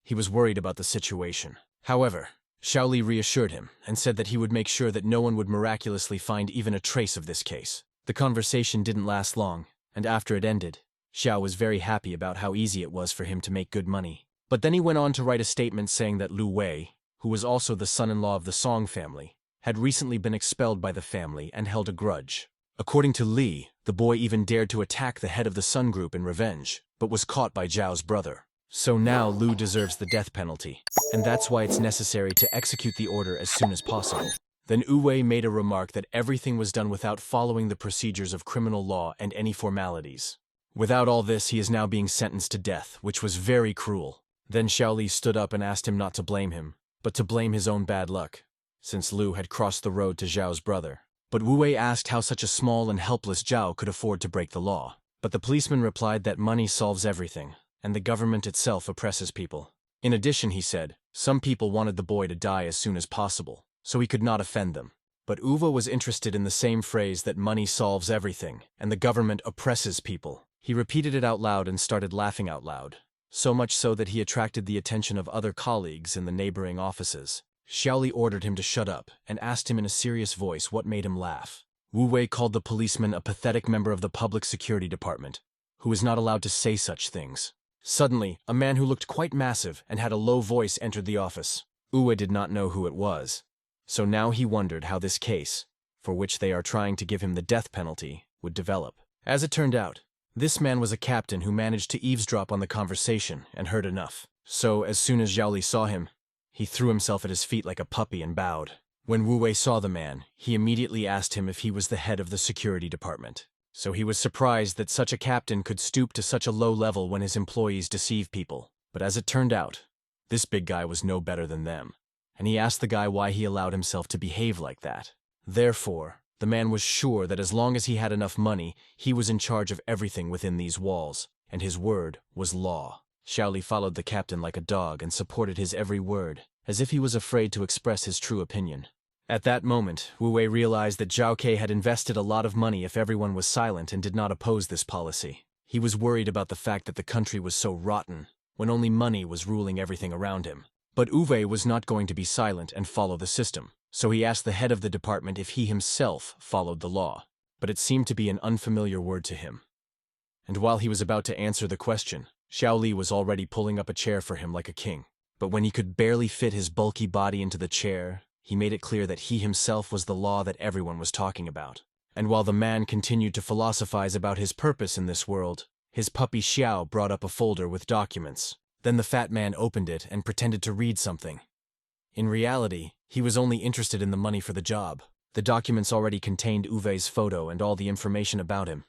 He was worried about the situation. However, Xiaoli reassured him and said that he would make sure that no one would miraculously find even a trace of this case. The conversation didn't last long, and after it ended, Xiao was very happy about how easy it was for him to make good money. But then he went on to write a statement saying that Lu Wei, who was also the son-in-law of the Song family, had recently been expelled by the family and held a grudge. According to Li, the boy even dared to attack the head of the Sun group in revenge, but was caught by Zhao's brother. So now Lu deserves the death penalty, and that's why it's necessary to execute the order as soon as possible. Then Wu Wei made a remark that everything was done without following the procedures of criminal law and any formalities. Without all this, he is now being sentenced to death, which was very cruel. Then Xiaoli stood up and asked him not to blame him, but to blame his own bad luck. since Lu had crossed the road to Zhao's brother. But Wu Wei asked how such a small and helpless Zhao could afford to break the law. But the policeman replied that money solves everything, and the government itself oppresses people. In addition, he said, some people wanted the boy to die as soon as possible, so he could not offend them. But Uwe was interested in the same phrase that money solves everything, and the government oppresses people. He repeated it out loud and started laughing out loud, so much so that he attracted the attention of other colleagues in the neighboring offices. Xiaoli ordered him to shut up and asked him in a serious voice what made him laugh. Wu Wei called the policeman a pathetic member of the public security department, who was not allowed to say such things. Suddenly, a man who looked quite massive and had a low voice entered the office. Uwe did not know who it was, so now he wondered how this case, for which they are trying to give him the death penalty, would develop. As it turned out, this man was a captain who managed to eavesdrop on the conversation and heard enough. So, as soon as Xiaoli saw him, he threw himself at his feet like a puppy and bowed. When Wu Wei saw the man, he immediately asked him if he was the head of the security department. So he was surprised that such a captain could stoop to such a low level when his employees deceive people. But as it turned out, this big guy was no better than them, and he asked the guy why he allowed himself to behave like that. Therefore, the man was sure that as long as he had enough money, he was in charge of everything within these walls, and his word was law. Xiaoli followed the captain like a dog and supported his every word, as if he was afraid to express his true opinion. At that moment, Wu Wei realized that Zhao Ke had invested a lot of money if everyone was silent and did not oppose this policy. He was worried about the fact that the country was so rotten, when only money was ruling everything around him. But Wu Wei was not going to be silent and follow the system, so he asked the head of the department if he himself followed the law. But it seemed to be an unfamiliar word to him. And while he was about to answer the question, Xiaoli was already pulling up a chair for him like a king. But when he could barely fit his bulky body into the chair, he made it clear that he himself was the law that everyone was talking about. And while the man continued to philosophize about his purpose in this world, his puppy Xiao brought up a folder with documents. Then the fat man opened it and pretended to read something. In reality, he was only interested in the money for the job. The documents already contained Uwe's photo and all the information about him.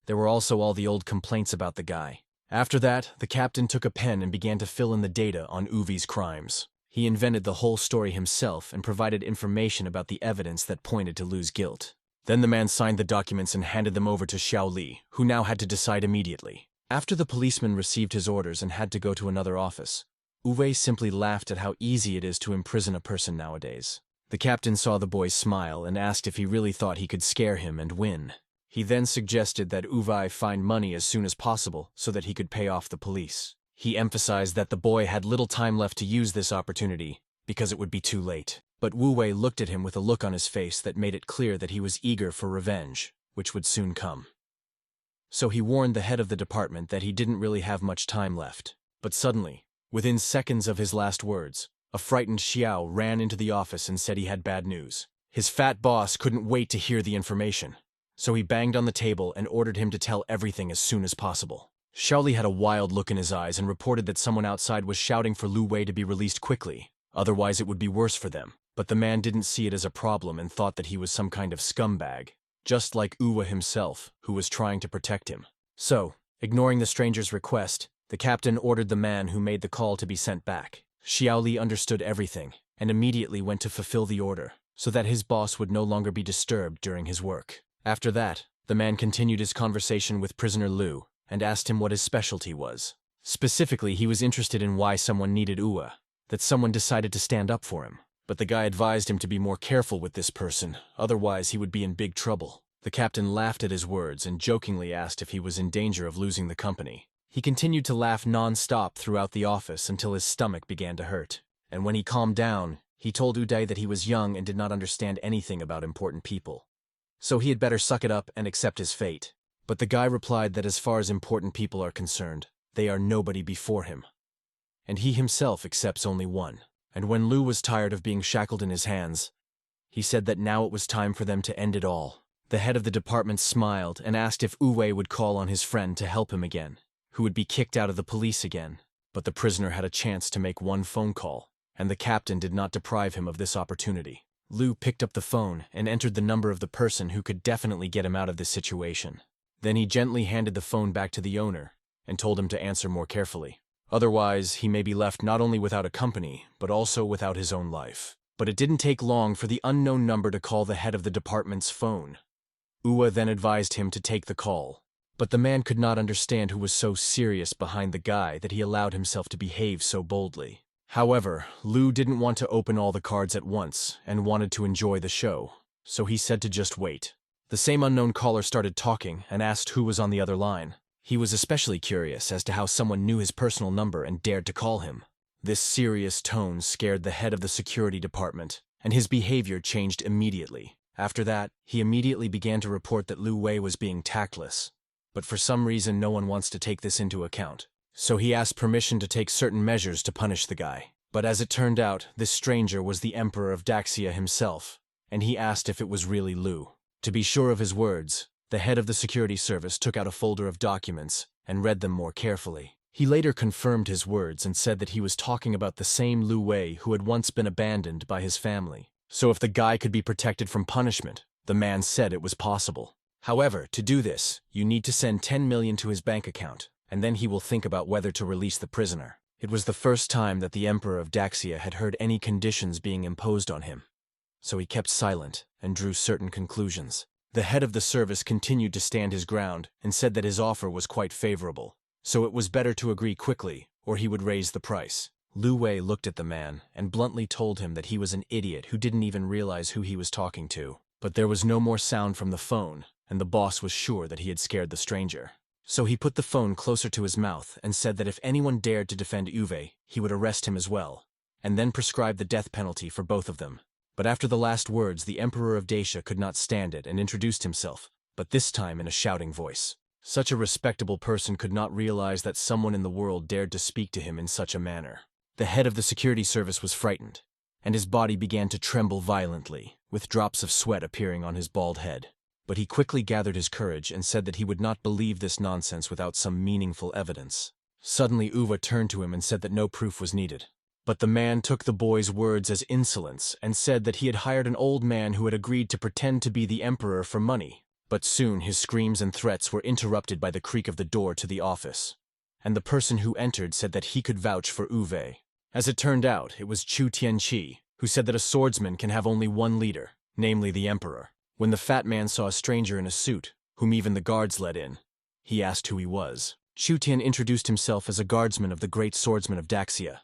There were also all the old complaints about the guy. After that, the captain took a pen and began to fill in the data on Uwe's crimes. He invented the whole story himself and provided information about the evidence that pointed to Lu's guilt. Then the man signed the documents and handed them over to Xiaoli, who now had to decide immediately. After the policeman received his orders and had to go to another office, Uwe simply laughed at how easy it is to imprison a person nowadays. The captain saw the boy smile and asked if he really thought he could scare him and win. He then suggested that Uwe find money as soon as possible so that he could pay off the police. He emphasized that the boy had little time left to use this opportunity because it would be too late. But Wu Wei looked at him with a look on his face that made it clear that he was eager for revenge, which would soon come. So he warned the head of the department that he didn't really have much time left. But suddenly, within seconds of his last words, a frightened Xiao ran into the office and said he had bad news. His fat boss couldn't wait to hear the information, so he banged on the table and ordered him to tell everything as soon as possible. Xiaoli had a wild look in his eyes and reported that someone outside was shouting for Lu Wei to be released quickly, otherwise it would be worse for them. But the man didn't see it as a problem and thought that he was some kind of scumbag, just like Uwe himself, who was trying to protect him. So, ignoring the stranger's request, the captain ordered the man who made the call to be sent back. Xiaoli understood everything and immediately went to fulfill the order, so that his boss would no longer be disturbed during his work. After that, the man continued his conversation with prisoner Lu and asked him what his specialty was. Specifically, he was interested in why someone needed Uwe, that someone decided to stand up for him. But the guy advised him to be more careful with this person, otherwise he would be in big trouble. The captain laughed at his words and jokingly asked if he was in danger of losing the company. He continued to laugh non-stop throughout the office until his stomach began to hurt. And when he calmed down, he told Uday that he was young and did not understand anything about important people. So he had better suck it up and accept his fate. But the guy replied that as far as important people are concerned, they are nobody before him. And he himself accepts only one. And when Lu was tired of being shackled in his hands, he said that now it was time for them to end it all. The head of the department smiled and asked if Uwe would call on his friend to help him again, who would be kicked out of the police again. But the prisoner had a chance to make one phone call, and the captain did not deprive him of this opportunity. Lu picked up the phone and entered the number of the person who could definitely get him out of this situation. Then he gently handed the phone back to the owner and told him to answer more carefully. Otherwise, he may be left not only without a company, but also without his own life. But it didn't take long for the unknown number to call the head of the department's phone. Uwa then advised him to take the call. But the man could not understand who was so serious behind the guy that he allowed himself to behave so boldly. However, Lu didn't want to open all the cards at once and wanted to enjoy the show, so he said to just wait. The same unknown caller started talking and asked who was on the other line. He was especially curious as to how someone knew his personal number and dared to call him. This serious tone scared the head of the security department, and his behavior changed immediately. After that, he immediately began to report that Lu Wei was being tactless. But for some reason no one wants to take this into account. So he asked permission to take certain measures to punish the guy. But as it turned out, this stranger was the Emperor of Daxia himself, and he asked if it was really Lu. To be sure of his words, the head of the security service took out a folder of documents and read them more carefully. He later confirmed his words and said that he was talking about the same Lu Wei who had once been abandoned by his family. So if the guy could be protected from punishment, the man said it was possible. However, to do this, you need to send 10 million to his bank account, and then he will think about whether to release the prisoner. It was the first time that the Emperor of Daxia had heard any conditions being imposed on him. So he kept silent and drew certain conclusions. The head of the service continued to stand his ground and said that his offer was quite favorable. So it was better to agree quickly, or he would raise the price. Lu Wei looked at the man and bluntly told him that he was an idiot who didn't even realize who he was talking to. But there was no more sound from the phone, and the boss was sure that he had scared the stranger. So he put the phone closer to his mouth and said that if anyone dared to defend Uwe, he would arrest him as well, and then prescribe the death penalty for both of them. But after the last words, the Emperor of Dacia could not stand it and introduced himself, but this time in a shouting voice. Such a respectable person could not realize that someone in the world dared to speak to him in such a manner. The head of the security service was frightened, and his body began to tremble violently, with drops of sweat appearing on his bald head. But he quickly gathered his courage and said that he would not believe this nonsense without some meaningful evidence. Suddenly Uwe turned to him and said that no proof was needed. But the man took the boy's words as insolence and said that he had hired an old man who had agreed to pretend to be the emperor for money. But soon his screams and threats were interrupted by the creak of the door to the office. And the person who entered said that he could vouch for Uwe. As it turned out, it was Chu Tianqi, who said that a swordsman can have only one leader, namely the emperor. When the fat man saw a stranger in a suit, whom even the guards let in, he asked who he was. Chu Tian introduced himself as a guardsman of the great swordsman of Daxia,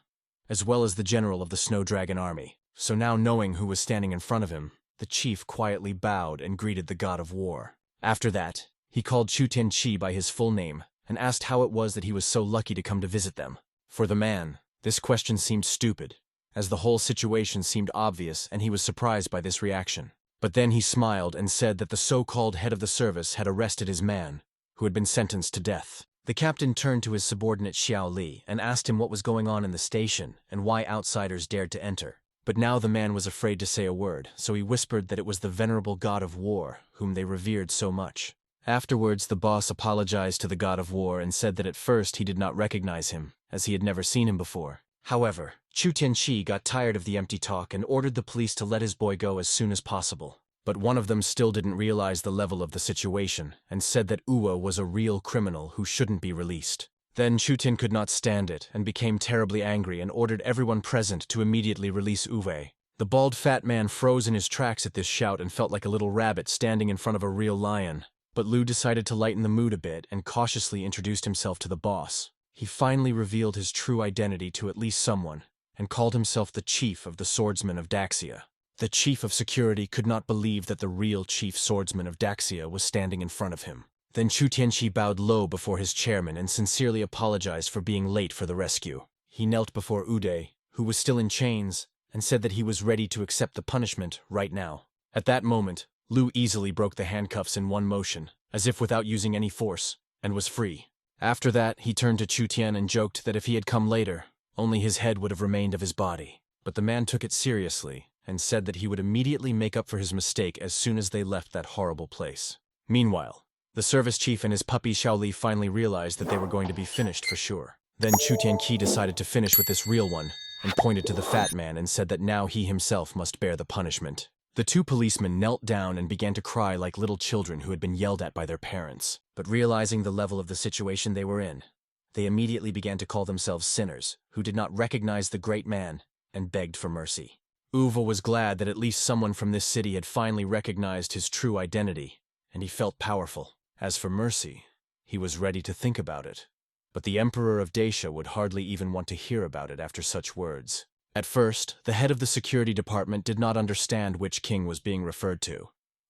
as well as the general of the Snow Dragon army. So now knowing who was standing in front of him, the chief quietly bowed and greeted the god of war. After that, he called Chu Tianqi by his full name and asked how it was that he was so lucky to come to visit them. For the man, this question seemed stupid, as the whole situation seemed obvious and he was surprised by this reaction. But then he smiled and said that the so-called head of the service had arrested his man, who had been sentenced to death. The captain turned to his subordinate Xiao Li and asked him what was going on in the station and why outsiders dared to enter. But now the man was afraid to say a word, so he whispered that it was the venerable god of war, whom they revered so much. Afterwards, the boss apologized to the god of war and said that at first he did not recognize him, as he had never seen him before. However, Chu Tianqi got tired of the empty talk and ordered the police to let his boy go as soon as possible. But one of them still didn't realize the level of the situation and said that Uwa was a real criminal who shouldn't be released. Then Chu Tian could not stand it and became terribly angry and ordered everyone present to immediately release Uwe. The bald fat man froze in his tracks at this shout and felt like a little rabbit standing in front of a real lion. But Lu decided to lighten the mood a bit and cautiously introduced himself to the boss. He finally revealed his true identity to at least someone, and called himself the chief of the swordsmen of Daxia. The chief of security could not believe that the real chief swordsman of Daxia was standing in front of him. Then Chu Tianqi bowed low before his chairman and sincerely apologized for being late for the rescue. He knelt before Ude, who was still in chains, and said that he was ready to accept the punishment right now. At that moment, Lu easily broke the handcuffs in one motion, as if without using any force, and was free. After that, he turned to Chu Tian and joked that if he had come later, only his head would have remained of his body. But the man took it seriously and said that he would immediately make up for his mistake as soon as they left that horrible place. Meanwhile, the service chief and his puppy Xiaoli finally realized that they were going to be finished for sure. Then Chu Tianqi decided to finish with this real one and pointed to the fat man and said that now he himself must bear the punishment. The two policemen knelt down and began to cry like little children who had been yelled at by their parents. But realizing the level of the situation they were in, they immediately began to call themselves sinners who did not recognize the great man and begged for mercy. Uwe was glad that at least someone from this city had finally recognized his true identity, and he felt powerful. As for mercy, he was ready to think about it. But the Emperor of Dacia would hardly even want to hear about it after such words. At first, the head of the security department did not understand which king was being referred to.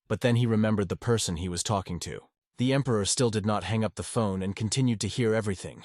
But then he remembered the person he was talking to. The Emperor still did not hang up the phone and continued to hear everything.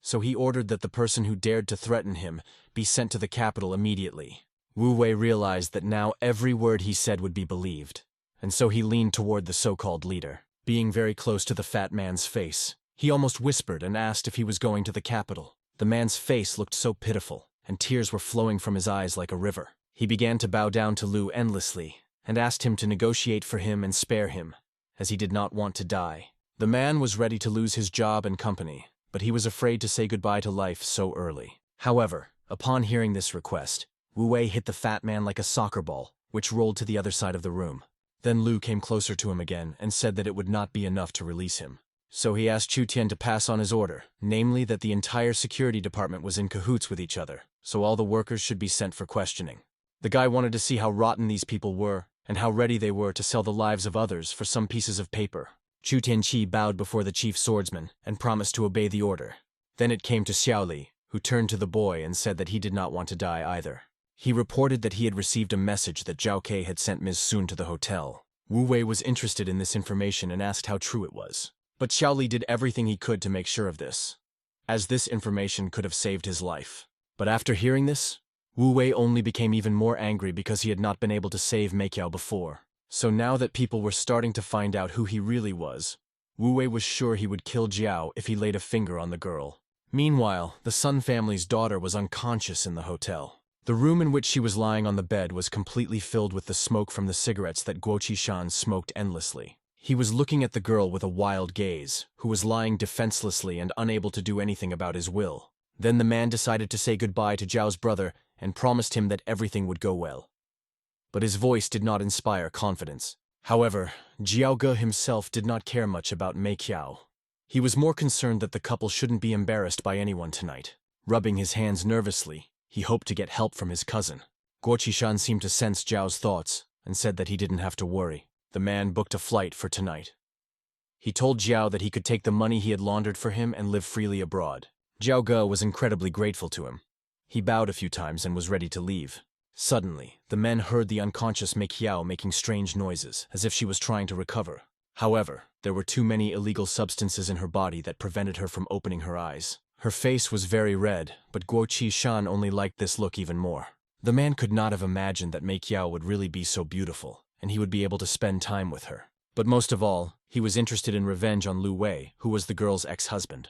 So he ordered that the person who dared to threaten him be sent to the capital immediately. Wu Wei realized that now every word he said would be believed, and so he leaned toward the so-called leader. Being very close to the fat man's face, he almost whispered and asked if he was going to the capital. The man's face looked so pitiful, and tears were flowing from his eyes like a river. He began to bow down to Lu endlessly, and asked him to negotiate for him and spare him, as he did not want to die. The man was ready to lose his job and company, but he was afraid to say goodbye to life so early. However, upon hearing this request, Wu Wei hit the fat man like a soccer ball, which rolled to the other side of the room. Then Lu came closer to him again and said that it would not be enough to release him. So he asked Chu Tian to pass on his order, namely that the entire security department was in cahoots with each other, so all the workers should be sent for questioning. The guy wanted to see how rotten these people were, and how ready they were to sell the lives of others for some pieces of paper. Chu Tianqi bowed before the chief swordsman and promised to obey the order. Then it came to Xiaoli, who turned to the boy and said that he did not want to die either. He reported that he had received a message that Zhao Ke had sent Ms. Sun to the hotel. Wu Wei was interested in this information and asked how true it was. But Xiaoli did everything he could to make sure of this, as this information could have saved his life. But after hearing this, Wu Wei only became even more angry because he had not been able to save Meiqiao before. So now that people were starting to find out who he really was, Wu Wei was sure he would kill Jiao if he laid a finger on the girl. Meanwhile, the Sun family's daughter was unconscious in the hotel. The room in which she was lying on the bed was completely filled with the smoke from the cigarettes that Guo Qishan smoked endlessly. He was looking at the girl with a wild gaze, who was lying defenselessly and unable to do anything about his will. Then the man decided to say goodbye to Zhao's brother and promised him that everything would go well. But his voice did not inspire confidence. However, Jiao Ge himself did not care much about Meiqiao. He was more concerned that the couple shouldn't be embarrassed by anyone tonight. Rubbing his hands nervously, he hoped to get help from his cousin. Guo Qishan seemed to sense Zhao's thoughts and said that he didn't have to worry. The man booked a flight for tonight. He told Jiao that he could take the money he had laundered for him and live freely abroad. Jiao Ge was incredibly grateful to him. He bowed a few times and was ready to leave. Suddenly, the men heard the unconscious Meiqiao making strange noises, as if she was trying to recover. However, there were too many illegal substances in her body that prevented her from opening her eyes. Her face was very red, but Guo Qishan only liked this look even more. The man could not have imagined that Meiqiao would really be so beautiful, and he would be able to spend time with her. But most of all, he was interested in revenge on Lu Wei, who was the girl's ex-husband.